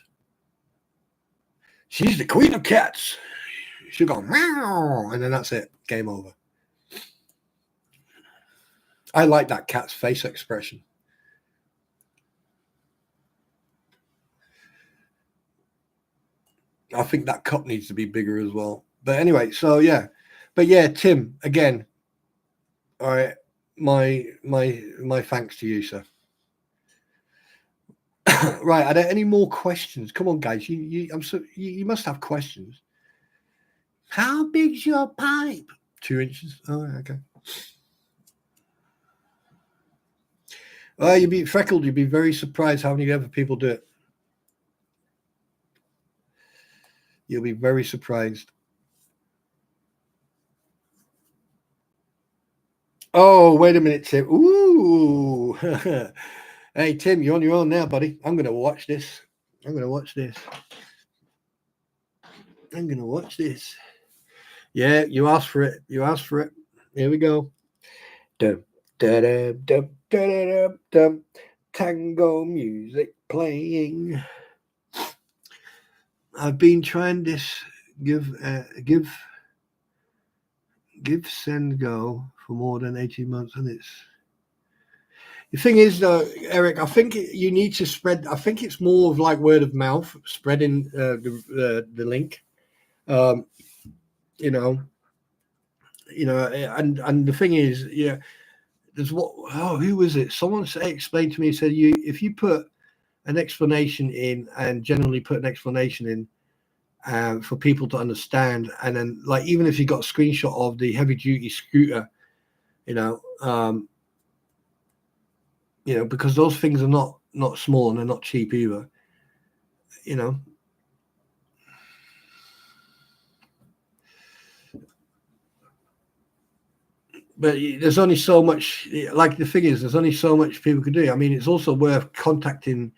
She's the queen of cats. She'll go meow, and then that's it. Game over. I like that cat's face expression. I think that cup needs to be bigger as well. But anyway, so yeah. But yeah, Tim, again, all right, my thanks to you, sir. Right, are there any more questions? Come on, guys. You must have questions. How big's your pipe? 2 inches. Oh, okay. You'd be freckled. You'd be very surprised how many other people do it. You'll be very surprised. Oh, wait a minute, Tim. Ooh. Hey, Tim, you're on your own now, buddy. I'm going to watch this. I'm going to watch this. I'm going to watch this. Yeah, you asked for it. You asked for it. Here we go. Dum, da, da, dum, da, da, dum, dum. Tango music playing. I've been trying this give, send, go for more than 18 months, and it's. The thing is, though, Eric, I think you need to spread. I think it's more of like word of mouth, spreading the link. Um, you know, and the thing is, yeah, there's what. Oh, who was it? Someone explained to me. Said if you put an explanation in and generally put an explanation in for people to understand, and then like even if you got a screenshot of the heavy duty scooter, you know. Because those things are not small and they're not cheap either. You know. But there's only so much. Like the thing is, there's only so much people can do. I mean, it's also worth contacting,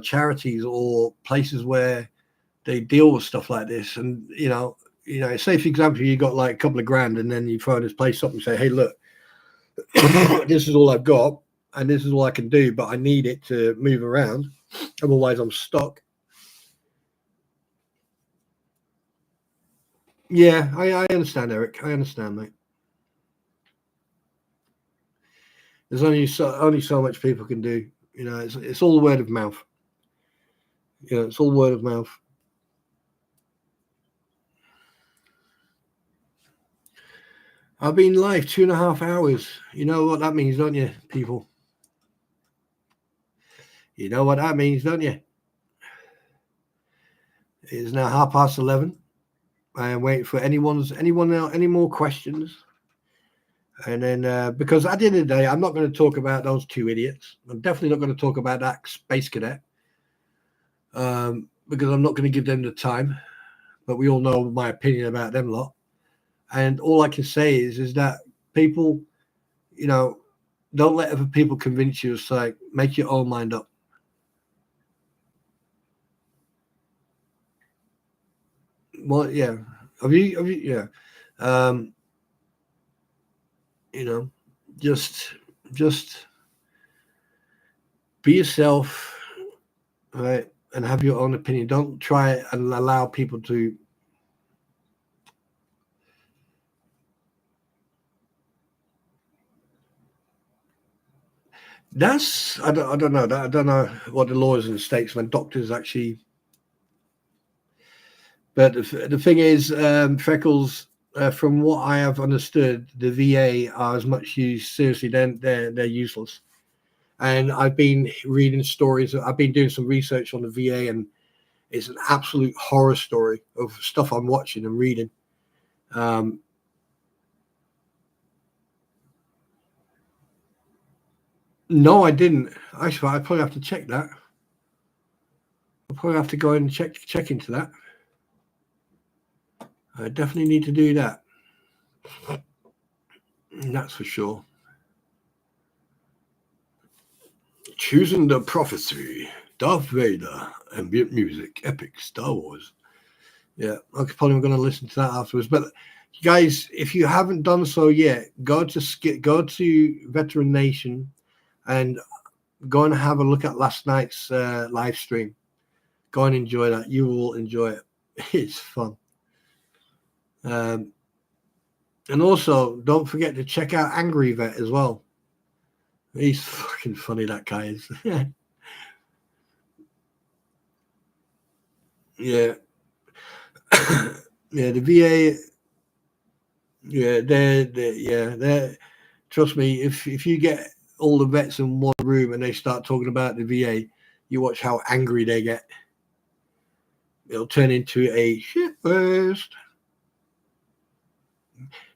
charities or places where they deal with stuff like this. And say for example, you got like a couple of grand, and then you phone this place up and say, "Hey, look, this is all I've got, and this is all I can do, but I need it to move around, otherwise I'm stuck." Yeah, I understand, Eric. I understand, mate. There's only so much people can do. It's all word of mouth. It's all word of mouth. I've been live 2.5 hours. You know what that means, don't you, people? You know what that means, don't you? It's now 11:30. I am waiting for any more questions. And then, because at the end of the day, I'm not going to talk about those two idiots. I'm definitely not going to talk about that space cadet, because I'm not going to give them the time. But we all know my opinion about them lot. And all I can say is that people, don't let other people convince you. It's like, make your own mind up. Well, yeah. Have you, yeah. Um, just be yourself, right? And have your own opinion. Don't try and allow people to. I don't know. I don't know what the law is in the States when doctors actually. But the thing is, Freckles, from what I have understood, the VA are as much used seriously. They're useless. And I've been reading stories. I've been doing some research on the VA, and it's an absolute horror story of stuff I'm watching and reading. No, I didn't. Actually, I probably have to check that. I'll probably have to go and check into that. I definitely need to do that. That's for sure. Choosing the prophecy, Darth Vader, ambient music, epic Star Wars. Yeah, I'm probably going to listen to that afterwards. But guys, if you haven't done so yet, go to Veteran Nation and go and have a look at last night's live stream. Go and enjoy that. You will enjoy it. It's fun. And also, don't forget to check out Angry Vet as well. He's fucking funny, that guy is. Yeah. Yeah, the VA. Yeah, they're. Trust me, if you get all the vets in one room and they start talking about the VA, you watch how angry they get. It'll turn into a shitburst.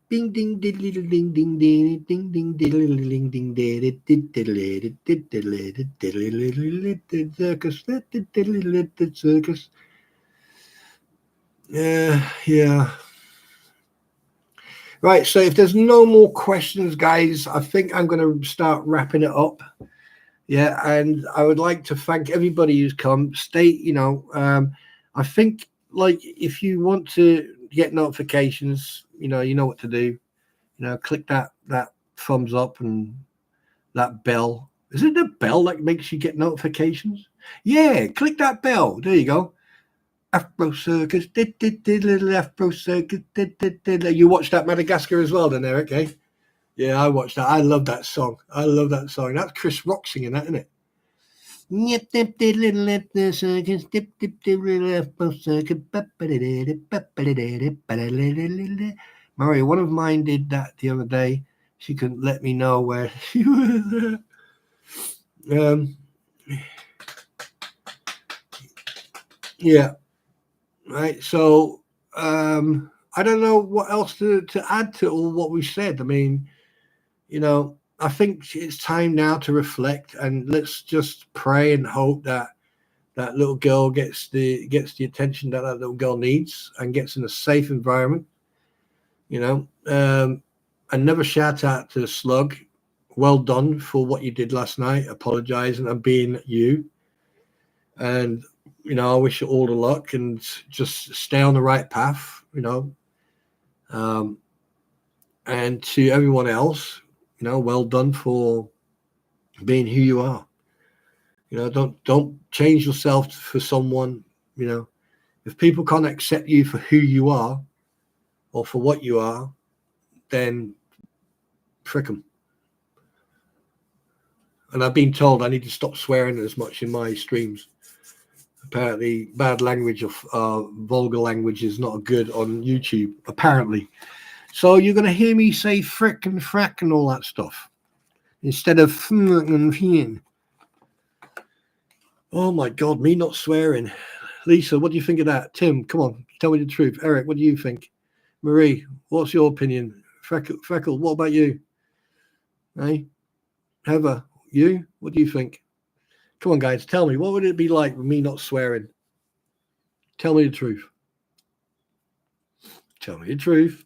Ding ding diddly ding ding ding ding ding diddly ding ding diddly diddly diddly diddly circus diddly circus. Yeah. Right, so if there's no more questions, guys, I think I'm going to start wrapping it up. Yeah, and I would like to thank everybody who's come. I think like if you want to get notifications, you know what to do. Click that thumbs up and that bell. Is it the bell that makes you get notifications? Yeah, click that bell. There you go. Afro Circus. Afro Circus. You watched that Madagascar as well, then, Eric? Eh? Yeah, I watched that. I love that song. I love that song. That's Chris Rock singing that, isn't it? Murray, one of mine did that the other day. She couldn't let me know where she was. Um, yeah, right. So I don't know what else to add to all what we said. I mean, I think it's time now to reflect and let's just pray and hope that that little girl gets the attention that that little girl needs and gets in a safe environment. You know, another shout out to Slug. Well done for what you did last night, apologizing and being you. And I wish you all the luck and just stay on the right path. Um, and to everyone else, well done for being who you are. Don't change yourself for someone. If people can't accept you for who you are or for what you are, then frick them. And I've been told I need to stop swearing as much in my streams. Apparently, bad language or vulgar language is not good on YouTube. Apparently, so you're going to hear me say frick and frack and all that stuff instead of and fin. Oh my God, me not swearing. Lisa, what do you think of that? Tim, come on, tell me the truth. Eric, what do you think? Marie, what's your opinion? Freckle, what about you? Hey, Heather, you? What do you think? Come on, guys, tell me. What would it be like with me not swearing? Tell me the truth. Tell me the truth.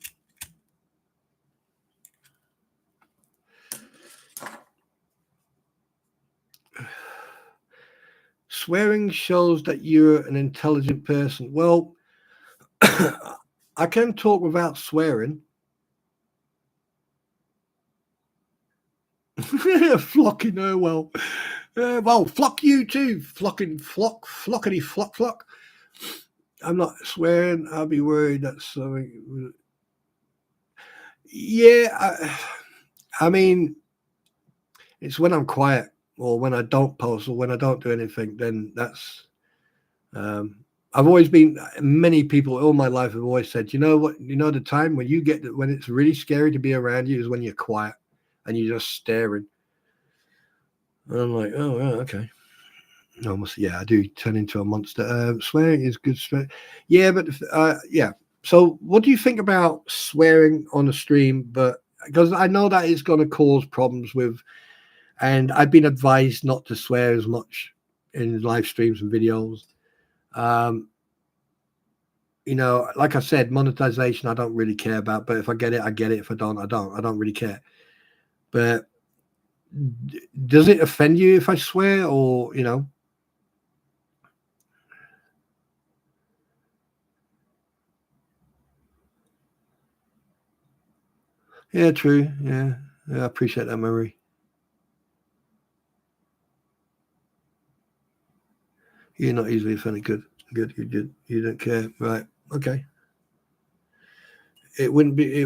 Swearing shows that you're an intelligent person. Well, I can talk without swearing. Flocking, oh well. Well, flock you too. Flockity flock. I'm not swearing. I'll be worried that something. Yeah, I mean, it's when I'm quiet or when I don't post or when I don't do anything. Then that's. I've always been. Many people all my life have always said, you know what? You know the time when when it's really scary to be around you is when you're quiet and you're just staring. And I'm like, oh, yeah, okay. Yeah, I do turn into a monster. Swearing is good. Yeah, but yeah. So, what do you think about swearing on a stream? But because I know that it's going to cause problems with, and I've been advised not to swear as much in live streams and videos. Um, like I said, monetization I don't really care about. But if I get it, I get it. If I don't, I don't. I don't really care. But does it offend you if I swear, or Yeah, true. Yeah, I appreciate that, Marie. You're not easily offended. Good, good. You don't care, right? Okay. It wouldn't be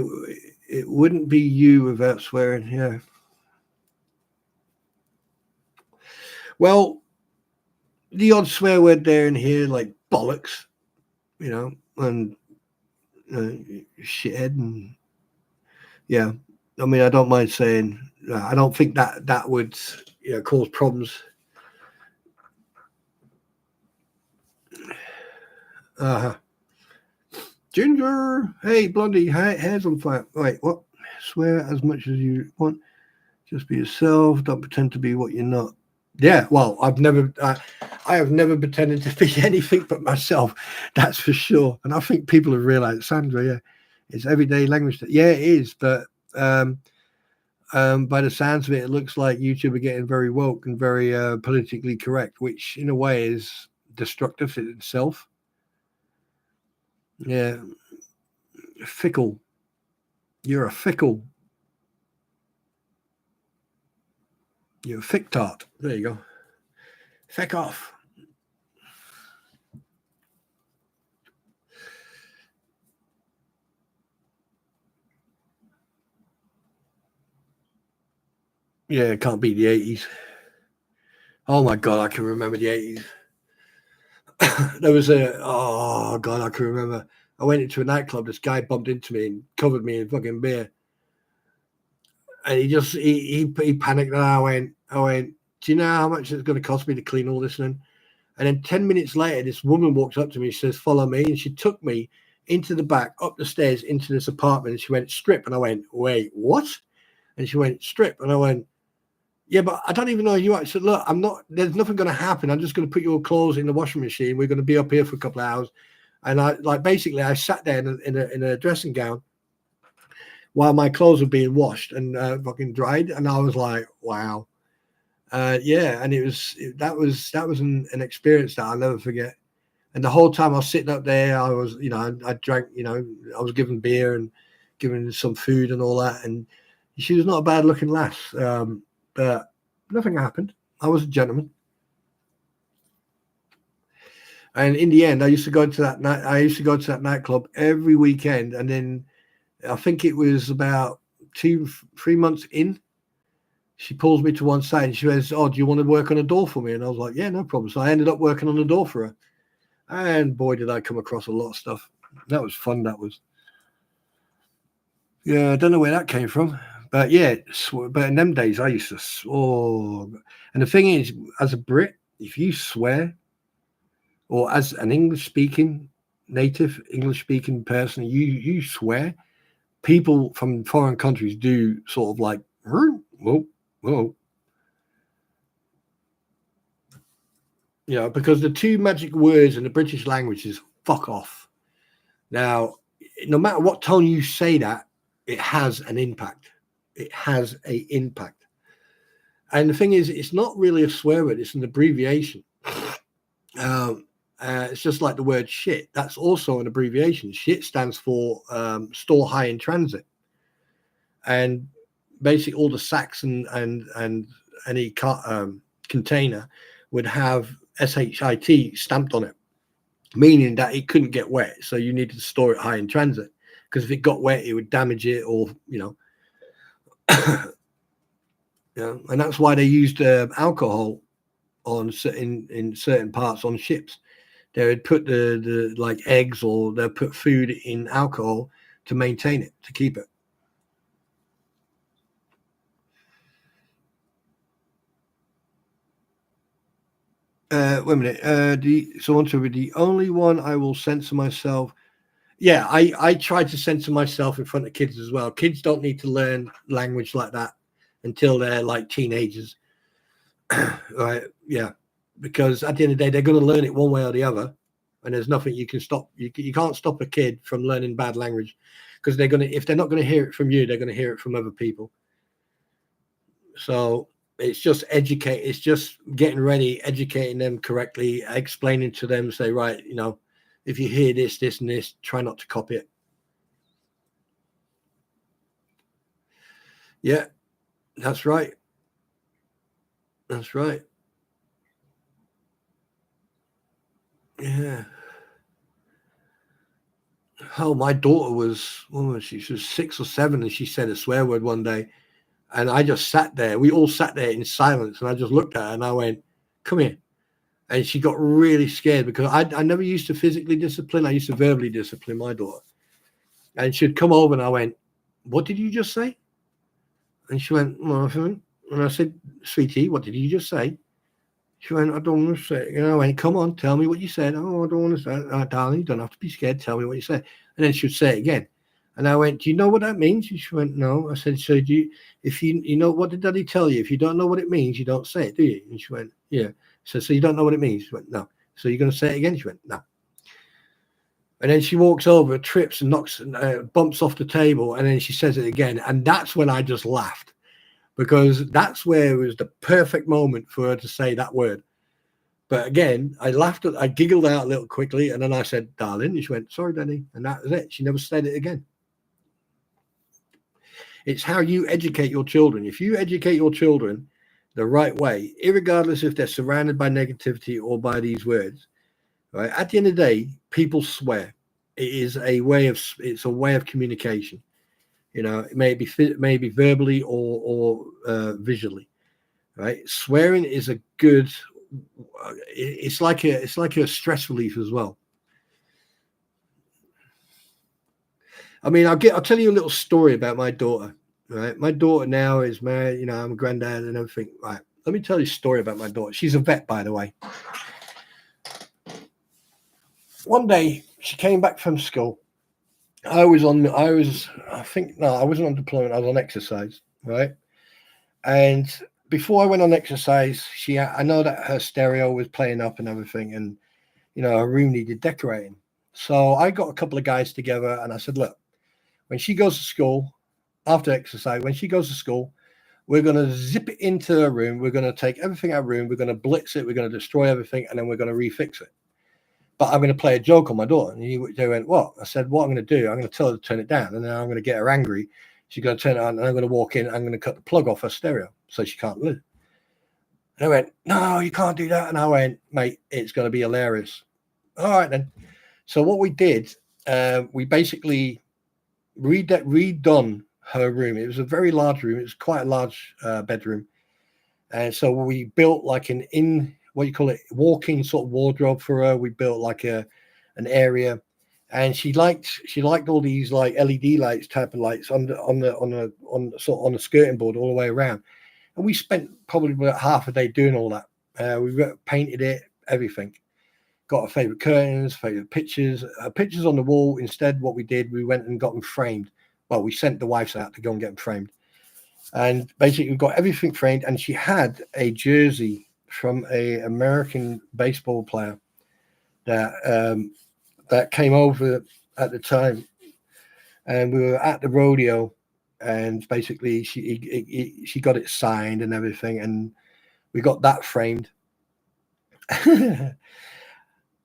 it wouldn't be you without swearing. Yeah. Well, the odd swear word there and here, like bollocks. and shithead, and yeah. I mean, I don't mind saying I don't think that would cause problems. Uh-huh. Ginger, hey Blondie, hair's on fire. Wait, what? Swear as much as you want. Just be yourself. Don't pretend to be what you're not. Yeah, well, I have never pretended to be anything but myself. That's for sure. And I think people have realised, Sandra, yeah, it's everyday language. Yeah, it is. But by the sounds of it, it looks like YouTube are getting very woke and very politically correct, which in a way is destructive in itself. Yeah, fickle. You're a fickle. You're a fick tart. There you go. Feck off. Yeah, it can't be the 80s. Oh my God, I can remember the 80s. There was oh God, I can remember. I went into a nightclub, this guy bumped into me and covered me in fucking beer. And he panicked, and I went, do you know how much it's going to cost me to clean all this? And then 10 minutes later, this woman walks up to me, she says, follow me. And she took me into the back, up the stairs, into this apartment. And she went, strip. And I went, wait, what? And she went, strip. And I went, yeah, but I don't even know you are. She said, look, there's nothing going to happen. I'm just going to put your clothes in the washing machine. We're going to be up here for a couple of hours. And I sat there in a dressing gown while my clothes were being washed and fucking dried. And I was like, wow. Yeah. And that was an experience that I'll never forget. And the whole time I was sitting up there, I was, I drank, I was given beer and given some food and all that. And she was not a bad looking lass. But nothing happened. I was a gentleman. And in the end, I used to go to that nightclub every weekend. And then I think it was about 2-3 months in, she pulls me to one side and she says, oh, do you want to work on a door for me? And I was like, yeah, no problem. So I ended up working on the door for her. And boy, did I come across a lot of stuff. That was fun. That was. Yeah, I don't know where that came from. But yeah, but in them days, I used to. And the thing is, as a Brit, if you swear, or as an native English-speaking person, you swear, people from foreign countries do sort of like, whoa, whoa. Because the two magic words in the British language is fuck off. Now, no matter what tone you say that, it has an impact. It has an impact. And the thing is, it's not really a swear word, it's an abbreviation. It's just like the word shit. That's also an abbreviation. Shit stands for store high in transit. And basically all the sacks and any container would have SHIT stamped on it, meaning that it couldn't get wet. So you needed to store it high in transit, because if it got wet, it would damage it, or and that's why they used alcohol on in certain parts on ships. They would put the like eggs, or they'll put food in alcohol to maintain it, to keep it. Wait a minute. Someone to be the only one I will censor myself. Yeah, I try to censor myself in front of kids as well. Kids don't need to learn language like that until they're like teenagers. Right? Yeah, because at the end of the day, they're going to learn it one way or the other, and there's nothing you can stop. You can't stop a kid from learning bad language, because if they're not going to hear it from you, they're going to hear it from other people. So it's just it's just getting ready, educating them correctly, explaining to them, say, right, if you hear this, this, and this, try not to copy it. Yeah, that's right. That's right. Yeah. Oh, my daughter was, what was she? She was 6 or 7, and she said a swear word one day. And I just sat there. We all sat there in silence, and I just looked at her and I went, come here. And she got really scared because I never used to physically discipline. I used to verbally discipline my daughter. And she'd come over and I went, "What did you just say?" And she went, "Nothing." And I said, "Sweetie, what did you just say?" She went, "I don't want to say it." And I went, "Come on, tell me what you said." "Oh, I don't want to say it." "Darling, you don't have to be scared. Tell me what you said." And then she'd say it again. And I went, "Do you know what that means?" And she went, "No." I said, "So do you, if you know, what did Daddy tell you? If you don't know what it means, you don't say it, do you?" And she went, "Yeah." So you don't know what it means? She went, "No." "So you're going to say it again?" She went, "No." And then she walks over, trips and knocks, bumps off the table. And then she says it again. And that's when I just laughed, because that's where it was the perfect moment for her to say that word. But again, I laughed, I giggled out a little quickly, and then I said, "Darling," and she went, "Sorry, Danny," and that was it. She never said it again. It's how you educate your children. If you educate your children the right way, irregardless if they're surrounded by negativity or by these words, right? At the end of the day, people swear. It's a way of communication. It may be verbally or visually, right? Swearing is a good. It's like a stress relief as well. I mean, I'll tell you a little story about my daughter. Right, my daughter now is married. I'm a granddad and everything. Right, let me tell you a story about my daughter. She's a vet, by the way. One day she came back from school. I wasn't on deployment. I was on exercise, right? And before I went on exercise, I know that her stereo was playing up and everything, and her room needed decorating. So I got a couple of guys together, and I said, "Look, when she goes to school, after exercise, when she goes to school, we're going to zip it into her room. We're going to take everything out of her room. We're going to blitz it. We're going to destroy everything, and then we're going to refix it. But I'm going to play a joke on my daughter." And they went, "What?" I said, "What I'm going to do, I'm going to tell her to turn it down, and then I'm going to get her angry. She's going to turn it on, and I'm going to walk in. I'm going to cut the plug off her stereo so she can't live." And they went, "No, you can't do that." And I went, "Mate, it's going to be hilarious." All right, then. So what we did, we basically redone her room. It was a very large room. It was quite a large bedroom. And so we built like walk-in sort of wardrobe for her. We built like an area, and she liked all these like LED lights, type of lights on the skirting board all the way around. And we spent probably about half a day doing all that. We painted it, everything. Got our favorite curtains, favorite pictures on the wall. Instead, what we did, we went and got them framed. Well, we sent the wives out to go and get them framed. And basically, we got everything framed. And she had a jersey from a American baseball player that came over at the time. And we were at the rodeo, and basically she got it signed and everything, and we got that framed.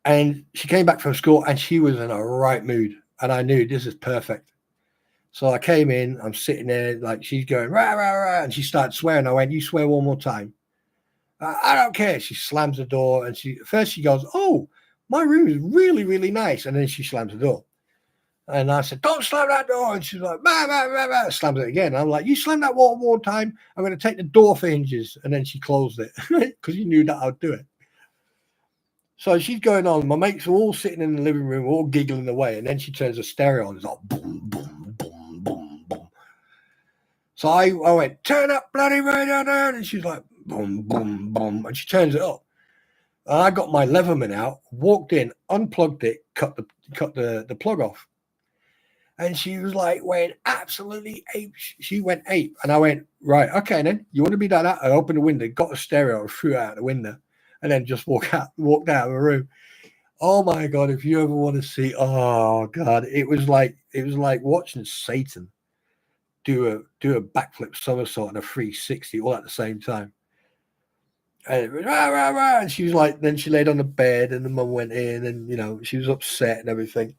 And she came back from school, and she was in a right mood, and I knew this is perfect. So I came in, I'm sitting there, like she's going rah rah rah, and she started swearing. I went, "You swear one more time." "I don't care." She slams the door, and she goes, "Oh, my room is really, really nice," and then she slams the door. And I said, "Don't slam that door." And she's like, "Bah, bah, bah, bah," slams it again. I'm like, "You slam that one more time, I'm going to take the door off hinges." And then she closed it because you knew that I'd do it. So she's going on. My mates are all sitting in the living room, all giggling away. And then she turns the stereo on. It's like boom, boom, boom, boom, boom. So I went, "Turn up bloody radio down." And she's like, boom, boom, boom. And she turns it up. And I got my Leatherman out, walked in, unplugged it, cut the plug off. And she was like, went absolutely ape. She went ape. And I went, "Right, okay, then. You want to be like that?" I opened the window, got a stereo, and threw it out the window, and then just walked out of the room. Oh my God, if you ever want to see, oh God, it was like watching Satan do a backflip somersault and a 360 all at the same time. And it was, rah, rah, rah, and she was like, then she laid on the bed, and the mum went in, and she was upset and everything.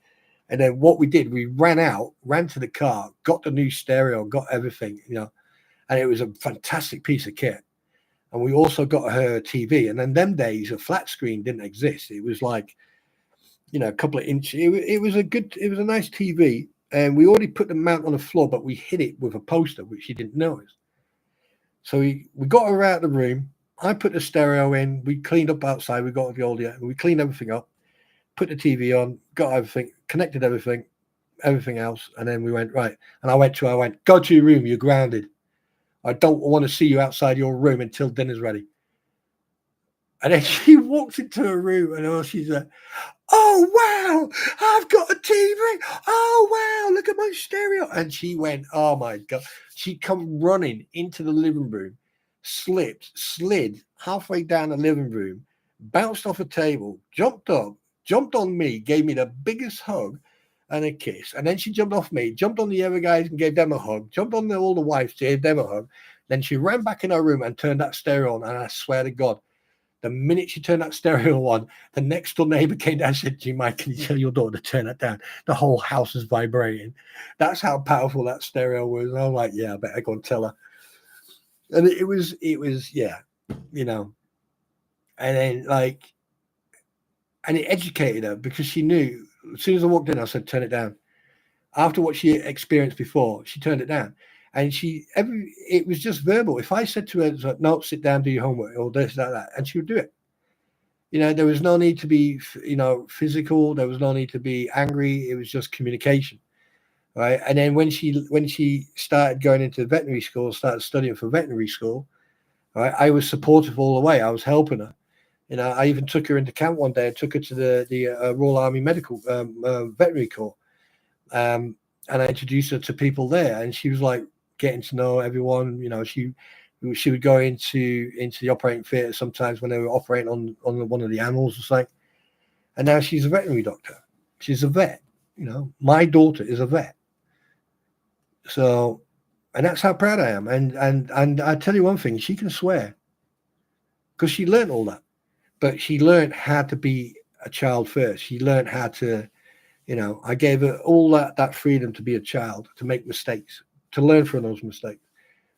And then what we did, we ran to the car, got the new stereo, got everything, and it was a fantastic piece of kit. And we also got her TV. And then them days, a flat screen didn't exist. It was like, a couple of inches. It was a nice TV. And we already put the mount on the floor, but we hid it with a poster, which she didn't notice. So we got her out of the room. I put the stereo in. We cleaned up outside. We got the old, we cleaned everything up, put the TV on, got everything, connected everything else. And then we went, right. And I went, go to your room. You're grounded. I don't want to see you outside your room until dinner's ready. And then she walked into her room and she's like, oh, wow, I've got a TV. Oh, wow, look at my stereo. And she went, oh, my God. She come running into the living room, slid halfway down the living room, bounced off a table, jumped up, jumped on me, gave me the biggest hug and a kiss. And then she jumped off me, jumped on the other guys and gave them a hug, jumped on all the wives, gave them a hug. Then she ran back in her room and turned that stereo on. And I swear to God, the minute she turned that stereo on, the next door neighbor came down and said, "Gee, Mike, can you tell your daughter to turn that down?" The whole house is vibrating. That's how powerful that stereo was. And I'm like, yeah, I better go and tell her. And it was, yeah, you know. And then and it educated her because she knew as soon as I walked in, I said, turn it down. After what she experienced before, she turned it down. And it was just verbal. If I said to her, no, sit down, do your homework, or this, that, and she would do it. There was no need to be, physical. There was no need to be angry. It was just communication, right? And then when she started going into veterinary school, started studying for veterinary school, right? I was supportive all the way. I was helping her. I even took her into camp one day and took her to the Royal Army Medical Veterinary Corps, and I introduced her to people there, and she was like getting to know everyone. She would go into the operating theatre sometimes when they were operating on one of the animals or something. And now she's a veterinary doctor. She's a vet. My daughter is a vet. So, and that's how proud I am. And I tell you one thing, she can swear because she learned all that. But she learned how to be a child first. She learned how to, I gave her all that freedom to be a child, to make mistakes, to learn from those mistakes.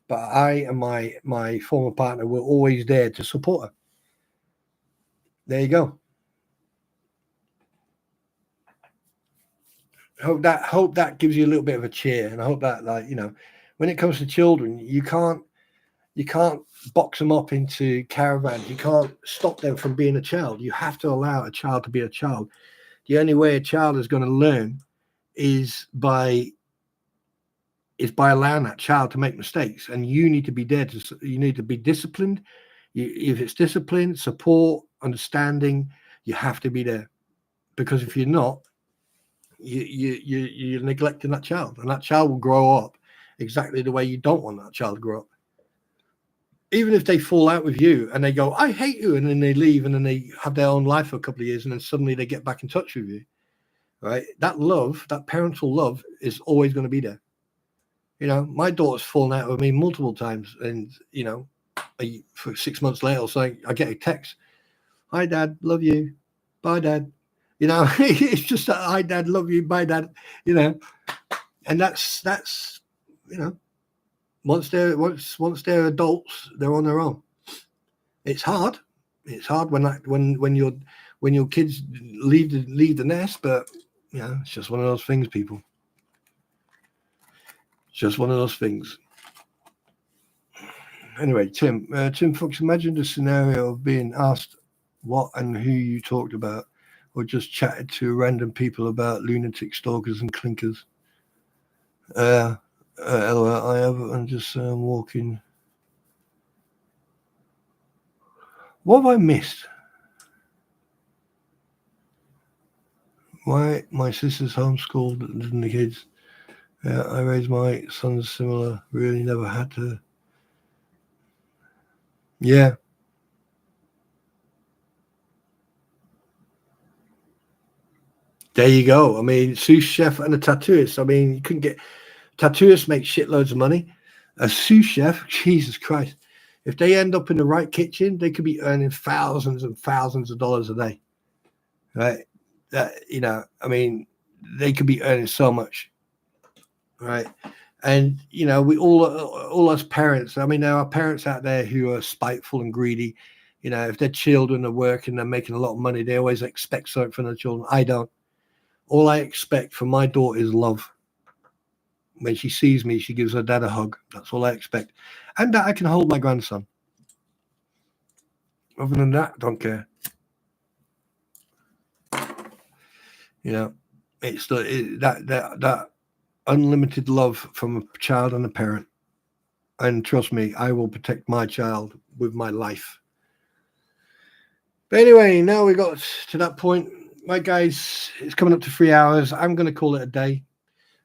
But I and my former partner were always there to support her. There you go. Hope that gives you a little bit of a cheer, and I hope that, when it comes to children, you can't box them up into caravans. You can't stop them from being a child. You have to allow a child to be a child. The only way a child is going to learn is by allowing that child to make mistakes, and you need to be there you need to be disciplined. If it's discipline, support, understanding, you have to be there, because if you're not, you're neglecting that child, and that child will grow up exactly the way you don't want that child to grow up. Even if they fall out with you and they go, I hate you, and then they leave and then they have their own life for a couple of years, and then suddenly they get back in touch with you, right? That love, that parental love, is always going to be there. My daughter's fallen out with me multiple times, and for 6 months later or so, I get a text, hi Dad, love you, bye Dad. It's just that, hi Dad, love you, bye Dad. And that's once they're adults, they're on their own. It's hard. It's hard when your kids leave the nest, but it's just one of those things, people. It's just one of those things. Anyway, Tim Fox, imagine the scenario of being asked what and who you talked about, or just chatted to random people about lunatic stalkers and clinkers. LOL, I have, I'm just walking. What have I missed? Why my sister's homeschooled the kids. I raised my sons similar. Really never had to. Yeah. There you go. I mean, sous chef and a tattooist. I mean, you couldn't get tattooists make shitloads of money. A sous chef, Jesus Christ. If they end up in the right kitchen, they could be earning thousands and thousands of dollars a day. Right? I mean, they could be earning so much. Right? And we all us parents. I mean, there are parents out there who are spiteful and greedy. If their children are working, they're making a lot of money, they always expect something from their children. I don't. All I expect from my daughter is love. When she sees me, she gives her dad a hug. That's all I expect, and that I can hold my grandson. Other than that, don't care. You know, it's that unlimited love from a child and a parent. And trust me, I will protect my child with my life. But anyway, now we got to that point. Right, guys, it's coming up to 3 hours. I'm going to call it a day.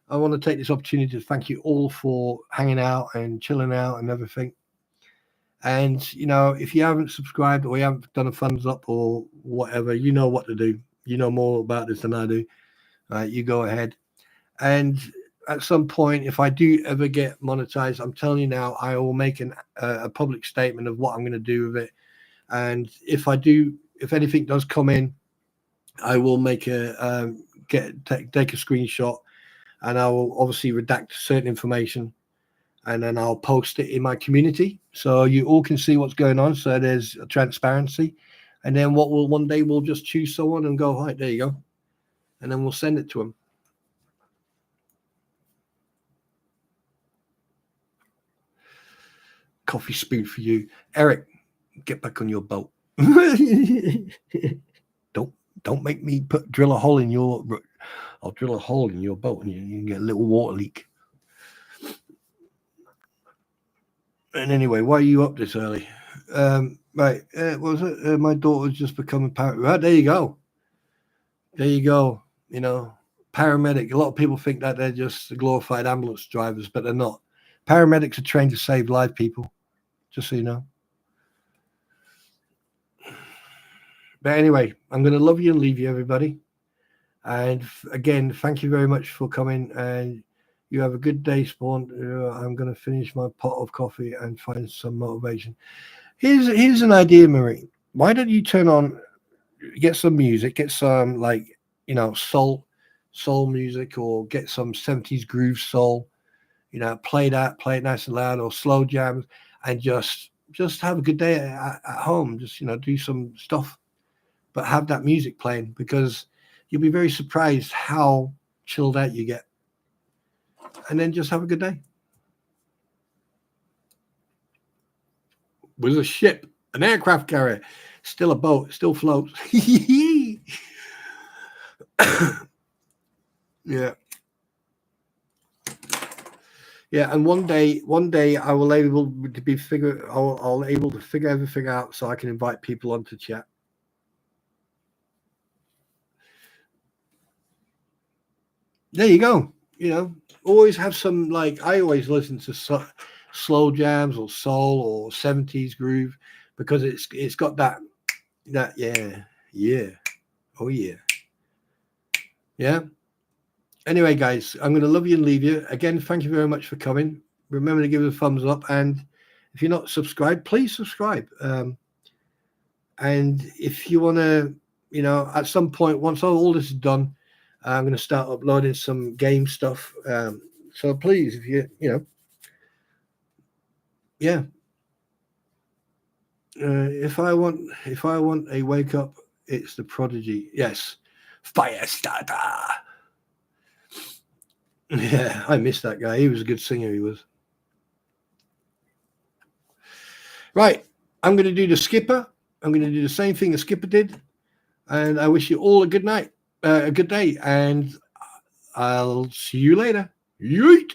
I want to take this opportunity to thank you all for hanging out and chilling out and everything. And, you know, if you haven't subscribed or you haven't done a thumbs up or whatever, you know what to do. You know more about this than I do. You go ahead. And at some point, if I do ever get monetized, I'm telling you now, I will make a public statement of what I'm going to do with it. And if anything does come in, I will make take a screenshot, and I will obviously redact certain information, and then I'll post it in my community so you all can see what's going on. So there's transparency, and then one day we'll just choose someone and go, right, there you go, and then we'll send it to them. Coffee spoon for you, Eric. Get back on your boat. Don't make me drill a hole in your. I'll drill a hole in your boat, and you can get a little water leak. And anyway, why are you up this early? Right, what was it? My daughter's just become a parent. Right, there you go. There you go. You know, paramedic. A lot of people think that they're just glorified ambulance drivers, but they're not. Paramedics are trained to save live people, just so you know. But anyway, I'm going to love you and leave you, everybody. And again, thank you very much for coming. And you have a good day, Spawn. I'm going to finish my pot of coffee and find some motivation. Here's an idea, Marie. Why don't you get some music, get some soul music, or get some 70s groove soul. Play it nice and loud, or slow jams, and just have a good day at home. Just do some stuff, but have that music playing, because you'll be very surprised how chilled out you get. And then just have a good day. With a ship, an aircraft carrier, still a boat, still floats. Yeah. Yeah, and one day I will able to figure everything out, so I can invite people onto chat. There you go. Always have some, I always listen to slow jams or soul or 70s groove, because it's got that oh yeah. Anyway, guys, I'm going to love you and leave you. Again, thank you very much for coming. Remember to give us a thumbs up, and if you're not subscribed, please subscribe. And if you want to, at some point, once all this is done, I'm going to start uploading some game stuff. So please, if yeah. If I want a wake up, it's the Prodigy. Yes, Firestarter. Yeah, I miss that guy. He was a good singer. He was. Right, I'm going to do the Skipper. I'm going to do the same thing the Skipper did, and I wish you all a good night, a good day, and I'll see you later. Yeet.